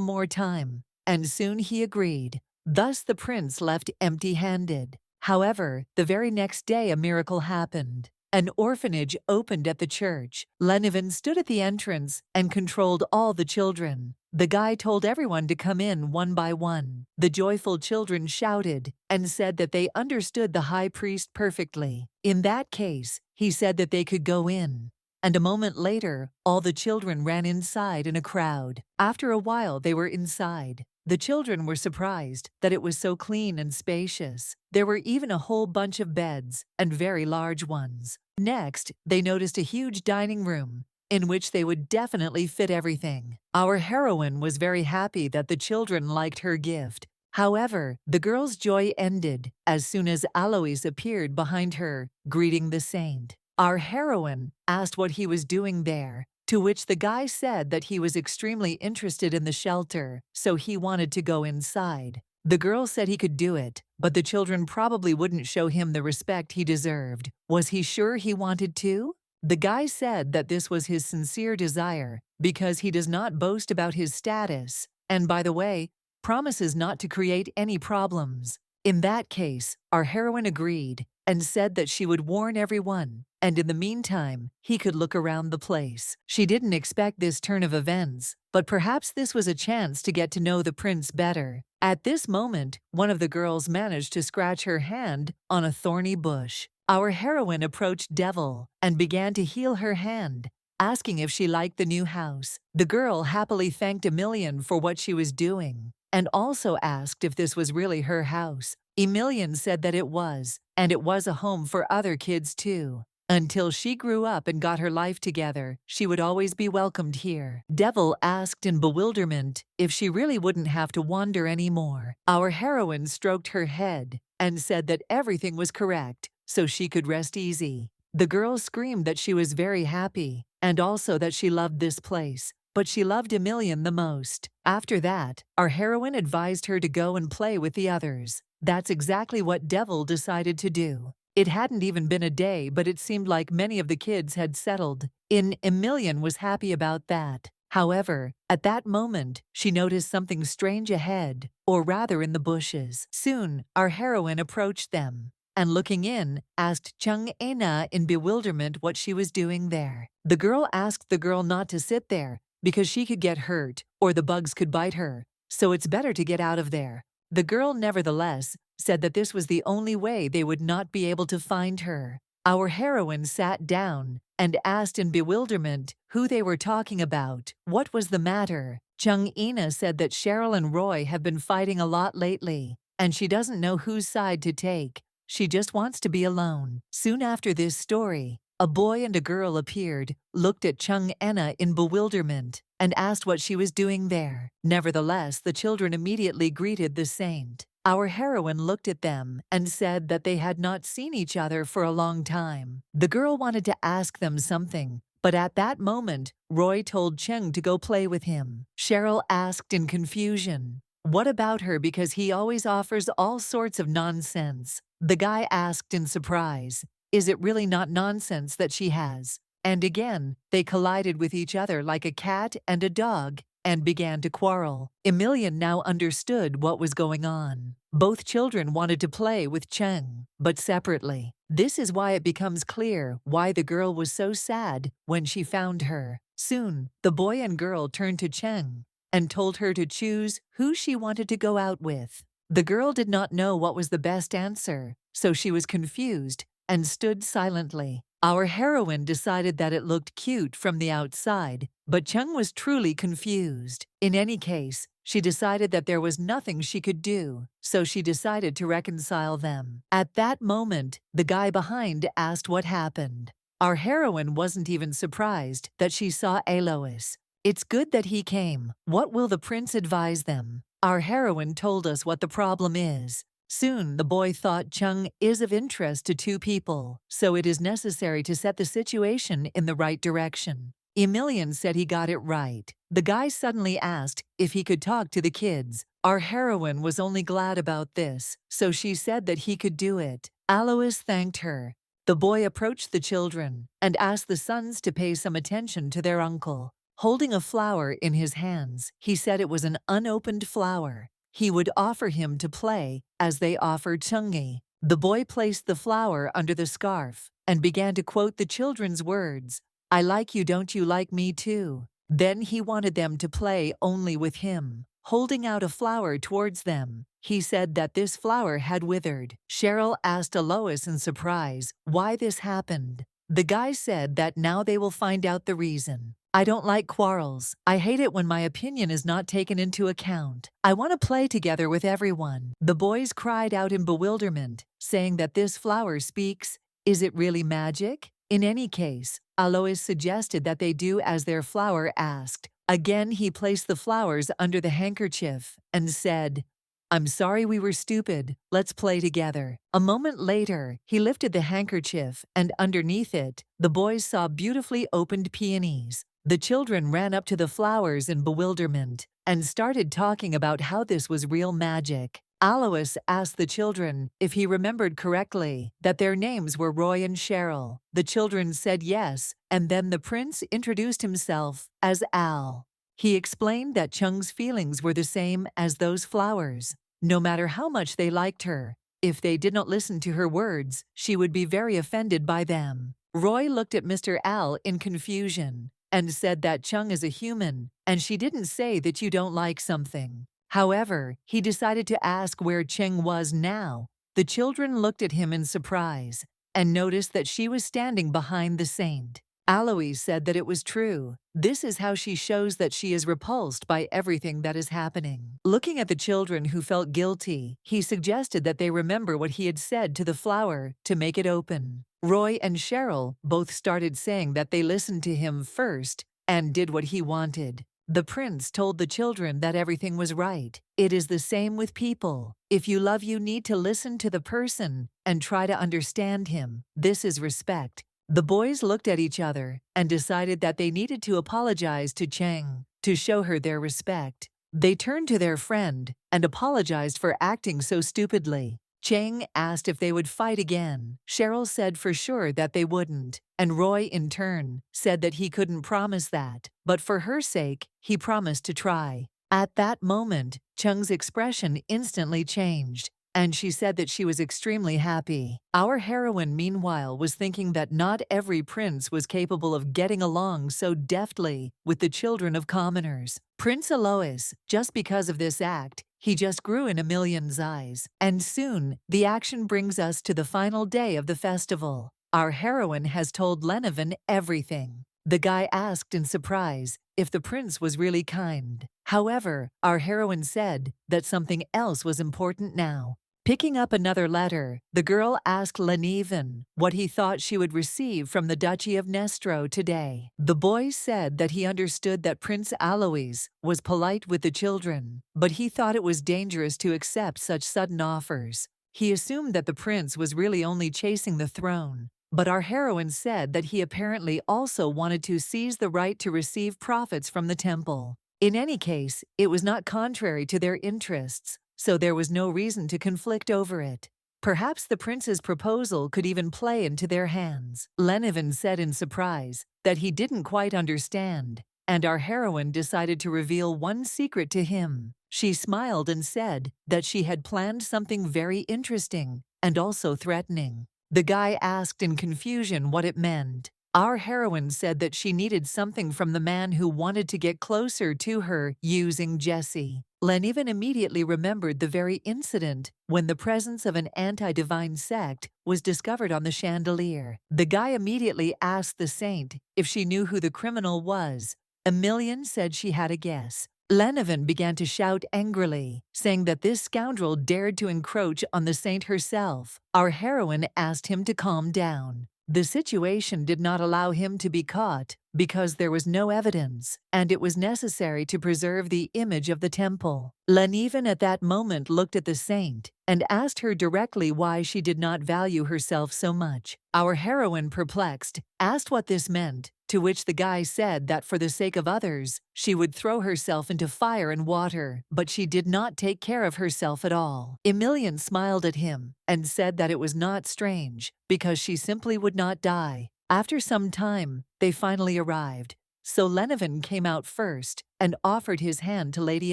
more time, and soon he agreed. Thus the prince left empty-handed. However, the very next day a miracle happened. An orphanage opened at the church. Lenivin stood at the entrance and controlled all the children. The guy told everyone to come in one by one. The joyful children shouted and said that they understood the high priest perfectly. In that case, he said that they could go in. And a moment later, all the children ran inside in a crowd. After a while, they were inside. The children were surprised that it was so clean and spacious. There were even a whole bunch of beds, and very large ones. Next, they noticed a huge dining room, in which they would definitely fit everything. Our heroine was very happy that the children liked her gift. However, the girl's joy ended as soon as Alois appeared behind her, greeting the saint. Our heroine asked what he was doing there, to which the guy said that he was extremely interested in the shelter, so he wanted to go inside. The girl said he could do it, but the children probably wouldn't show him the respect he deserved. Was he sure he wanted to? The guy said that this was his sincere desire, because he does not boast about his status, and by the way, promises not to create any problems. In that case, our heroine agreed, and said that she would warn everyone, and in the meantime, he could look around the place. She didn't expect this turn of events, but perhaps this was a chance to get to know the prince better. At this moment, one of the girls managed to scratch her hand on a thorny bush. Our heroine approached Devil and began to heal her hand, asking if she liked the new house. The girl happily thanked Emilien for what she was doing, and also asked if this was really her house. Emilien said that it was, and it was a home for other kids too. Until she grew up and got her life together, she would always be welcomed here. Devil asked in bewilderment if she really wouldn't have to wander anymore. Our heroine stroked her head and said that everything was correct, so she could rest easy. The girl screamed that she was very happy, and also that she loved this place, but she loved Emilien the most. After that, our heroine advised her to go and play with the others. That's exactly what Devil decided to do. It hadn't even been a day, but it seemed like many of the kids had settled in. Emilien was happy about that. However, at that moment, she noticed something strange ahead, or rather in the bushes. Soon, our heroine approached them, and looking in, asked Chung Ena in bewilderment what she was doing there. The girl asked the girl not to sit there, because she could get hurt, or the bugs could bite her, so it's better to get out of there. The girl nevertheless said that this was the only way they would not be able to find her. Our heroine sat down and asked in bewilderment who they were talking about. What was the matter? Chung Ena said that Cheryl and Roy have been fighting a lot lately, and she doesn't know whose side to take. She just wants to be alone. Soon after this story, a boy and a girl appeared, looked at Chung Enna in bewilderment, and asked what she was doing there. Nevertheless, the children immediately greeted the saint. Our heroine looked at them and said that they had not seen each other for a long time. The girl wanted to ask them something, but at that moment, Roy told Cheng to go play with him. Cheryl asked in confusion, "What about her, because he always offers all sorts of nonsense?" The guy asked in surprise, "Is it really not nonsense that she has?" And again, they collided with each other like a cat and a dog and began to quarrel. Emilian now understood what was going on. Both children wanted to play with Cheng, but separately. This is why it becomes clear why the girl was so sad when she found her. Soon, the boy and girl turned to Cheng and told her to choose who she wanted to go out with. The girl did not know what was the best answer, so she was confused and stood silently. Our heroine decided that it looked cute from the outside, but Chung was truly confused. In any case, she decided that there was nothing she could do, so she decided to reconcile them. At that moment, the guy behind asked what happened. Our heroine wasn't even surprised that she saw Alois. "It's good that he came. What will the prince advise them?" Our heroine told us what the problem is. Soon, the boy thought Chung is of interest to two people, so it is necessary to set the situation in the right direction. Emilian said he got it right. The guy suddenly asked if he could talk to the kids. Our heroine was only glad about this, so she said that he could do it. Alois thanked her. The boy approached the children and asked the sons to pay some attention to their uncle. Holding a flower in his hands, he said it was an unopened flower. He would offer him to play as they offered Chungi. The boy placed the flower under the scarf and began to quote the children's words, "I like you, don't you like me too?" Then he wanted them to play only with him. Holding out a flower towards them, he said that this flower had withered. Cheryl asked Alois in surprise why this happened. The guy said that now they will find out the reason. "I don't like quarrels. I hate it when my opinion is not taken into account. I want to play together with everyone." The boys cried out in bewilderment, saying that this flower speaks. Is it really magic? In any case, Alois suggested that they do as their flower asked. Again, he placed the flowers under the handkerchief and said, "I'm sorry we were stupid. Let's play together." A moment later, he lifted the handkerchief, and underneath it, the boys saw beautifully opened peonies. The children ran up to the flowers in bewilderment and started talking about how this was real magic. Alois asked the children if he remembered correctly that their names were Roy and Cheryl. The children said yes, and then the prince introduced himself as Al. He explained that Chung's feelings were the same as those flowers. No matter how much they liked her, if they did not listen to her words, she would be very offended by them. Roy looked at Mr. Al in confusion and said that Chung is a human, and she didn't say that you don't like something. However, he decided to ask where Cheng was now. The children looked at him in surprise and noticed that she was standing behind the saint. Alois said that it was true. This is how she shows that she is repulsed by everything that is happening. Looking at the children who felt guilty, he suggested that they remember what he had said to the flower to make it open. Roy and Cheryl both started saying that they listened to him first and did what he wanted. The prince told the children that everything was right. It is the same with people. If you love, you need to listen to the person and try to understand him. This is respect. The boys looked at each other and decided that they needed to apologize to Cheng to show her their respect. They turned to their friend and apologized for acting so stupidly. Cheng asked if they would fight again. Cheryl said for sure that they wouldn't, and Roy, in turn, said that he couldn't promise that, but for her sake, he promised to try. At that moment, Cheng's expression instantly changed, and she said that she was extremely happy. Our heroine, meanwhile, was thinking that not every prince was capable of getting along so deftly with the children of commoners. Prince Alois, just because of this act, he just grew in Emilian's eyes. And soon, the action brings us to the final day of the festival. Our heroine has told Lenevin everything. The guy asked in surprise if the prince was really kind. However, our heroine said that something else was important now. Picking up another letter, the girl asked Lenevin what he thought she would receive from the Duchy of Nestro today. The boy said that he understood that Prince Alois was polite with the children, but he thought it was dangerous to accept such sudden offers. He assumed that the prince was really only chasing the throne. But our heroine said that he apparently also wanted to seize the right to receive profits from the temple. In any case, it was not contrary to their interests, so there was no reason to conflict over it. Perhaps the prince's proposal could even play into their hands. Lenevin said in surprise that he didn't quite understand, and our heroine decided to reveal one secret to him. She smiled and said that she had planned something very interesting and also threatening. The guy asked in confusion what it meant. Our heroine said that she needed something from the man who wanted to get closer to her using Jesse. Lenevin immediately remembered the very incident when the presence of an anti-divine sect was discovered on the chandelier. The guy immediately asked the saint if she knew who the criminal was. Emilian said she had a guess. Lenevin began to shout angrily, saying that this scoundrel dared to encroach on the saint herself. Our heroine asked him to calm down. The situation did not allow him to be caught because there was no evidence, and it was necessary to preserve the image of the temple. Lenevin at that moment looked at the saint and asked her directly why she did not value herself so much. Our heroine, perplexed, asked what this meant, to which the guy said that for the sake of others, she would throw herself into fire and water, but she did not take care of herself at all. Emilian smiled at him and said that it was not strange, because she simply would not die. After some time, they finally arrived, so Lenevin came out first and offered his hand to Lady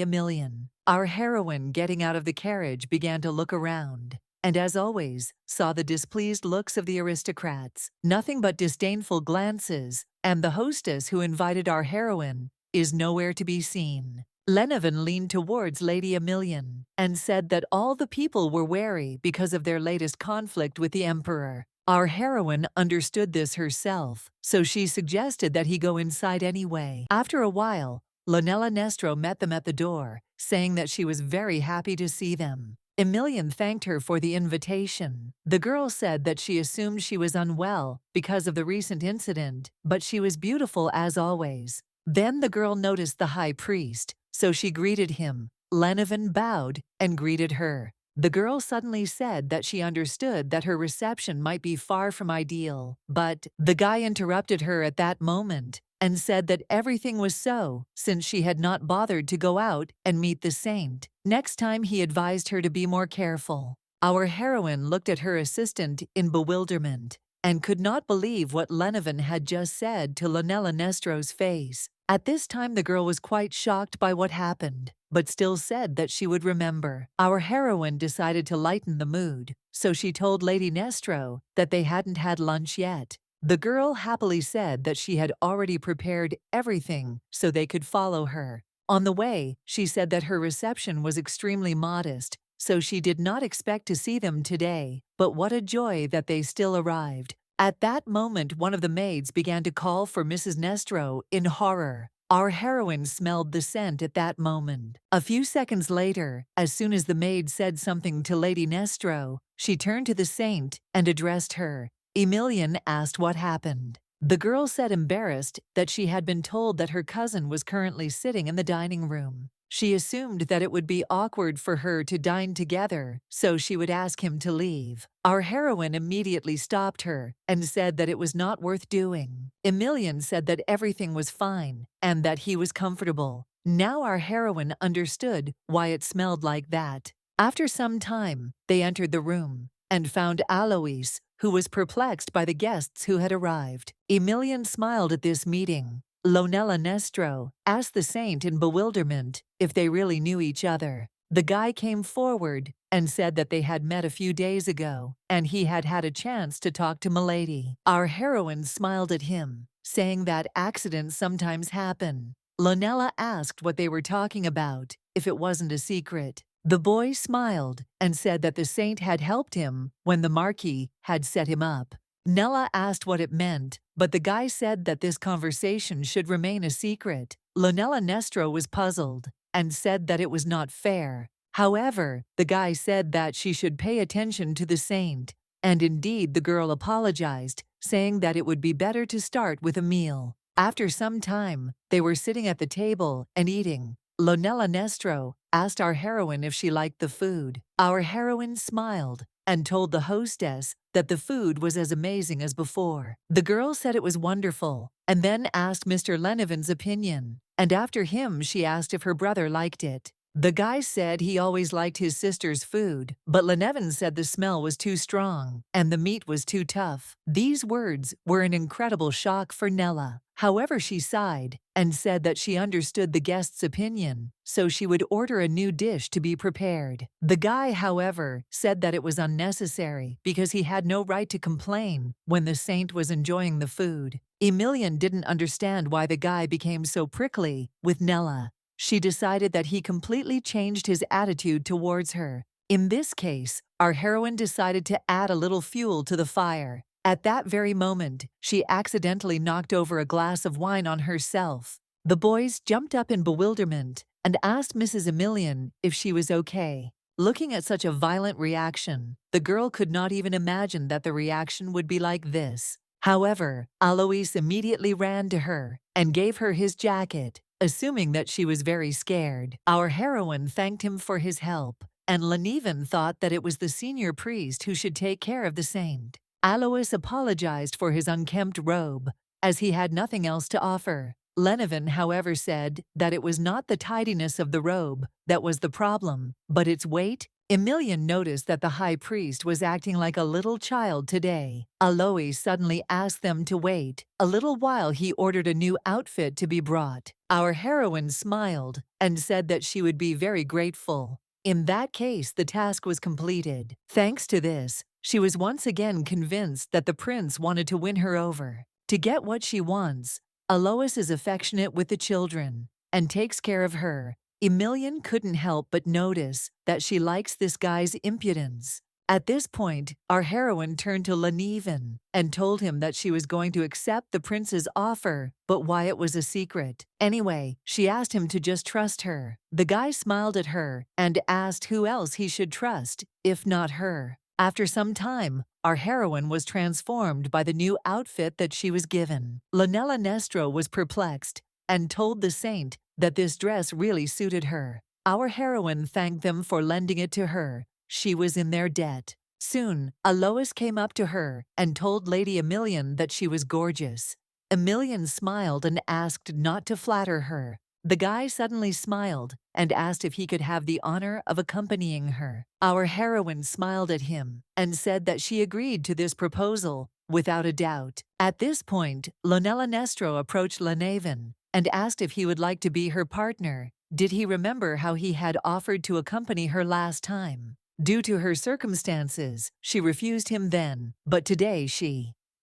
Emilian. Our heroine, getting out of the carriage, began to look around, and as always, saw the displeased looks of the aristocrats, nothing but disdainful glances, and the hostess who invited our heroine is nowhere to be seen. Lenevin leaned towards Lady Emilian and said that all the people were wary because of their latest conflict with the emperor. Our heroine understood this herself, so she suggested that he go inside anyway. After a while, Nestro met them at the door, saying that she was very happy to see them. Emilian thanked her for the invitation. The girl said that she assumed she was unwell because of the recent incident, but she was beautiful as always. Then the girl noticed the high priest, so she greeted him. Lenevin bowed and greeted her. The girl suddenly said that she understood that her reception might be far from ideal, but the guy interrupted her at that moment and said that everything was so since she had not bothered to go out and meet the saint. Next time he advised her to be more careful. Our heroine looked at her assistant in bewilderment and could not believe what Lenevin had just said to Nestro's face. At this time the girl was quite shocked by what happened, but still said that she would remember. Our heroine decided to lighten the mood, so she told Lady Nestro that they hadn't had lunch yet. The girl happily said that she had already prepared everything so they could follow her. On the way, she said that her reception was extremely modest, so she did not expect to see them today, but what a joy that they still arrived. At that moment, one of the maids began to call for Mrs. Nestro in horror. Our heroine smelled the scent at that moment. A few seconds later, as soon as the maid said something to Lady Nestro, she turned to the saint and addressed her. Emilian asked what happened. The girl said, embarrassed, that she had been told that her cousin was currently sitting in the dining room. She assumed that it would be awkward for her to dine together, so she would ask him to leave. Our heroine immediately stopped her and said that it was not worth doing. Emilian said that everything was fine and that he was comfortable. Now our heroine understood why it smelled like that. After some time, they entered the room and found Alois, who was perplexed by the guests who had arrived. Emilian smiled at this meeting. Nestro asked the saint in bewilderment if they really knew each other. The guy came forward and said that they had met a few days ago, and he had had a chance to talk to Milady. Our heroine smiled at him, saying that accidents sometimes happen. Lonella asked what they were talking about, if it wasn't a secret. The boy smiled and said that the saint had helped him when the Marquis had set him up. Nella asked what it meant, but the guy said that this conversation should remain a secret. Nestro was puzzled and said that it was not fair. However, the guy said that she should pay attention to the saint, and indeed the girl apologized, saying that it would be better to start with a meal. After some time, they were sitting at the table and eating. Nestro asked our heroine if she liked the food. Our heroine smiled and told the hostess that the food was as amazing as before. The girl said it was wonderful, and then asked Mr. Lennevan's opinion, and after him she asked if her brother liked it. The guy said he always liked his sister's food, but Lennevan said the smell was too strong and the meat was too tough. These words were an incredible shock for Nella. However, she sighed and said that she understood the guest's opinion, so she would order a new dish to be prepared. The guy, however, said that it was unnecessary because he had no right to complain when the saint was enjoying the food. Emilian didn't understand why the guy became so prickly with Nella. She decided that he completely changed his attitude towards her. In this case, our heroine decided to add a little fuel to the fire. At that very moment, she accidentally knocked over a glass of wine on herself. The boys jumped up in bewilderment and asked Mrs. Emilian if she was okay. Looking at such a violent reaction, the girl could not even imagine that the reaction would be like this. However, Alois immediately ran to her and gave her his jacket, assuming that she was very scared. Our heroine thanked him for his help, and Lennevan thought that it was the senior priest who should take care of the saint. Alois apologized for his unkempt robe, as he had nothing else to offer. Lennevan, however, said that it was not the tidiness of the robe that was the problem, but its weight. Emilian noticed that the high priest was acting like a little child today. Alois suddenly asked them to wait a little while he ordered a new outfit to be brought. Our heroine smiled and said that she would be very grateful. In that case, the task was completed. Thanks to this, she was once again convinced that the prince wanted to win her over. To get what she wants, Alois is affectionate with the children and takes care of her. Emilian couldn't help but notice that she likes this guy's impudence. At this point, our heroine turned to Lennevan and told him that she was going to accept the prince's offer, but why it was a secret. Anyway, she asked him to just trust her. The guy smiled at her and asked who else he should trust, if not her. After some time, our heroine was transformed by the new outfit that she was given. Nestro was perplexed and told the saint that this dress really suited her. Our heroine thanked them for lending it to her. She was in their debt. Soon, Alois came up to her and told Lady Emilian that she was gorgeous. Emilian smiled and asked not to flatter her. The guy suddenly smiled and asked if he could have the honor of accompanying her. Our heroine smiled at him and said that she agreed to this proposal without a doubt. At this point, Nestro approached Lennevan and asked if he would like to be her partner. Did he remember how he had offered to accompany her last time? Due to her circumstances, she refused him then, but today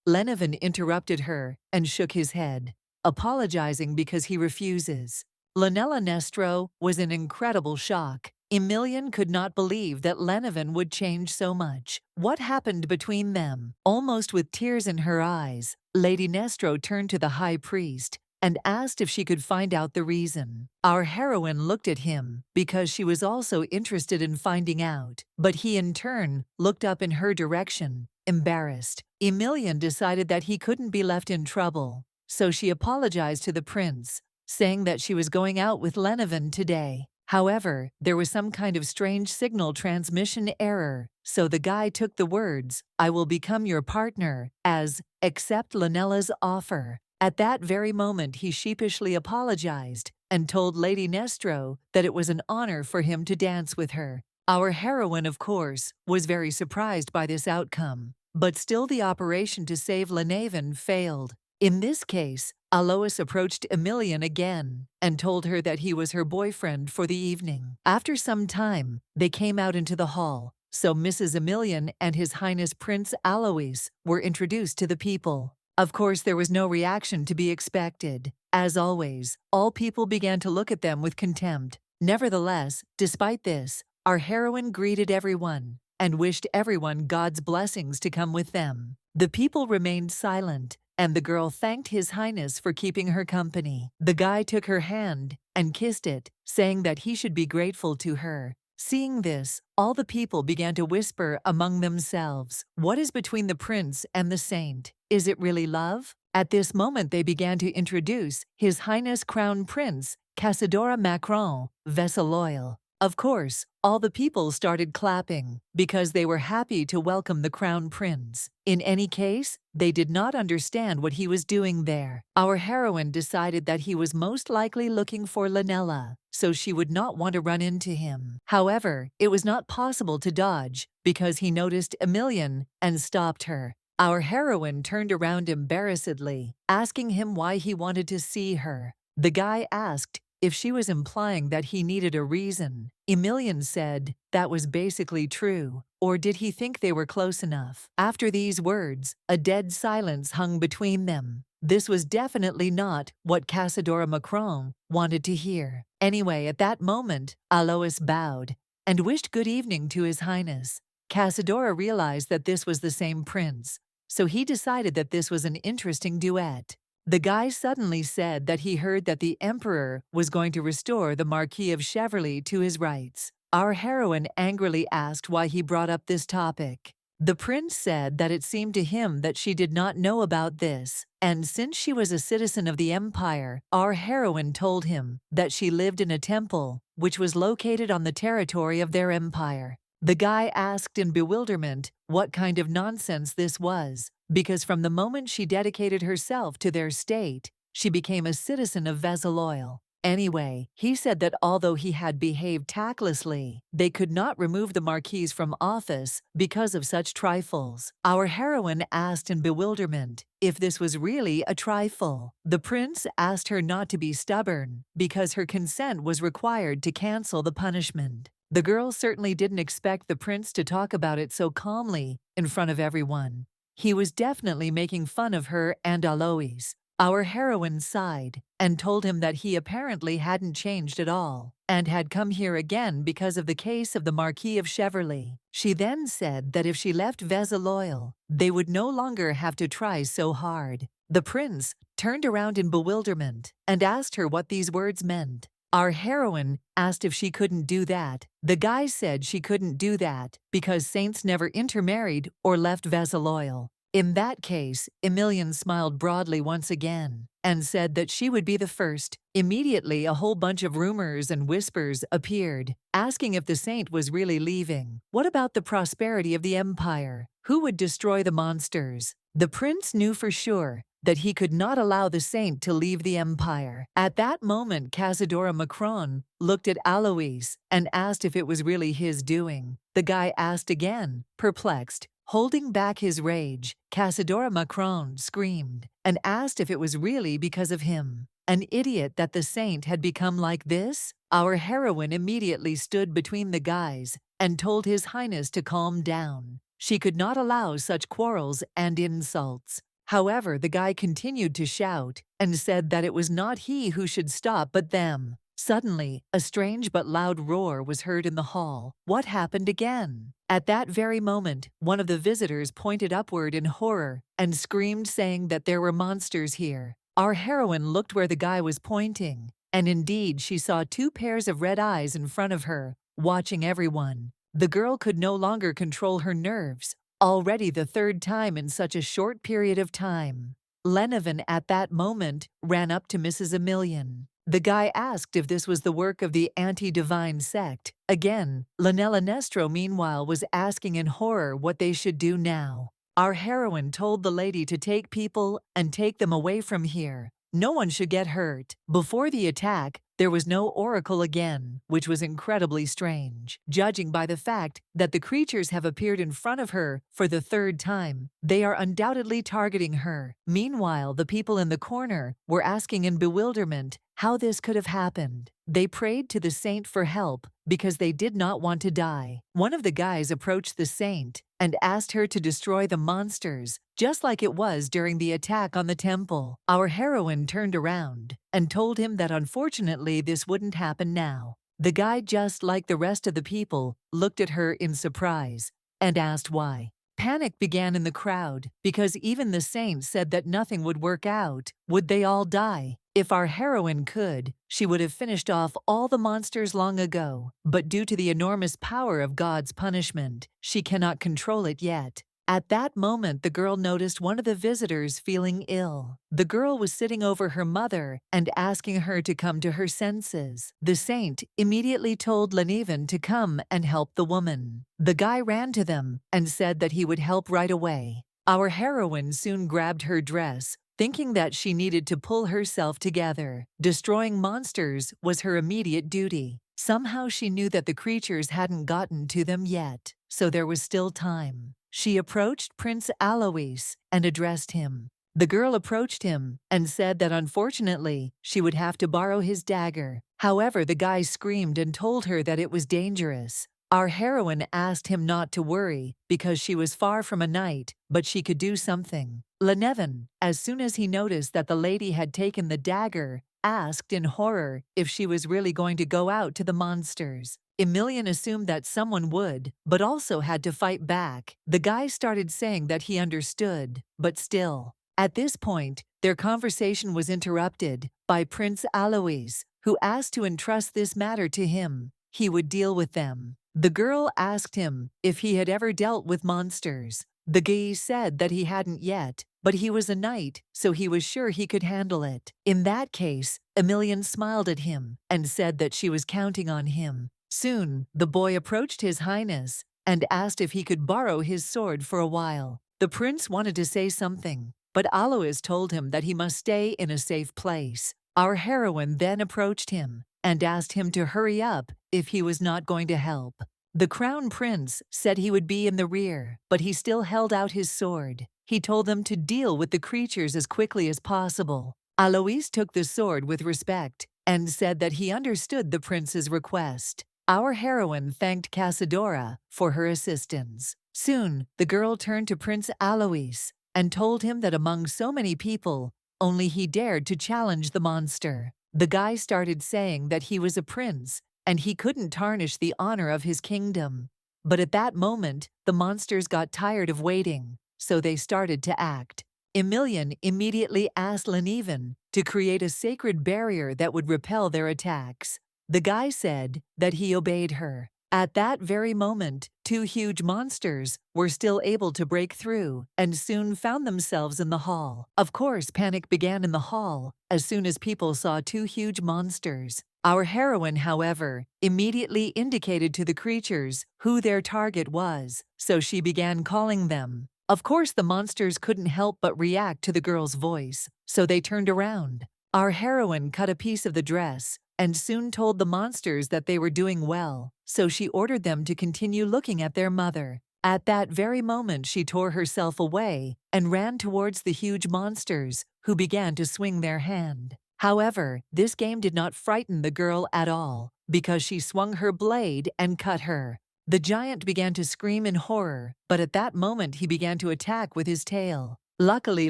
Lennevan interrupted her and shook his head, apologizing because he refuses. Nestro was in incredible shock. Emilian could not believe that Lennevan would change so much. What happened between them? Almost with tears in her eyes, Lady Nestro turned to the high priest and asked if she could find out the reason. Our heroine looked at him because she was also interested in finding out, but he in turn looked up in her direction, embarrassed. Emilian decided that he couldn't be left in trouble, so she apologized to the prince, saying that she was going out with Lennevan today. However, there was some kind of strange signal transmission error, so the guy took the words, "I will become your partner," as, "accept Lenella's offer." At that very moment he sheepishly apologized and told Lady Nestro that it was an honor for him to dance with her. Our heroine, of course, was very surprised by this outcome, but still the operation to save Lennevan failed. In this case, Alois approached Emilian again and told her that he was her boyfriend for the evening. After some time, they came out into the hall, so Mrs. Emilian and His Highness Prince Alois were introduced to the people. Of course, there was no reaction to be expected. As always, all people began to look at them with contempt. Nevertheless, despite this, our heroine greeted everyone and wished everyone God's blessings to come with them. The people remained silent and the girl thanked His Highness for keeping her company. The guy took her hand and kissed it, saying that he should be grateful to her. Seeing this, all the people began to whisper among themselves, "What is between the prince and the saint? Is it really love?" At this moment they began to introduce His Highness Crown Prince Casadora Macron, vessel loyal. Of course, all the people started clapping because they were happy to welcome the crown prince. In any case, they did not understand what he was doing there. Our heroine decided that he was most likely looking for Lanella, so she would not want to run into him. However, it was not possible to dodge because he noticed Emilian and stopped her. Our heroine turned around embarrassedly, asking him why he wanted to see her. The guy asked if she was implying that he needed a reason. Emilian said that was basically true, or did he think they were close enough? After these words, a dead silence hung between them. This was definitely not what Casadora Macron wanted to hear. Anyway, at that moment, Alois bowed and wished good evening to His Highness. Casadora realized that this was the same prince, so he decided that this was an interesting duet. The guy suddenly said that he heard that the emperor was going to restore the Marquis of Cheverly to his rights. Our heroine angrily asked why he brought up this topic. The prince said that it seemed to him that she did not know about this, and since she was a citizen of the empire, our heroine told him that she lived in a temple which was located on the territory of their empire. The guy asked in bewilderment what kind of nonsense this was, because from the moment she dedicated herself to their state, she became a citizen of Veseloil. Anyway, he said that although he had behaved tactlessly, they could not remove the Marquis from office because of such trifles. Our heroine asked in bewilderment if this was really a trifle. The prince asked her not to be stubborn because her consent was required to cancel the punishment. The girl certainly didn't expect the prince to talk about it so calmly in front of everyone. He was definitely making fun of her and Alois. Our heroine sighed and told him that he apparently hadn't changed at all and had come here again because of the case of the Marquis of Cheverly. She then said that if she left Veseloil, they would no longer have to try so hard. The prince turned around in bewilderment and asked her what these words meant. Our heroine asked if she couldn't do that. The guy said she couldn't do that because saints never intermarried or left Veseloil. In that case, Emilian smiled broadly once again and said that she would be the first. Immediately, a whole bunch of rumors and whispers appeared, asking if the saint was really leaving. What about the prosperity of the empire? Who would destroy the monsters? The prince knew for sure that he could not allow the saint to leave the empire. At that moment, Casadora Macron looked at Alois and asked if it was really his doing. The guy asked again, perplexed. Holding back his rage, Casadora Macron screamed and asked if it was really because of him. An idiot that the saint had become like this? Our heroine immediately stood between the guys and told His Highness to calm down. She could not allow such quarrels and insults. However, the guy continued to shout and said that it was not he who should stop but them. Suddenly, a strange but loud roar was heard in the hall. What happened again? At that very moment, one of the visitors pointed upward in horror and screamed, saying that there were monsters here. Our heroine looked where the guy was pointing, and indeed she saw two pairs of red eyes in front of her, watching everyone. The girl could no longer control her nerves, already the third time in such a short period of time. Lenevin at that moment ran up to Mrs. Emilian. The guy asked if this was the work of the anti-divine sect. Again, Lanella Nestro meanwhile was asking in horror what they should do now. Our heroine told the lady to take people and take them away from here. No one should get hurt. Before the attack, there was no oracle again, which was incredibly strange. Judging by the fact that the creatures have appeared in front of her for the third time, they are undoubtedly targeting her. Meanwhile, the people in the corner were asking in bewilderment how this could have happened. They prayed to the saint for help because they did not want to die. One of the guys approached the saint and asked her to destroy the monsters, just like it was during the attack on the temple. Our heroine turned around and told him that unfortunately this wouldn't happen now. The guy, just like the rest of the people, looked at her in surprise and asked why. Panic began in the crowd because even the saints said that nothing would work out. Would they all die? If our heroine could, she would have finished off all the monsters long ago. But due to the enormous power of God's punishment, she cannot control it yet. At that moment, the girl noticed one of the visitors feeling ill. The girl was sitting over her mother and asking her to come to her senses. The saint immediately told Lenevin to come and help the woman. The guy ran to them and said that he would help right away. Our heroine soon grabbed her dress, thinking that she needed to pull herself together. Destroying monsters was her immediate duty. Somehow she knew that the creatures hadn't gotten to them yet, so there was still time. She approached Prince Alois and addressed him. The girl approached him and said that unfortunately she would have to borrow his dagger. However, the guy screamed and told her that it was dangerous. Our heroine asked him not to worry because she was far from a knight, but she could do something. Lenevin, as soon as he noticed that the lady had taken the dagger, asked in horror if she was really going to go out to the monsters. Emilian assumed that someone would, but also had to fight back. The guy started saying that he understood, but still. At this point, their conversation was interrupted by Prince Alois, who asked to entrust this matter to him. He would deal with them. The girl asked him if he had ever dealt with monsters. The guy said that he hadn't yet, but he was a knight, so he was sure he could handle it. In that case, Emilian smiled at him and said that she was counting on him. Soon, the boy approached His Highness and asked if he could borrow his sword for a while. The prince wanted to say something, but Alois told him that he must stay in a safe place. Our heroine then approached him and asked him to hurry up if he was not going to help. The crown prince said he would be in the rear, but he still held out his sword. He told them to deal with the creatures as quickly as possible. Alois took the sword with respect and said that he understood the prince's request. Our heroine thanked Casadora for her assistance. Soon, the girl turned to Prince Alois and told him that among so many people, only he dared to challenge the monster. The guy started saying that he was a prince and he couldn't tarnish the honor of his kingdom. But at that moment, the monsters got tired of waiting, so they started to act. Emilian immediately asked Lenevin to create a sacred barrier that would repel their attacks. The guy said that he obeyed her. At that very moment, two huge monsters were still able to break through and soon found themselves in the hall. Of course, panic began in the hall as soon as people saw two huge monsters. Our heroine, however, immediately indicated to the creatures who their target was, so she began calling them. Of course, the monsters couldn't help but react to the girl's voice, so they turned around. Our heroine cut a piece of the dress and soon told the monsters that they were doing well, so she ordered them to continue looking at their mother. At that very moment, she tore herself away and ran towards the huge monsters, who began to swing their hand. However, this game did not frighten the girl at all, because she swung her blade and cut her. The giant began to scream in horror, but at that moment he began to attack with his tail. Luckily,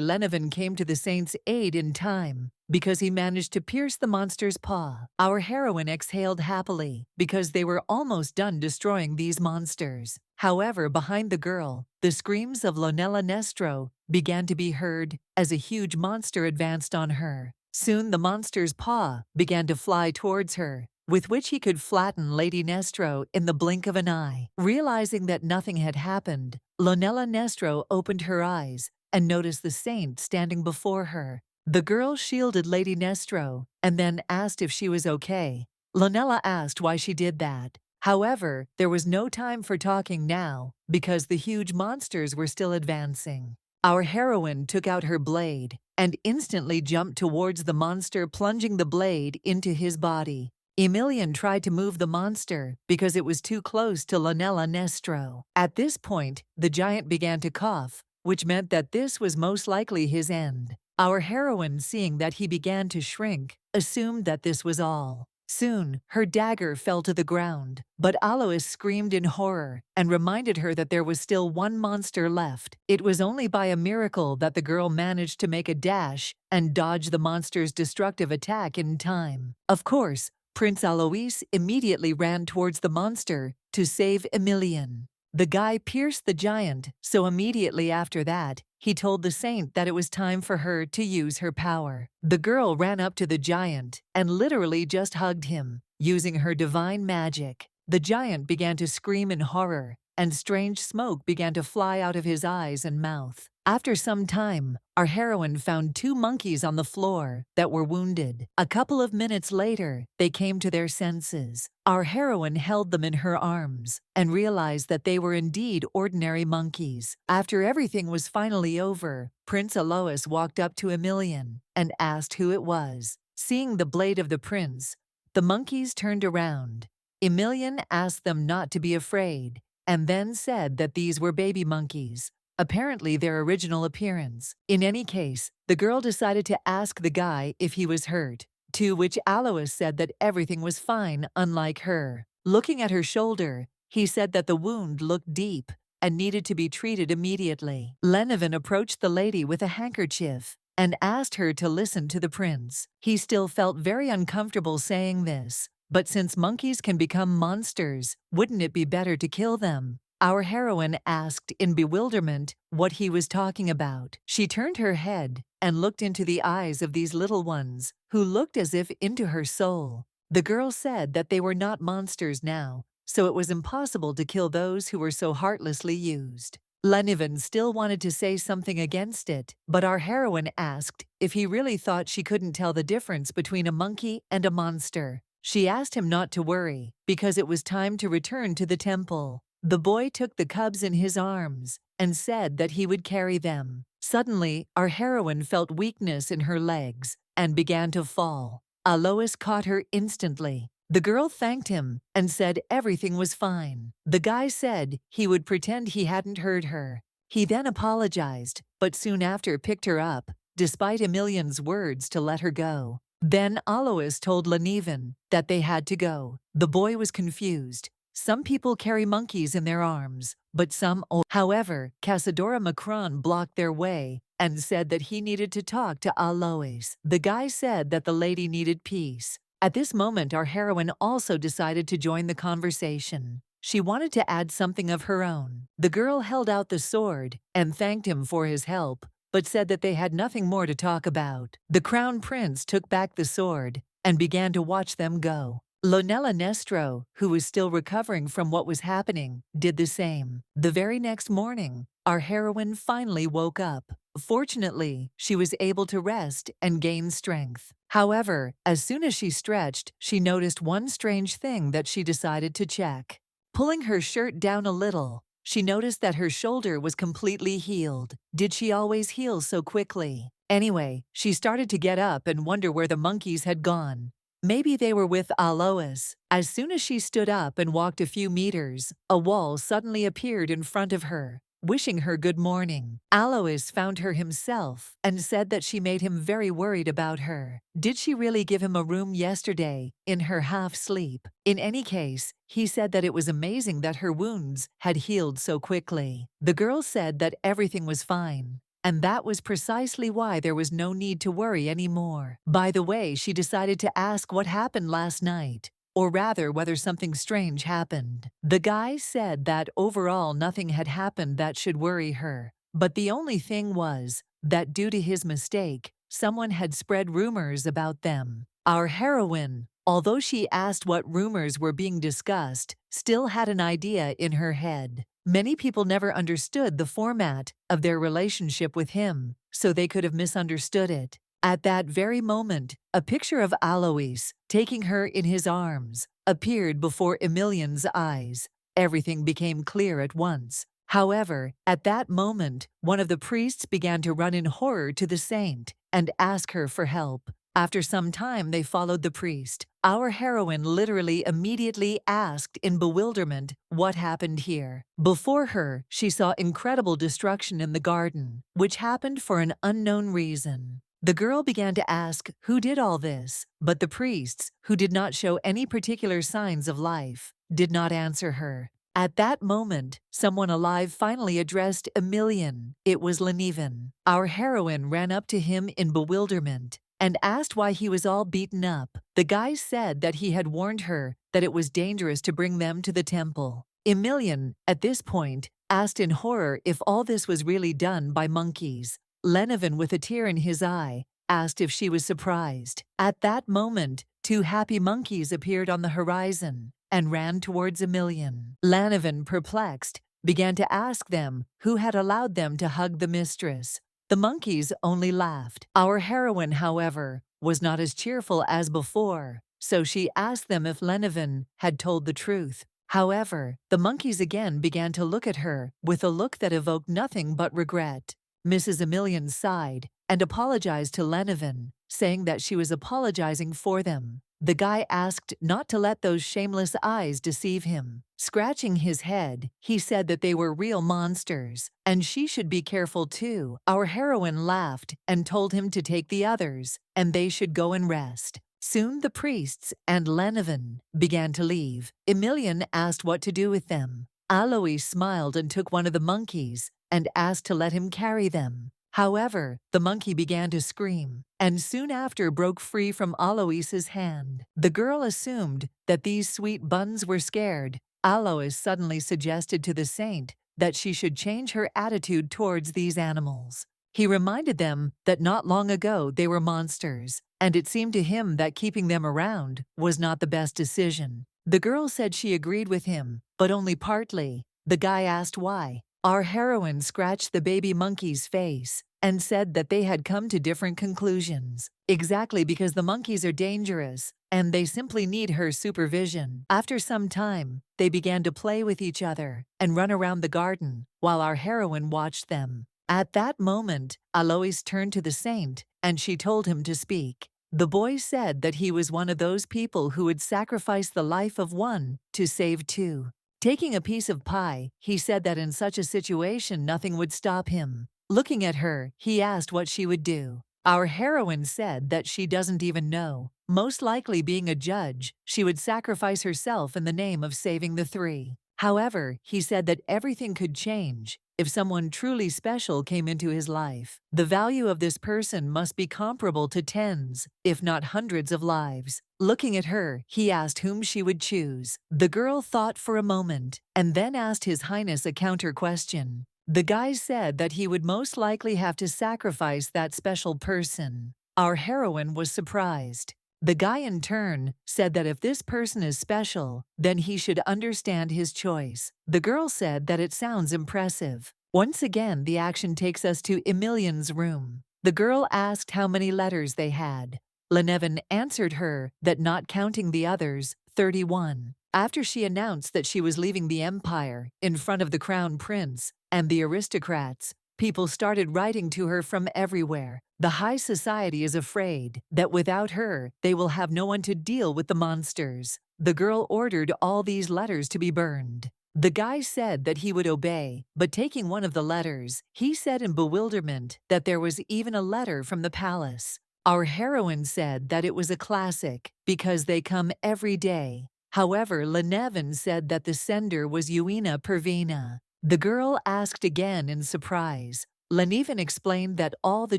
Lenevin came to the saint's aid in time, because he managed to pierce the monster's paw. Our heroine exhaled happily, because they were almost done destroying these monsters. However, behind the girl, the screams of Nestro began to be heard as a huge monster advanced on her. Soon the monster's paw began to fly towards her, with which he could flatten Lady Nestro in the blink of an eye. Realizing that nothing had happened, Nestro opened her eyes and noticed the saint standing before her. The girl shielded Lady Nestro and then asked if she was okay. Lonella asked why she did that. However, there was no time for talking now because the huge monsters were still advancing. Our heroine took out her blade and instantly jumped towards the monster, plunging the blade into his body. Emilian tried to move the monster because it was too close to Nestro. At this point, the giant began to cough, which meant that this was most likely his end. Our heroine, seeing that he began to shrink, assumed that this was all. Soon, her dagger fell to the ground, but Alois screamed in horror and reminded her that there was still one monster left. It was only by a miracle that the girl managed to make a dash and dodge the monster's destructive attack in time. Of course, Prince Alois immediately ran towards the monster to save Emilian. The guy pierced the giant, so immediately after that, he told the saint that it was time for her to use her power. The girl ran up to the giant and literally just hugged him, using her divine magic. The giant began to scream in horror, and strange smoke began to fly out of his eyes and mouth. After some time, our heroine found 2 monkeys on the floor that were wounded. A couple of minutes later, they came to their senses. Our heroine held them in her arms and realized that they were indeed ordinary monkeys. After everything was finally over, Prince Alois walked up to Emilian and asked who it was. Seeing the blade of the prince, the monkeys turned around. Emilian asked them not to be afraid, and then said that these were baby monkeys, apparently their original appearance. In any case, the girl decided to ask the guy if he was hurt, to which Alois said that everything was fine, unlike her. Looking at her shoulder, he said that the wound looked deep and needed to be treated immediately. Lenevin approached the lady with a handkerchief and asked her to listen to the prince. He still felt very uncomfortable saying this, but since monkeys can become monsters, wouldn't it be better to kill them? Our heroine asked in bewilderment what he was talking about. She turned her head and looked into the eyes of these little ones, who looked as if into her soul. The girl said that they were not monsters now, so it was impossible to kill those who were so heartlessly used. Lenevin still wanted to say something against it, but our heroine asked if he really thought she couldn't tell the difference between a monkey and a monster. She asked him not to worry, because it was time to return to the temple. The boy took the cubs in his arms and said that he would carry them. Suddenly, our heroine felt weakness in her legs and began to fall. Alois caught her instantly. The girl thanked him and said everything was fine. The guy said he would pretend he hadn't heard her. He then apologized, but soon after picked her up, despite Emilian's words to let her go. Then Alois told Lenevin that they had to go. The boy was confused. Some people carry monkeys in their arms, but some don't. However, Casadora Macron blocked their way and said that he needed to talk to Alois. The guy said that the lady needed peace. At this moment, our heroine also decided to join the conversation. She wanted to add something of her own. The girl held out the sword and thanked him for his help, but said that they had nothing more to talk about. The crown prince took back the sword and began to watch them go. Lonella Nestro, who was still recovering from what was happening, did the same. The very next morning, our heroine finally woke up. Fortunately, she was able to rest and gain strength. However, as soon as she stretched, she noticed one strange thing that she decided to check. Pulling her shirt down a little, she noticed that her shoulder was completely healed. Did she always heal so quickly? Anyway, she started to get up and wonder where the monkeys had gone. Maybe they were with Alois. As soon as she stood up and walked a few meters, a wall suddenly appeared in front of her, wishing her good morning. Alois found her himself and said that she made him very worried about her. Did she really give him a room yesterday, in her half-sleep? In any case, he said that it was amazing that her wounds had healed so quickly. The girl said that everything was fine, and that was precisely why there was no need to worry anymore. By the way, she decided to ask what happened last night, or rather whether something strange happened. The guy said that overall nothing had happened that should worry her, but the only thing was that due to his mistake, someone had spread rumors about them. Our heroine, although she asked what rumors were being discussed, still had an idea in her head. Many people never understood the format of their relationship with him, so they could have misunderstood it. At that very moment, a picture of Alois, taking her in his arms, appeared before Emilian's eyes. Everything became clear at once. However, at that moment, one of the priests began to run in horror to the saint and ask her for help. After some time, they followed the priest. Our heroine literally immediately asked in bewilderment what happened here. Before her, she saw incredible destruction in the garden, which happened for an unknown reason. The girl began to ask who did all this, but the priests, who did not show any particular signs of life, did not answer her. At that moment, someone alive finally addressed Emilian. It was Lenevin. Our heroine ran up to him in bewilderment and asked why he was all beaten up. The guy said that he had warned her that it was dangerous to bring them to the temple. Emilian, at this point, asked in horror if all this was really done by monkeys. Lenevin, with a tear in his eye, asked if she was surprised. At that moment, two happy monkeys appeared on the horizon and ran towards Emilian. Lenevin, perplexed, began to ask them who had allowed them to hug the mistress. The monkeys only laughed. Our heroine, however, was not as cheerful as before, so she asked them if Lenevin had told the truth. However, the monkeys again began to look at her with a look that evoked nothing but regret. Mrs. Emilian sighed and apologized to Lenevin, saying that she was apologizing for them. The guy asked not to let those shameless eyes deceive him. Scratching his head, he said that they were real monsters, and she should be careful too. Our heroine laughed and told him to take the others, and they should go and rest. Soon the priests and Lenevin began to leave. Emilian asked what to do with them. Alois smiled and took one of the monkeys and asked to let him carry them. However, the monkey began to scream, and soon after broke free from Alois's hand. The girl assumed that these sweet buns were scared. Alois suddenly suggested to the saint that she should change her attitude towards these animals. He reminded them that not long ago they were monsters, and it seemed to him that keeping them around was not the best decision. The girl said she agreed with him, but only partly. The guy asked why. Our heroine scratched the baby monkey's face and said that they had come to different conclusions. Exactly, because the monkeys are dangerous, and they simply need her supervision. After some time, they began to play with each other and run around the garden while our heroine watched them. At that moment, Alois turned to the saint and she told him to speak. The boy said that he was one of those people who would sacrifice the life of one to save two. Taking a piece of pie, he said that in such a situation nothing would stop him. Looking at her, he asked what she would do. Our heroine said that she doesn't even know. Most likely, being a judge, she would sacrifice herself in the name of saving the three. However, he said that everything could change if someone truly special came into his life. The value of this person must be comparable to tens, if not hundreds of lives. Looking at her, he asked whom she would choose. The girl thought for a moment and then asked His Highness a counter question. The guy said that he would most likely have to sacrifice that special person. Our heroine was surprised. The guy in turn said that if this person is special, then he should understand his choice. The girl said that it sounds impressive. Once again, the action takes us to Emilian's room. The girl asked how many letters they had. Lenevin answered her that, not counting the others, 31. After she announced that she was leaving the empire in front of the crown prince and the aristocrats, people started writing to her from everywhere. The high society is afraid that without her, they will have no one to deal with the monsters. The girl ordered all these letters to be burned. The guy said that he would obey, but taking one of the letters, he said in bewilderment that there was even a letter from the palace. Our heroine said that it was a classic because they come every day. However, Lenevin said that the sender was Uina Pervina. The girl asked again in surprise. Lenevin explained that all the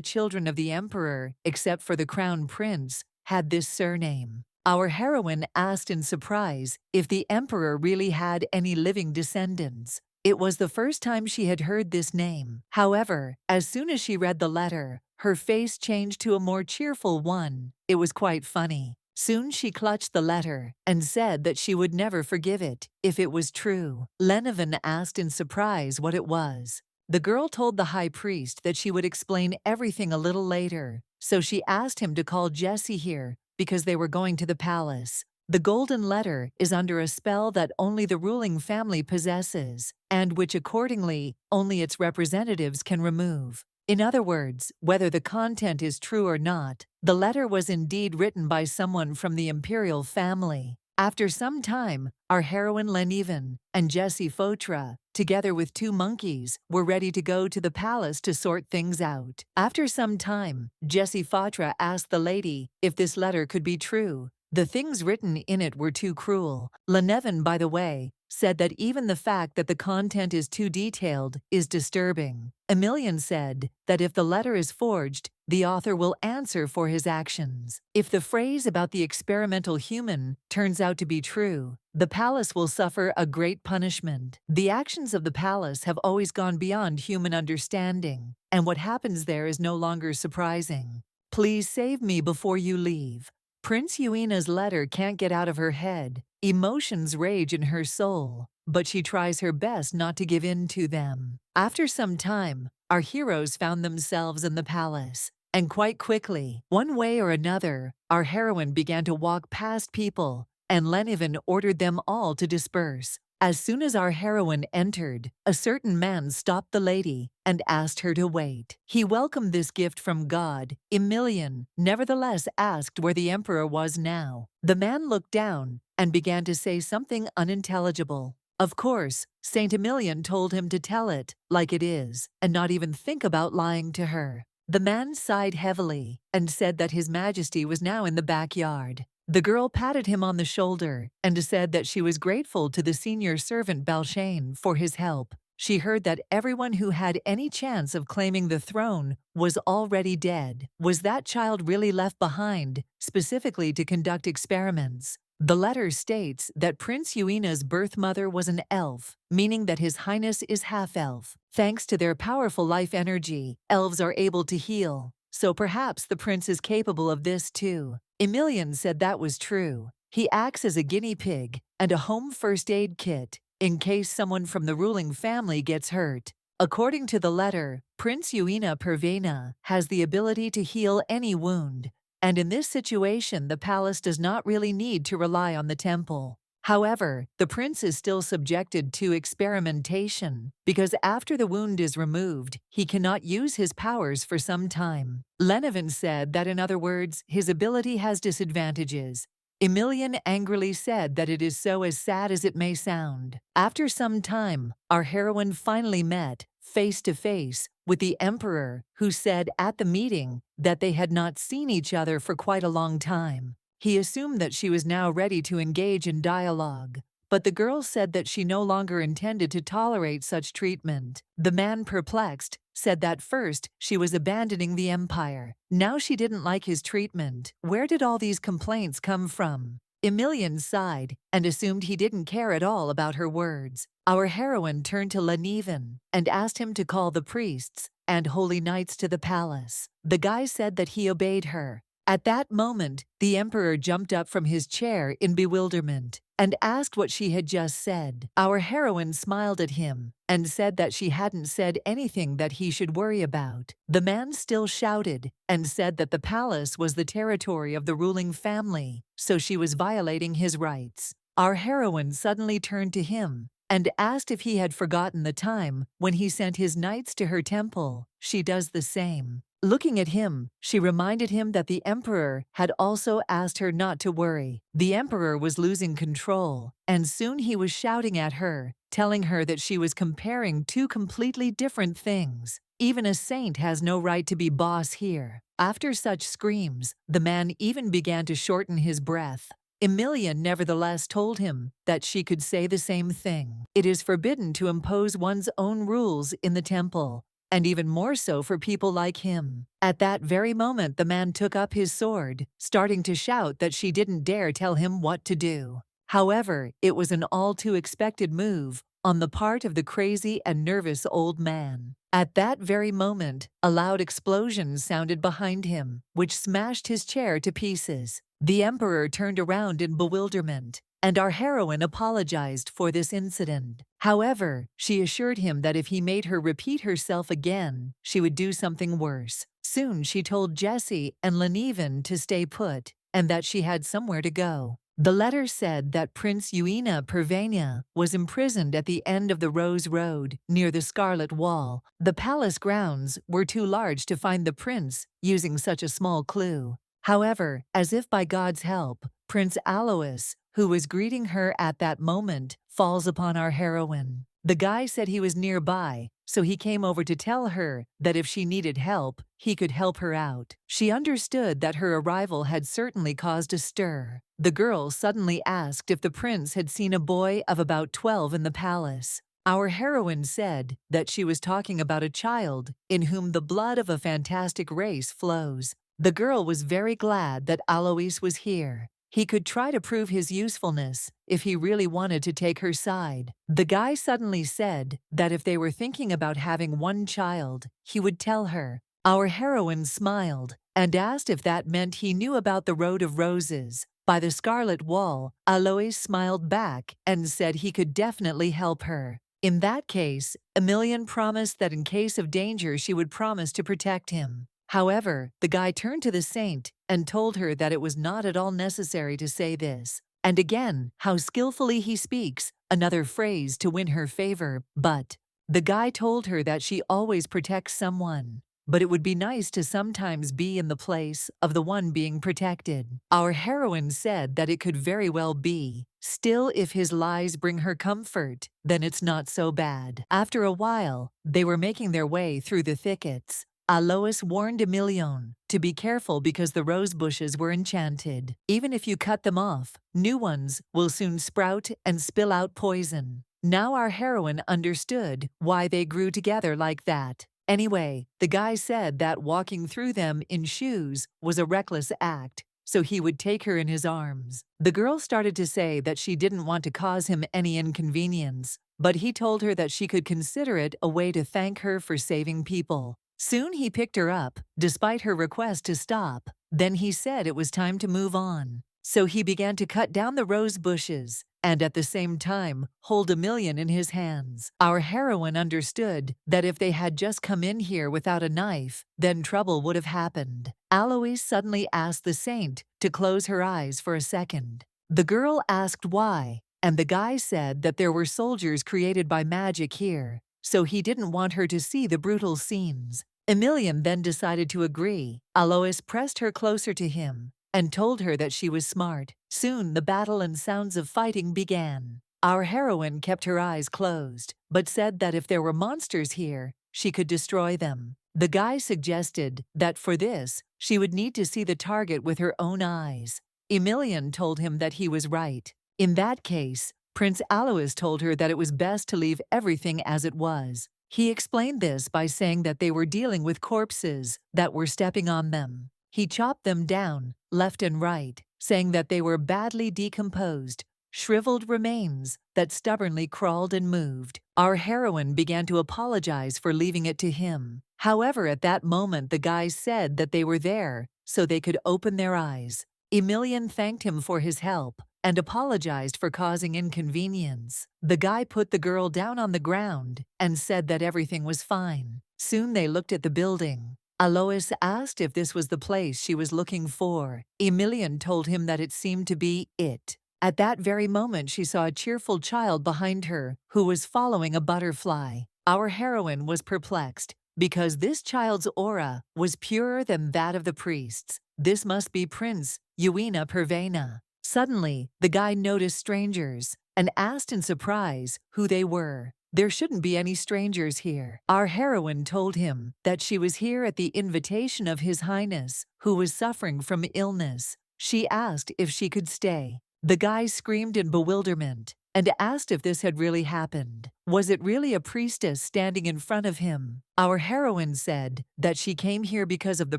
children of the emperor, except for the crown prince, had this surname. Our heroine asked in surprise if the emperor really had any living descendants. It was the first time she had heard this name. However, as soon as she read the letter, her face changed to a more cheerful one. It was quite funny. Soon she clutched the letter and said that she would never forgive it if it was true. Lenevin asked in surprise what it was. The girl told the high priest that she would explain everything a little later, so she asked him to call Jesse here because they were going to the palace. The golden letter is under a spell that only the ruling family possesses, and which accordingly only its representatives can remove. In other words, whether the content is true or not, the letter was indeed written by someone from the imperial family. After some time, our heroine Lenevin and Jesse Fotra, together with two monkeys, were ready to go to the palace to sort things out. After some time, Jesse Fotra asked the lady if this letter could be true. The things written in it were too cruel. Lenevin, by the way, said that even the fact that the content is too detailed is disturbing. Emilian said that if the letter is forged, the author will answer for his actions. If the phrase about the experimental human turns out to be true, the palace will suffer a great punishment. The actions of the palace have always gone beyond human understanding, and what happens there is no longer surprising. Please save me before you leave. Prince Yuina's letter can't get out of her head. Emotions rage in her soul, but she tries her best not to give in to them. After some time, our heroes found themselves in the palace. And quite quickly, one way or another, our heroine began to walk past people, and Lenivin ordered them all to disperse. As soon as our heroine entered, a certain man stopped the lady and asked her to wait. He welcomed this gift from God. Emilian, nevertheless, asked where the emperor was now. The man looked down and began to say something unintelligible. Of course, Saint Emilian told him to tell it like it is, and not even think about lying to her. The man sighed heavily and said that His Majesty was now in the backyard. The girl patted him on the shoulder and said that she was grateful to the senior servant Balshane for his help. She heard that everyone who had any chance of claiming the throne was already dead. Was that child really left behind, specifically to conduct experiments? The letter states that Prince Yuina's birth mother was an elf, meaning that His Highness is half-elf. Thanks to their powerful life energy, elves are able to heal. So perhaps the prince is capable of this too. Emilian said that was true. He acts as a guinea pig and a home first aid kit in case someone from the ruling family gets hurt. According to the letter, Prince Yuina Pervena has the ability to heal any wound, and in this situation the palace does not really need to rely on the temple. However, the prince is still subjected to experimentation because after the wound is removed, he cannot use his powers for some time. Lenivin said that, in other words, his ability has disadvantages. Emilian angrily said that it is so, as sad as it may sound. After some time, our heroine finally met, face to face, with the emperor, who said at the meeting that they had not seen each other for quite a long time. He assumed that she was now ready to engage in dialogue, but the girl said that she no longer intended to tolerate such treatment. The man, perplexed, said that first she was abandoning the empire. Now she didn't like his treatment. Where did all these complaints come from? Emilian sighed and assumed he didn't care at all about her words. Our heroine turned to Lenivin and asked him to call the priests and holy knights to the palace. The guy said that he obeyed her. At that moment, the emperor jumped up from his chair in bewilderment and asked what she had just said. Our heroine smiled at him and said that she hadn't said anything that he should worry about. The man still shouted and said that the palace was the territory of the ruling family, so she was violating his rights. Our heroine suddenly turned to him and asked if he had forgotten the time when he sent his knights to her temple. She does the same. Looking at him, she reminded him that the emperor had also asked her not to worry. The emperor was losing control, and soon he was shouting at her, telling her that she was comparing two completely different things. Even a saint has no right to be boss here. After such screams, the man even began to shorten his breath. Emilian nevertheless told him that she could say the same thing. It is forbidden to impose one's own rules in the temple, and even more so for people like him. At that very moment, the man took up his sword, starting to shout that she didn't dare tell him what to do. However, it was an all too expected move on the part of the crazy and nervous old man. At that very moment, a loud explosion sounded behind him, which smashed his chair to pieces. The emperor turned around in bewilderment, and our heroine apologized for this incident. However, she assured him that if he made her repeat herself again, she would do something worse. Soon she told Jesse and Lenivin to stay put, and that she had somewhere to go. The letter said that Prince Yuina Pervena was imprisoned at the end of the Rose Road, near the Scarlet Wall. The palace grounds were too large to find the prince using such a small clue. However, as if by God's help, Prince Alois, who was greeting her at that moment, falls upon our heroine. The guy said he was nearby so he came over to tell her that if she needed help, he could help her out. She understood that her arrival had certainly caused a stir. The girl suddenly asked if the prince had seen a boy of about 12 in the palace. Our heroine said that she was talking about a child in whom the blood of a fantastic race flows. The girl was very glad that Alois was here. He could try to prove his usefulness if he really wanted to take her side. The guy suddenly said that if they were thinking about having one child, he would tell her. Our heroine smiled and asked if that meant he knew about the Road of Roses. By the Scarlet Wall, Alois smiled back and said he could definitely help her. In that case, Emilian promised that in case of danger she would promise to protect him. However, the guy turned to the saint and told her that it was not at all necessary to say this. And again, how skillfully he speaks, another phrase to win her favor, but. The guy told her that she always protects someone, but it would be nice to sometimes be in the place of the one being protected. Our heroine said that it could very well be. Still, if his lies bring her comfort, then it's not so bad. After a while, they were making their way through the thickets. Alois warned Emilion to be careful because the rose bushes were enchanted. Even if you cut them off, new ones will soon sprout and spill out poison. Now our heroine understood why they grew together like that. Anyway, the guy said that walking through them in shoes was a reckless act, so he would take her in his arms. The girl started to say that she didn't want to cause him any inconvenience, but he told her that she could consider it a way to thank her for saving people. Soon he picked her up, despite her request to stop. Then he said it was time to move on. So he began to cut down the rose bushes, and at the same time, hold Emilion in his hands. Our heroine understood that if they had just come in here without a knife, then trouble would have happened. Alois suddenly asked the saint to close her eyes for a second. The girl asked why, and the guy said that there were soldiers created by magic here, so he didn't want her to see the brutal scenes. Emilion then decided to agree. Alois pressed her closer to him and told her that she was smart. Soon the battle and sounds of fighting began. Our heroine kept her eyes closed, but said that if there were monsters here, she could destroy them. The guy suggested that for this, she would need to see the target with her own eyes. Emilion told him that he was right. In that case, Prince Alois told her that it was best to leave everything as it was. He explained this by saying that they were dealing with corpses that were stepping on them. He chopped them down, left and right, saying that they were badly decomposed, shriveled remains that stubbornly crawled and moved. Our heroine began to apologize for leaving it to him. However, at that moment the guy said that they were there so they could open their eyes. Emilion thanked him for his help and apologized for causing inconvenience. The guy put the girl down on the ground and said that everything was fine. Soon they looked at the building. Alois asked if this was the place she was looking for. Emilion told him that it seemed to be it. At that very moment she saw a cheerful child behind her who was following a butterfly. Our heroine was perplexed because this child's aura was purer than that of the priests. This must be Prince Uina Pervena. Suddenly, the guy noticed strangers and asked in surprise who they were. There shouldn't be any strangers here. Our heroine told him that she was here at the invitation of His Highness, who was suffering from illness. She asked if she could stay. The guy screamed in bewilderment and asked if this had really happened. Was it really a priestess standing in front of him? Our heroine said that she came here because of the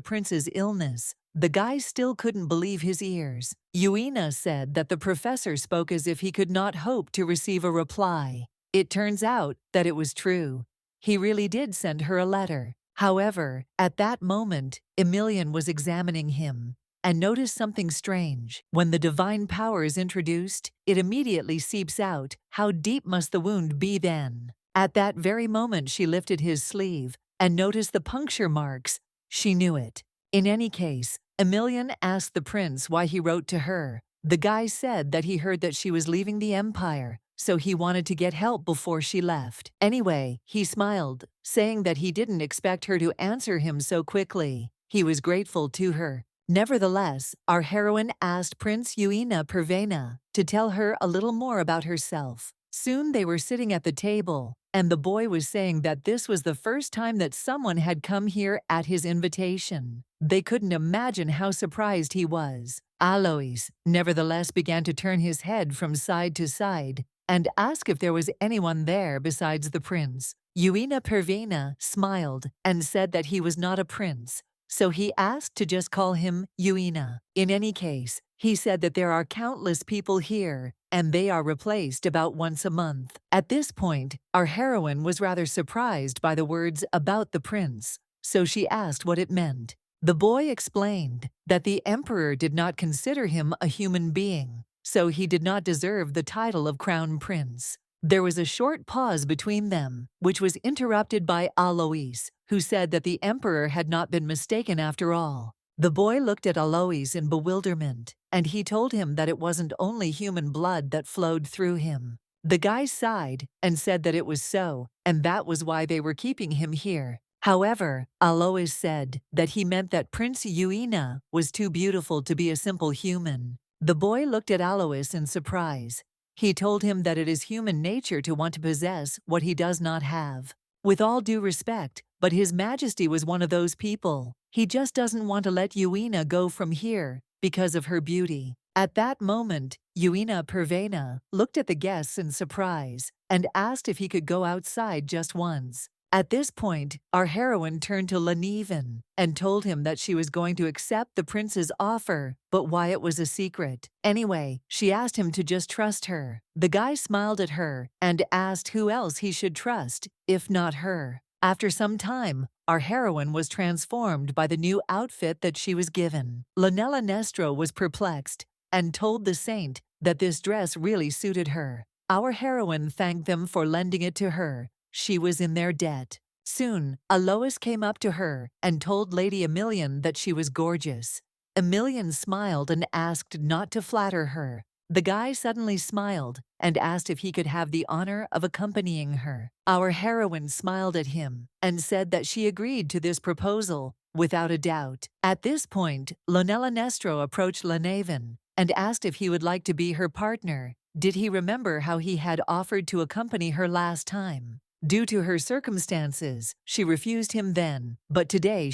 prince's illness. The guy still couldn't believe his ears. Uina said that the professor spoke as if he could not hope to receive a reply. It turns out that it was true. He really did send her a letter. However, at that moment, Emilion was examining him and noticed something strange. When the divine power is introduced, it immediately seeps out. How deep must the wound be then? At that very moment she lifted his sleeve and noticed the puncture marks. She knew it. In any case, Emilion asked the prince why he wrote to her. The guy said that he heard that she was leaving the empire, so he wanted to get help before she left. Anyway, he smiled, saying that he didn't expect her to answer him so quickly. He was grateful to her. Nevertheless, our heroine asked Prince Uina Pervena to tell her a little more about herself. Soon they were sitting at the table, and the boy was saying that this was the first time that someone had come here at his invitation. They couldn't imagine how surprised he was. Alois, nevertheless, began to turn his head from side to side and ask if there was anyone there besides the prince. Uina Pervena smiled and said that he was not a prince, so he asked to just call him Uina. In any case, he said that there are countless people here, and they are replaced about once a month. At this point, our heroine was rather surprised by the words about the prince, so she asked what it meant. The boy explained that the emperor did not consider him a human being, so he did not deserve the title of crown prince. There was a short pause between them, which was interrupted by Alois, who said that the emperor had not been mistaken after all. The boy looked at Alois in bewilderment, and he told him that it wasn't only human blood that flowed through him. The guy sighed and said that it was so, and that was why they were keeping him here. However, Alois said that he meant that Prince Uina was too beautiful to be a simple human. The boy looked at Alois in surprise. He told him that it is human nature to want to possess what he does not have. With all due respect, but His Majesty was one of those people. He just doesn't want to let Uina go from here because of her beauty. At that moment, Uina Pervena looked at the guests in surprise and asked if he could go outside just once. At this point, our heroine turned to Lenevin and told him that she was going to accept the prince's offer, but why it was a secret. Anyway, she asked him to just trust her. The guy smiled at her and asked who else he should trust, if not her. After some time, our heroine was transformed by the new outfit that she was given. Nestro was perplexed and told the saint that this dress really suited her. Our heroine thanked them for lending it to her. She was in their debt. Soon, Alois came up to her and told Lady Emilian that she was gorgeous. Emilian smiled and asked not to flatter her. The guy suddenly smiled and asked if he could have the honor of accompanying her. Our heroine smiled at him and said that she agreed to this proposal without a doubt. At this point, Nestro approached Lenevin and asked if he would like to be her partner. Did he remember how he had offered to accompany her last time? Due to her circumstances, she refused him then, but today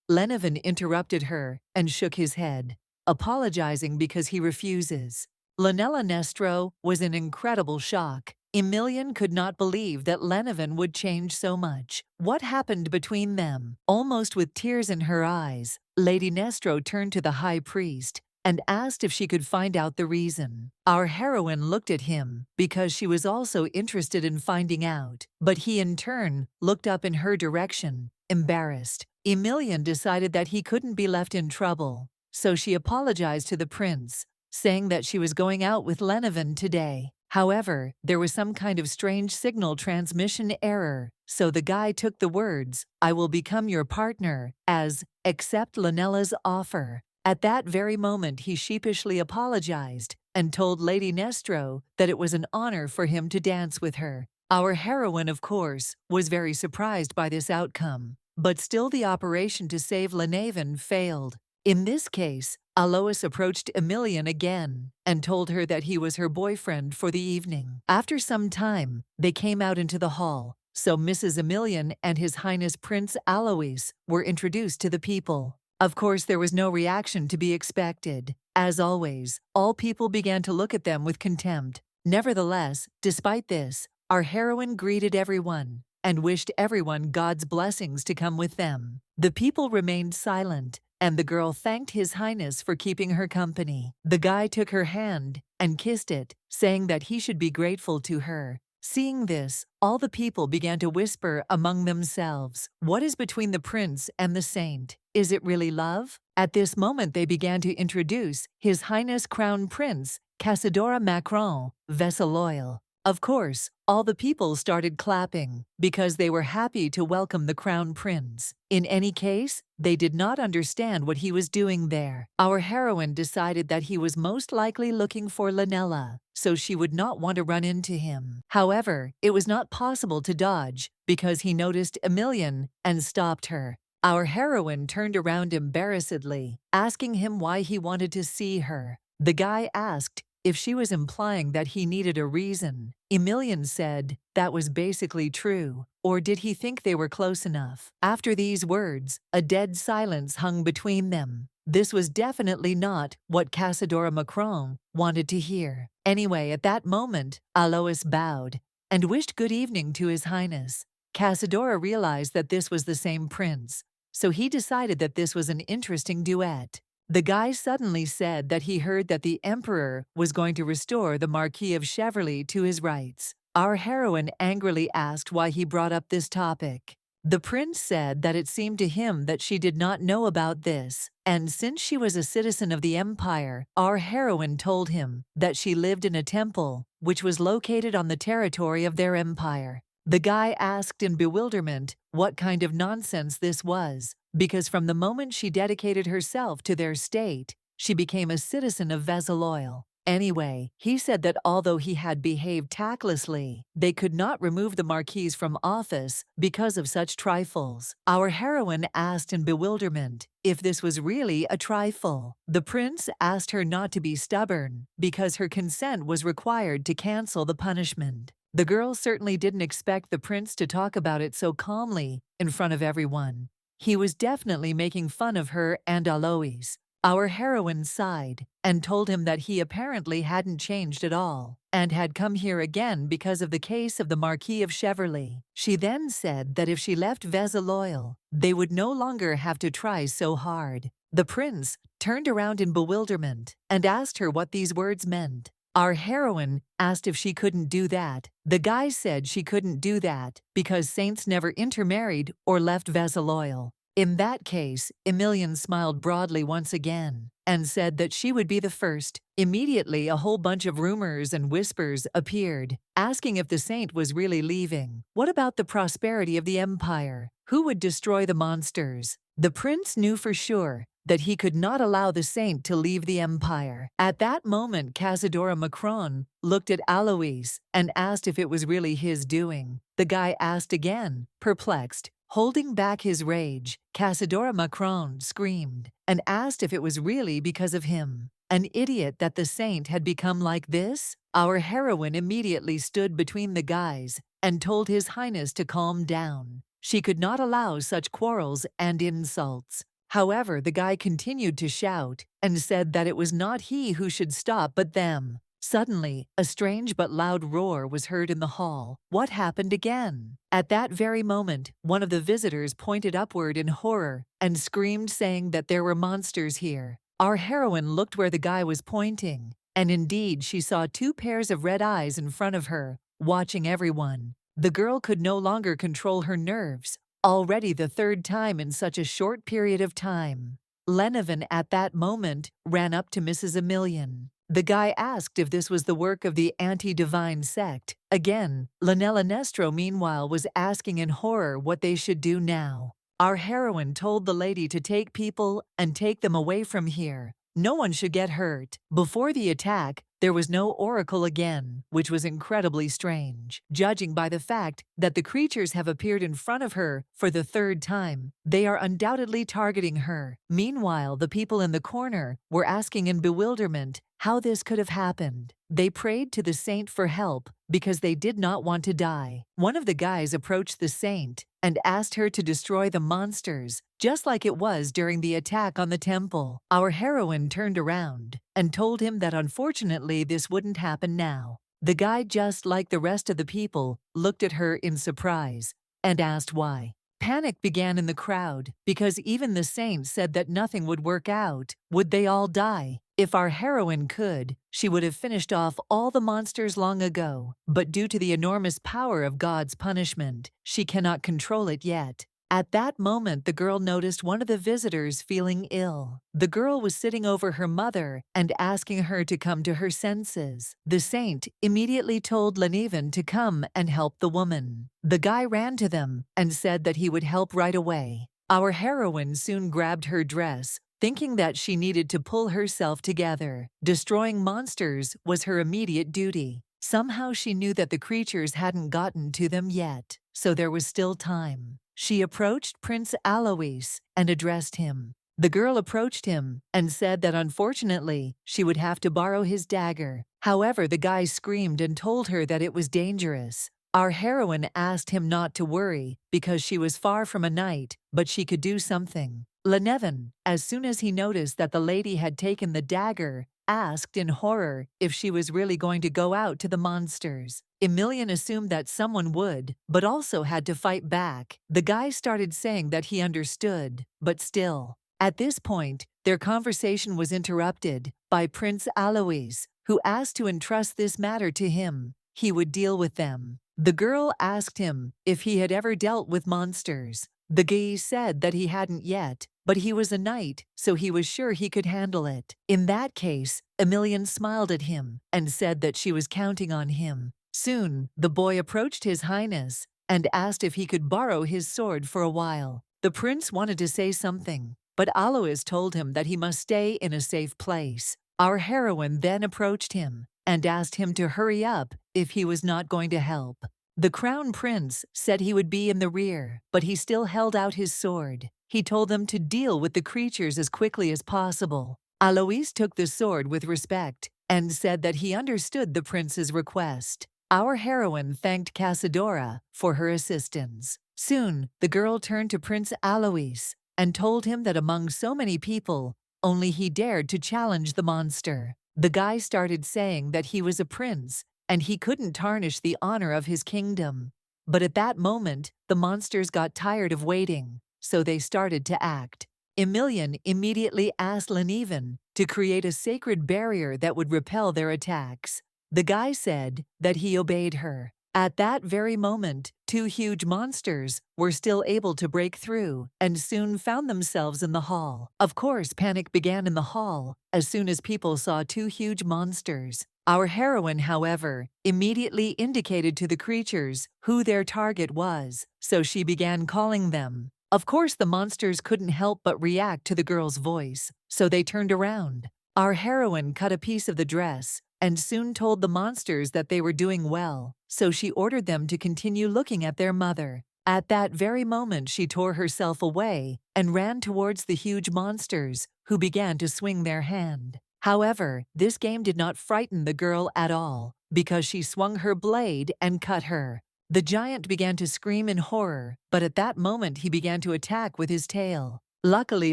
Lenevin interrupted her and shook his head, apologizing because he refuses. Nestro was in incredible shock. Emilian could not believe that Lenevin would change so much. What happened between them? Almost with tears in her eyes, Lady Nestro turned to the high priest and asked if she could find out the reason. Our heroine looked at him because she was also interested in finding out, but he in turn looked up in her direction, embarrassed. Emilian decided that he couldn't be left in trouble, so she apologized to the prince, saying that she was going out with Lenevin today. However, there was some kind of strange signal transmission error, so the guy took the words, "I will become your partner," as, "accept Lenella's offer." At that very moment he sheepishly apologized and told Lady Nestro that it was an honor for him to dance with her. Our heroine, of course, was very surprised by this outcome, but still the operation to save Lenevin failed. In this case, Alois approached Emilian again and told her that he was her boyfriend for the evening. After some time, they came out into the hall, so Mrs. Emilian and His Highness Prince Alois were introduced to the people. Of course, there was no reaction to be expected. As always, all people began to look at them with contempt. Nevertheless, despite this, our heroine greeted everyone and wished everyone God's blessings to come with them. The people remained silent, and the girl thanked His Highness for keeping her company. The guy took her hand and kissed it, saying that he should be grateful to her. Seeing this, all the people began to whisper among themselves, "What is between the prince and the saint? Is it really love?" At this moment they began to introduce His Highness Crown Prince Casadora Macron, Vessel Loyal. Of course, all the people started clapping because they were happy to welcome the crown prince. In any case, they did not understand what he was doing there. Our heroine decided that he was most likely looking for Lenella, so she would not want to run into him. However, it was not possible to dodge because he noticed Emilian and stopped her. Our heroine turned around embarrassedly, asking him why he wanted to see her. The guy asked if she was implying that he needed a reason. Emilian said that was basically true. Or did he think they were close enough? After these words, a dead silence hung between them. This was definitely not what Casadora Macron wanted to hear. Anyway, at that moment, Alois bowed and wished good evening to His Highness. Casadora realized that this was the same prince, so he decided that this was an interesting duet. The guy suddenly said that he heard that the Emperor was going to restore the Marquis of Cheverly to his rights. Our heroine angrily asked why he brought up this topic. The prince said that it seemed to him that she did not know about this, and since she was a citizen of the empire, our heroine told him that she lived in a temple, which was located on the territory of their empire. The guy asked in bewilderment what kind of nonsense this was, because from the moment she dedicated herself to their state, she became a citizen of Vesaloil. Anyway, he said that although he had behaved tactlessly, they could not remove the Marquis from office because of such trifles. Our heroine asked in bewilderment if this was really a trifle. The prince asked her not to be stubborn, because her consent was required to cancel the punishment. The girl certainly didn't expect the prince to talk about it so calmly in front of everyone. He was definitely making fun of her and Alois. Our heroine sighed and told him that he apparently hadn't changed at all and had come here again because of the case of the Marquis of Cheverly. She then said that if she left Vesaloil, they would no longer have to try so hard. The prince turned around in bewilderment and asked her what these words meant. Our heroine asked if she couldn't do that. The guy said she couldn't do that because saints never intermarried or left Vesaloil. In that case, Emilian smiled broadly once again and said that she would be the first. Immediately, a whole bunch of rumors and whispers appeared, asking if the saint was really leaving. What about the prosperity of the empire? Who would destroy the monsters? The prince knew for sure that he could not allow the saint to leave the empire. At that moment, Casadora Macron looked at Alois and asked if it was really his doing. The guy asked again, perplexed. Holding back his rage, Casadora Macron screamed and asked if it was really because of him. An idiot that the saint had become like this? Our heroine immediately stood between the guys and told His Highness to calm down. She could not allow such quarrels and insults. However, the guy continued to shout and said that it was not he who should stop but them. Suddenly, a strange but loud roar was heard in the hall. What happened again? At that very moment, one of the visitors pointed upward in horror and screamed, saying that there were monsters here. Our heroine looked where the guy was pointing, and indeed she saw two pairs of red eyes in front of her, watching everyone. The girl could no longer control her nerves, already the third time in such a short period of time. Lenevin at that moment ran up to Mrs. Emilian. The guy asked if this was the work of the anti-divine sect. Again, Lanella Nestro meanwhile was asking in horror what they should do now. Our heroine told the lady to take people and take them away from here. No one should get hurt. Before the attack, there was no oracle again, which was incredibly strange. Judging by the fact that the creatures have appeared in front of her for the third time, they are undoubtedly targeting her. Meanwhile, the people in the corner were asking in bewilderment how this could have happened. They prayed to the saint for help because they did not want to die. One of the guys approached the saint and asked her to destroy the monsters, just like it was during the attack on the temple. Our heroine turned around and told him that unfortunately this wouldn't happen now. The guy, just like the rest of the people, looked at her in surprise and asked why. Panic began in the crowd because even the saints said that nothing would work out. Would they all die? If our heroine could, she would have finished off all the monsters long ago. But due to the enormous power of God's punishment, she cannot control it yet. At that moment, the girl noticed one of the visitors feeling ill. The girl was sitting over her mother and asking her to come to her senses. The saint immediately told Lenevin to come and help the woman. The guy ran to them and said that he would help right away. Our heroine soon grabbed her dress, thinking that she needed to pull herself together. Destroying monsters was her immediate duty. Somehow she knew that the creatures hadn't gotten to them yet, so there was still time. She approached Prince Alois and addressed him. The girl approached him and said that unfortunately she would have to borrow his dagger. However, the guy screamed and told her that it was dangerous. Our heroine asked him not to worry because she was far from a knight, but she could do something. Lenevin, as soon as he noticed that the lady had taken the dagger, asked in horror if she was really going to go out to the monsters. Emilian assumed that someone would, but also had to fight back. The guy started saying that he understood, but still. At this point, their conversation was interrupted by Prince Alois, who asked to entrust this matter to him. He would deal with them. The girl asked him if he had ever dealt with monsters. The guy said that he hadn't yet, but he was a knight, so he was sure he could handle it. In that case, Emilian smiled at him and said that she was counting on him. Soon, the boy approached His Highness and asked if he could borrow his sword for a while. The prince wanted to say something, but Alois told him that he must stay in a safe place. Our heroine then approached him and asked him to hurry up if he was not going to help. The crown prince said he would be in the rear, but he still held out his sword. He told them to deal with the creatures as quickly as possible. Alois took the sword with respect and said that he understood the prince's request. Our heroine thanked Casadora for her assistance. Soon, the girl turned to Prince Alois and told him that among so many people, only he dared to challenge the monster. The guy started saying that he was a prince and he couldn't tarnish the honor of his kingdom. But at that moment, the monsters got tired of waiting, so they started to act. Emilian immediately asked Lenevin to create a sacred barrier that would repel their attacks. The guy said that he obeyed her. At that very moment, two huge monsters were still able to break through and soon found themselves in the hall. Of course, panic began in the hall as soon as people saw two huge monsters. Our heroine, however, immediately indicated to the creatures who their target was, so she began calling them. Of course, the monsters couldn't help but react to the girl's voice, so they turned around. Our heroine cut a piece of the dress and soon told the monsters that they were doing well, so she ordered them to continue looking at their mother. At that very moment, she tore herself away and ran towards the huge monsters, who began to swing their hand. However, this game did not frighten the girl at all, because she swung her blade and cut her. The giant began to scream in horror, but at that moment he began to attack with his tail. Luckily,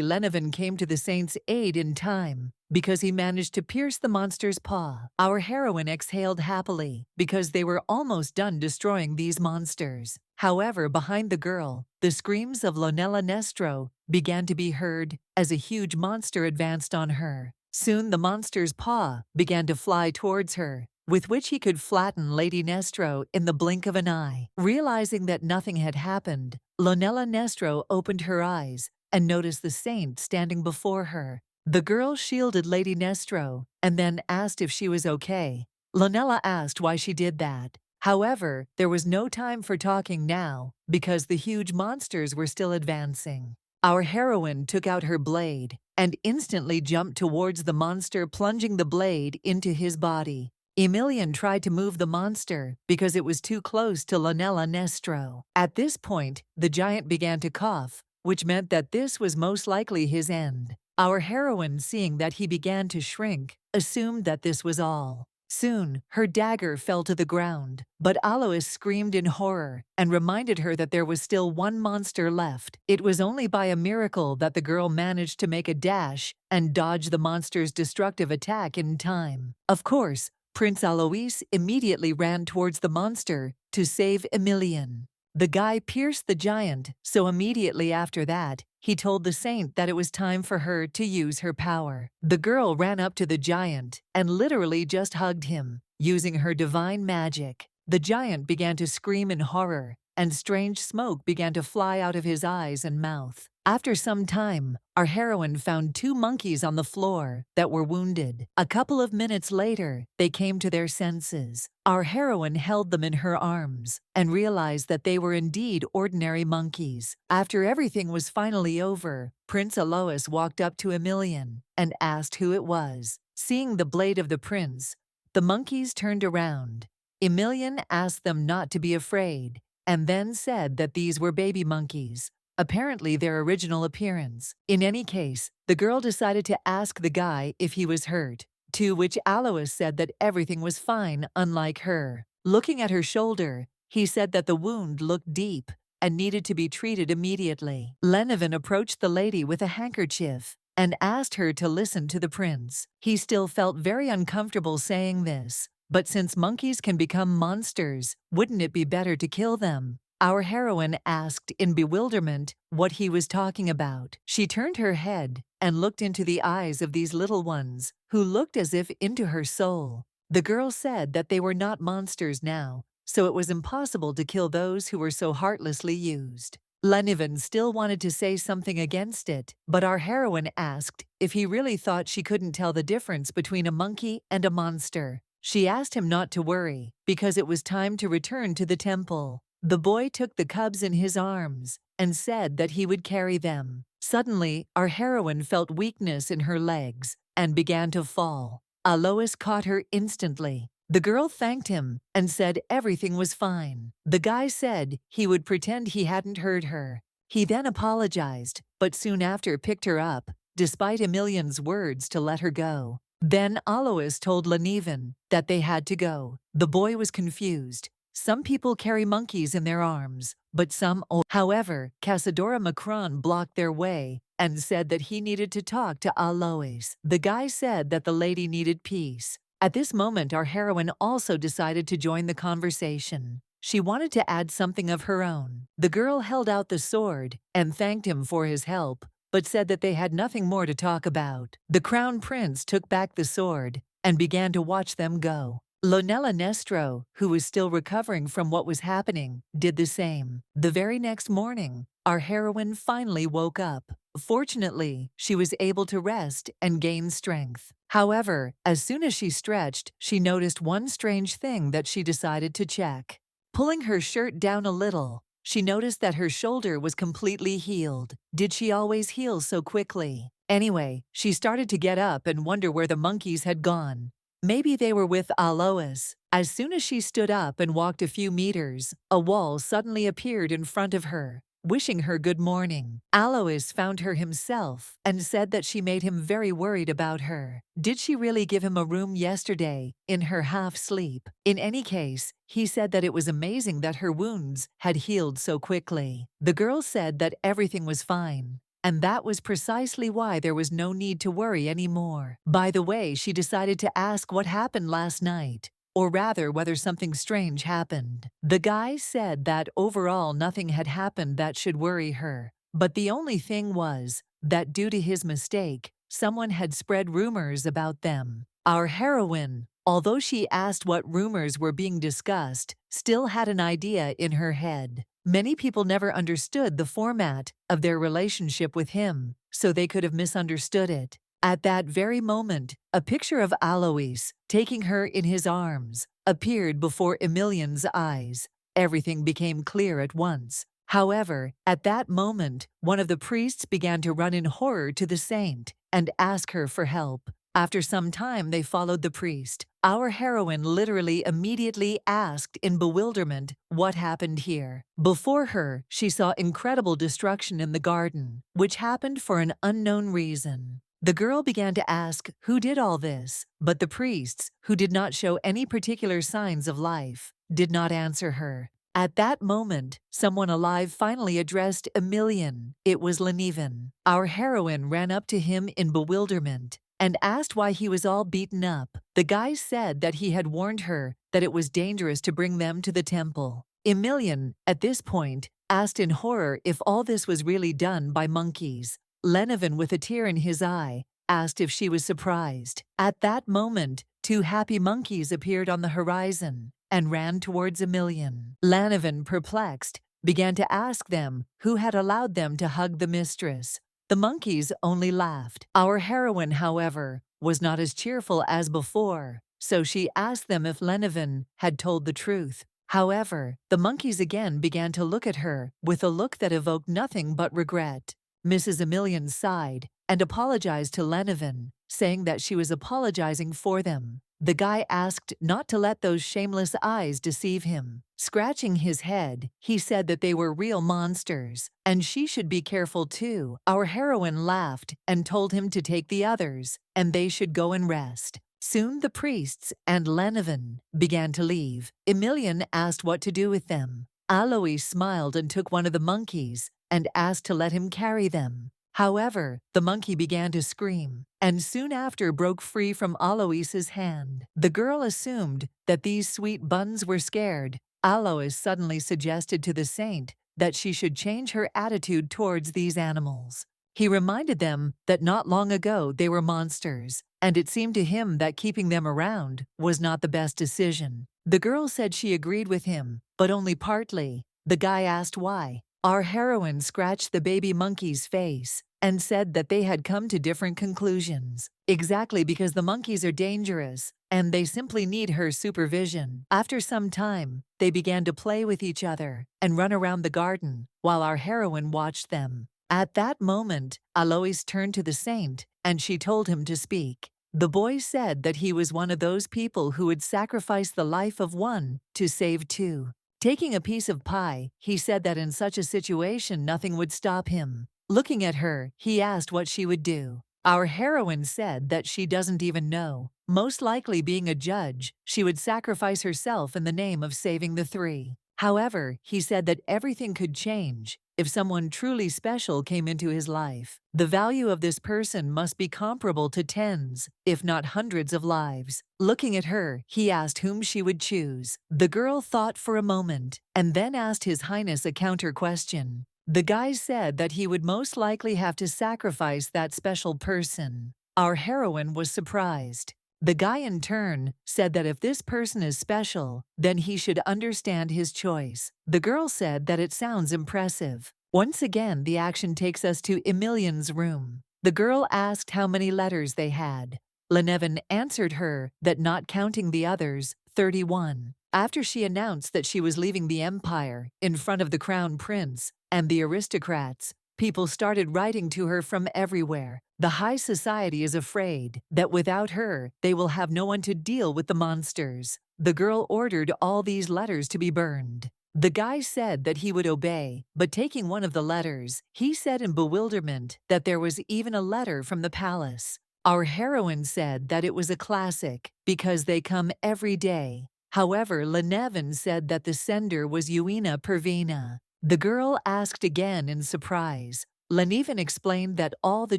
Lenevin came to the saint's aid in time, because he managed to pierce the monster's paw. Our heroine exhaled happily, because they were almost done destroying these monsters. However, behind the girl, the screams of Nestro began to be heard as a huge monster advanced on her. Soon the monster's paw began to fly towards her, with which he could flatten Lady Nestro in the blink of an eye. Realizing that nothing had happened, Nestro opened her eyes and noticed the saint standing before her. The girl shielded Lady Nestro and then asked if she was okay. Lonella asked why she did that. However, there was no time for talking now because the huge monsters were still advancing. Our heroine took out her blade and instantly jumped towards the monster, plunging the blade into his body. Emilian tried to move the monster because it was too close to Nestro. At this point, the giant began to cough, which meant that this was most likely his end. Our heroine, seeing that he began to shrink, assumed that this was all. Soon, her dagger fell to the ground, but Alois screamed in horror and reminded her that there was still one monster left. It was only by a miracle that the girl managed to make a dash and dodge the monster's destructive attack in time. Of course, Prince Alois immediately ran towards the monster to save Emilian. The guy pierced the giant, so immediately after that, he told the saint that it was time for her to use her power. The girl ran up to the giant and literally just hugged him, using her divine magic. The giant began to scream in horror, and strange smoke began to fly out of his eyes and mouth. After some time, our heroine found two monkeys on the floor that were wounded. A couple of minutes later, they came to their senses. Our heroine held them in her arms and realized that they were indeed ordinary monkeys. After everything was finally over, Prince Alois walked up to Emilian and asked who it was. Seeing the blade of the prince, the monkeys turned around. Emilian asked them not to be afraid and then said that these were baby monkeys. apparently their original appearance. In any case, the girl decided to ask the guy if he was hurt, to which Alois said that everything was fine, unlike her. Looking at her shoulder, he said that the wound looked deep and needed to be treated immediately. Lenevin approached the lady with a handkerchief and asked her to listen to the prince. He still felt very uncomfortable saying this, but since monkeys can become monsters, wouldn't it be better to kill them? Our heroine asked in bewilderment what he was talking about. She turned her head and looked into the eyes of these little ones, who looked as if into her soul. The girl said that they were not monsters now, so it was impossible to kill those who were so heartlessly used. Lenevin still wanted to say something against it, but our heroine asked if he really thought she couldn't tell the difference between a monkey and a monster. She asked him not to worry, because it was time to return to the temple. The boy took the cubs in his arms and said that he would carry them. Suddenly, our heroine felt weakness in her legs and began to fall. Alois caught her instantly. The girl thanked him and said everything was fine. The guy said he would pretend he hadn't heard her. He then apologized, but soon after picked her up, despite Emilien's words to let her go. Then Alois told Lenevin that they had to go. The boy was confused. Some people carry monkeys in their arms, but some don't. However, Casadora Macron blocked their way and said that he needed to talk to Alois. The guy said that the lady needed peace. At this moment, our heroine also decided to join the conversation. She wanted to add something of her own. The girl held out the sword and thanked him for his help, but said that they had nothing more to talk about. The crown prince took back the sword and began to watch them go. Lonella Nestro, who was still recovering from what was happening, did the same. The very next morning, our heroine finally woke up. Fortunately, she was able to rest and gain strength. However, as soon as she stretched, she noticed one strange thing that she decided to check. Pulling her shirt down a little, she noticed that her shoulder was completely healed. Did she always heal so quickly? Anyway, she started to get up and wonder where the monkeys had gone. Maybe they were with Alois. As soon as she stood up and walked a few meters, a wall suddenly appeared in front of her, wishing her good morning. Alois found her himself and said that she made him very worried about her. Did she really give him a room yesterday, in her half-sleep? In any case, he said that it was amazing that her wounds had healed so quickly. The girl said that everything was fine, and that was precisely why there was no need to worry anymore. By the way, she decided to ask what happened last night, or rather whether something strange happened. The guy said that overall nothing had happened that should worry her, but the only thing was that due to his mistake, someone had spread rumors about them. Our heroine, although she asked what rumors were being discussed, still had an idea in her head. Many people never understood the format of their relationship with him, so they could have misunderstood it. At that very moment, a picture of Alois, taking her in his arms, appeared before Emilien's eyes. Everything became clear at once. However, at that moment, one of the priests began to run in horror to the saint and ask her for help. After some time, they followed the priest. Our heroine literally immediately asked in bewilderment what happened here. Before her, she saw incredible destruction in the garden, which happened for an unknown reason. The girl began to ask who did all this, but the priests, who did not show any particular signs of life, did not answer her. At that moment, someone alive finally addressed Emilien. It was Lenevin. Our heroine ran up to him in bewilderment and asked why he was all beaten up. The guy said that he had warned her that it was dangerous to bring them to the temple. Emilien, at this point, asked in horror if all this was really done by monkeys. Lenevin, with a tear in his eye, asked if she was surprised. At that moment, two happy monkeys appeared on the horizon and ran towards Emilien. Lenevin, perplexed, began to ask them who had allowed them to hug the mistress. The monkeys only laughed. Our heroine, however, was not as cheerful as before, so she asked them if Lenevin had told the truth. However, the monkeys again began to look at her with a look that evoked nothing but regret. Mrs. Emilien sighed and apologized to Lenevin, saying that she was apologizing for them. The guy asked not to let those shameless eyes deceive him. Scratching his head, he said that they were real monsters, and she should be careful too. Our heroine laughed and told him to take the others, and they should go and rest. Soon the priests and Lenevin began to leave. Emilian asked what to do with them. Alois smiled and took one of the monkeys and asked to let him carry them. However, the monkey began to scream, and soon after broke free from Alois's hand. The girl assumed that these sweet buns were scared. Alois suddenly suggested to the saint that she should change her attitude towards these animals. He reminded them that not long ago they were monsters, and it seemed to him that keeping them around was not the best decision. The girl said she agreed with him, but only partly. The guy asked why. Our heroine scratched the baby monkey's face and said that they had come to different conclusions. Exactly because the monkeys are dangerous, and they simply need her supervision. After some time, they began to play with each other and run around the garden while our heroine watched them. At that moment, Alois turned to the saint and she told him to speak. The boy said that he was one of those people who would sacrifice the life of one to save two. Taking a piece of pie, he said that in such a situation nothing would stop him. Looking at her, he asked what she would do. Our heroine said that she doesn't even know. Most likely being a judge, she would sacrifice herself in the name of saving the three. However, he said that everything could change if someone truly special came into his life. The value of this person must be comparable to tens, if not hundreds of lives. Looking at her, he asked whom she would choose. The girl thought for a moment, and then asked His Highness a counter question. The guy said that he would most likely have to sacrifice that special person. Our heroine was surprised. The guy in turn said that if this person is special, then he should understand his choice. The girl said that it sounds impressive. Once again, the action takes us to Emilian's room. The girl asked how many letters they had. Lenevin answered her that not counting the others, 31. After she announced that she was leaving the empire in front of the crown prince and the aristocrats, people started writing to her from everywhere. The high society is afraid that without her, they will have no one to deal with the monsters. The girl ordered all these letters to be burned. The guy said that he would obey, but taking one of the letters, he said in bewilderment that there was even a letter from the palace. Our heroine said that it was a classic because they come every day. However, Lenevin said that the sender was Uina Pervina. The girl asked again in surprise. Lenevin explained that all the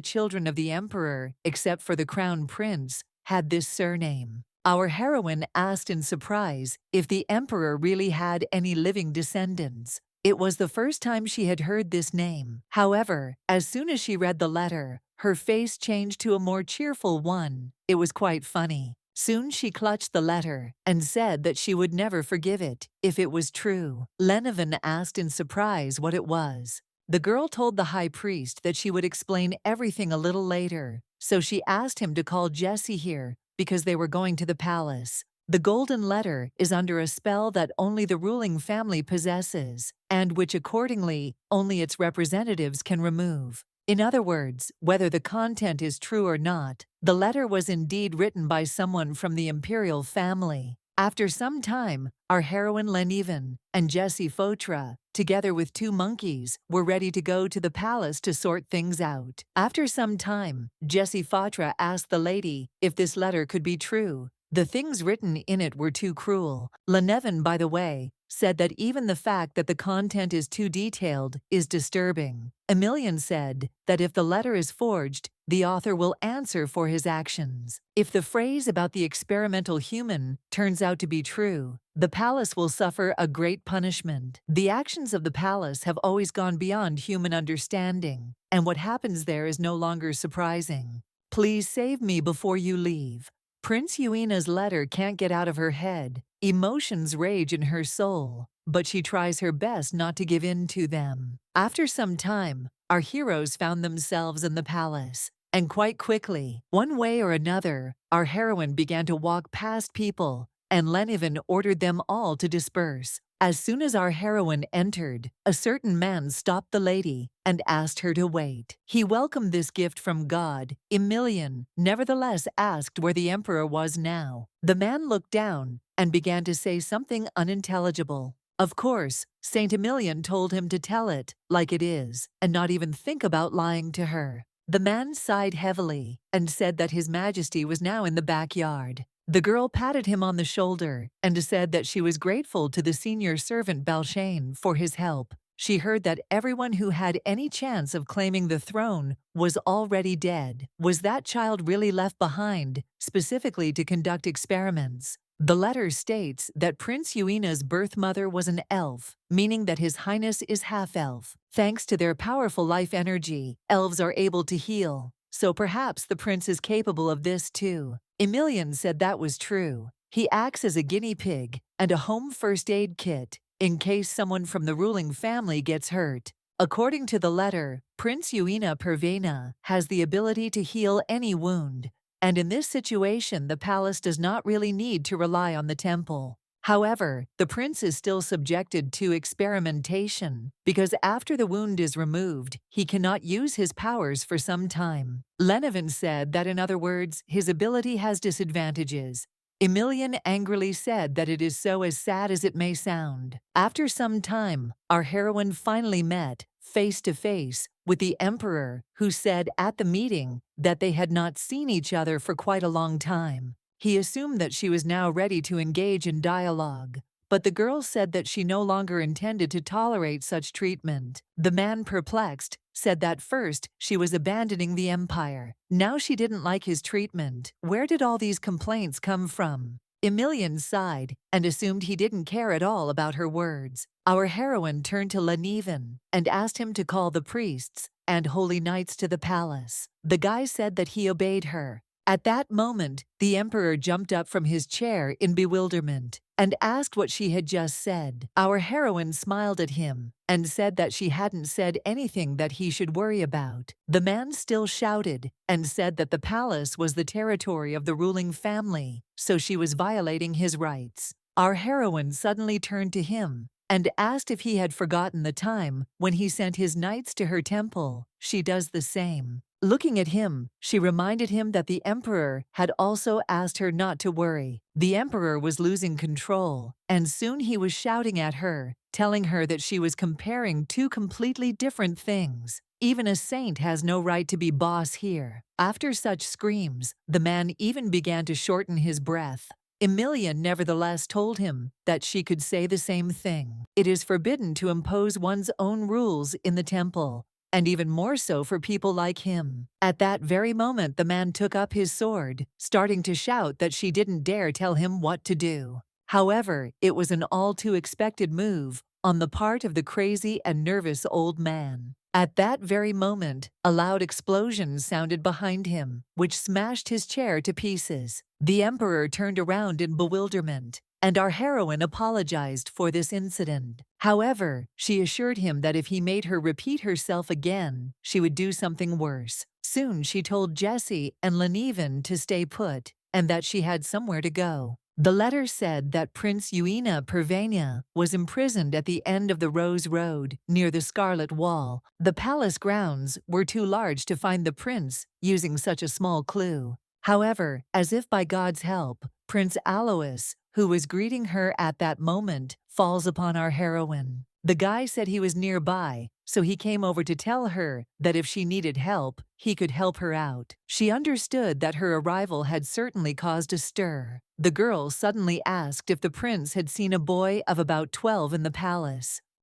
children of the emperor, except for the crown prince, had this surname. Our heroine asked in surprise if the emperor really had any living descendants. It was the first time she had heard this name. However, as soon as she read the letter, her face changed to a more cheerful one. It was quite funny. Soon she clutched the letter and said that she would never forgive it if it was true. Lenevin asked in surprise what it was. The girl told the high priest that she would explain everything a little later, so she asked him to call Jesse here because they were going to the palace. The golden letter is under a spell that only the ruling family possesses, and which accordingly only its representatives can remove. In other words, whether the content is true or not, the letter was indeed written by someone from the imperial family. After some time, our heroine Lenevin and Jesse Fotra, together with two monkeys, were ready to go to the palace to sort things out. After some time, Jesse Fotra asked the lady if this letter could be true. The things written in it were too cruel. Lenevin, by the way, said that even the fact that the content is too detailed is disturbing. Emilian said that if the letter is forged, the author will answer for his actions. If the phrase about the experimental human turns out to be true, the palace will suffer a great punishment. The actions of the palace have always gone beyond human understanding, and what happens there is no longer surprising. Please save me before you leave. Prince Uina's letter can't get out of her head. Emotions rage in her soul, but she tries her best not to give in to them. After some time, our heroes found themselves in the palace, and quite quickly, one way or another, our heroine began to walk past people, and Lenevin ordered them all to disperse. As soon as our heroine entered, a certain man stopped the lady and asked her to wait. He welcomed this gift from God. Emilian, nevertheless, asked where the emperor was now. The man looked down and began to say something unintelligible. Of course, Saint Emilian told him to tell it like it is and not even think about lying to her. The man sighed heavily and said that His Majesty was now in the backyard. The girl patted him on the shoulder and said that she was grateful to the senior servant Balshane for his help. She heard that everyone who had any chance of claiming the throne was already dead. Was that child really left behind, specifically to conduct experiments? The letter states that Prince Uina's birth mother was an elf, meaning that His Highness is half-elf. Thanks to their powerful life energy, elves are able to heal, so perhaps the prince is capable of this too. Emilian said that was true. He acts as a guinea pig and a home first aid kit in case someone from the ruling family gets hurt. According to the letter, Prince Uina Pervena has the ability to heal any wound, and in this situation the palace does not really need to rely on the temple. However, the prince is still subjected to experimentation because after the wound is removed, he cannot use his powers for some time. Lenevin said that, in other words, his ability has disadvantages. Emilian angrily said that it is so, as sad as it may sound. After some time, our heroine finally met, face to face, with the emperor, who said at the meeting that they had not seen each other for quite a long time. He assumed that she was now ready to engage in dialogue, but the girl said that she no longer intended to tolerate such treatment. The man, perplexed, said that first she was abandoning the empire. Now she didn't like his treatment. Where did all these complaints come from? Emilian sighed and assumed he didn't care at all about her words. Our heroine turned to Lenevin and asked him to call the priests and holy knights to the palace. The guy said that he obeyed her. At that moment, the emperor jumped up from his chair in bewilderment and asked what she had just said. Our heroine smiled at him and said that she hadn't said anything that he should worry about. The man still shouted and said that the palace was the territory of the ruling family, so she was violating his rights. Our heroine suddenly turned to him and asked if he had forgotten the time when he sent his knights to her temple. She does the same. Looking at him, she reminded him that the emperor had also asked her not to worry. The emperor was losing control, and soon he was shouting at her, telling her that she was comparing two completely different things. Even a saint has no right to be boss here. After such screams, the man even began to shorten his breath. Emilian nevertheless told him that she could say the same thing. It is forbidden to impose one's own rules in the temple, and even more so for people like him. At that very moment, the man took up his sword, starting to shout that she didn't dare tell him what to do. However, it was an all too expected move on the part of the crazy and nervous old man. At that very moment, a loud explosion sounded behind him, which smashed his chair to pieces. The emperor turned around in bewilderment, and our heroine apologized for this incident. However, she assured him that if he made her repeat herself again, she would do something worse. Soon she told Jesse and Lenevin to stay put, and that she had somewhere to go. The letter said that Prince Uina Pervena was imprisoned at the end of the Rose Road, near the Scarlet Wall. The palace grounds were too large to find the prince using such a small clue. However, as if by God's help, Prince Alois, who was greeting her at that moment, falls upon our heroine. The guy said he was nearby, so he came over to tell her that if she needed help, he could help her out. She understood that her arrival had certainly caused a stir. The girl suddenly asked if the prince had seen a boy of about 12 in the palace.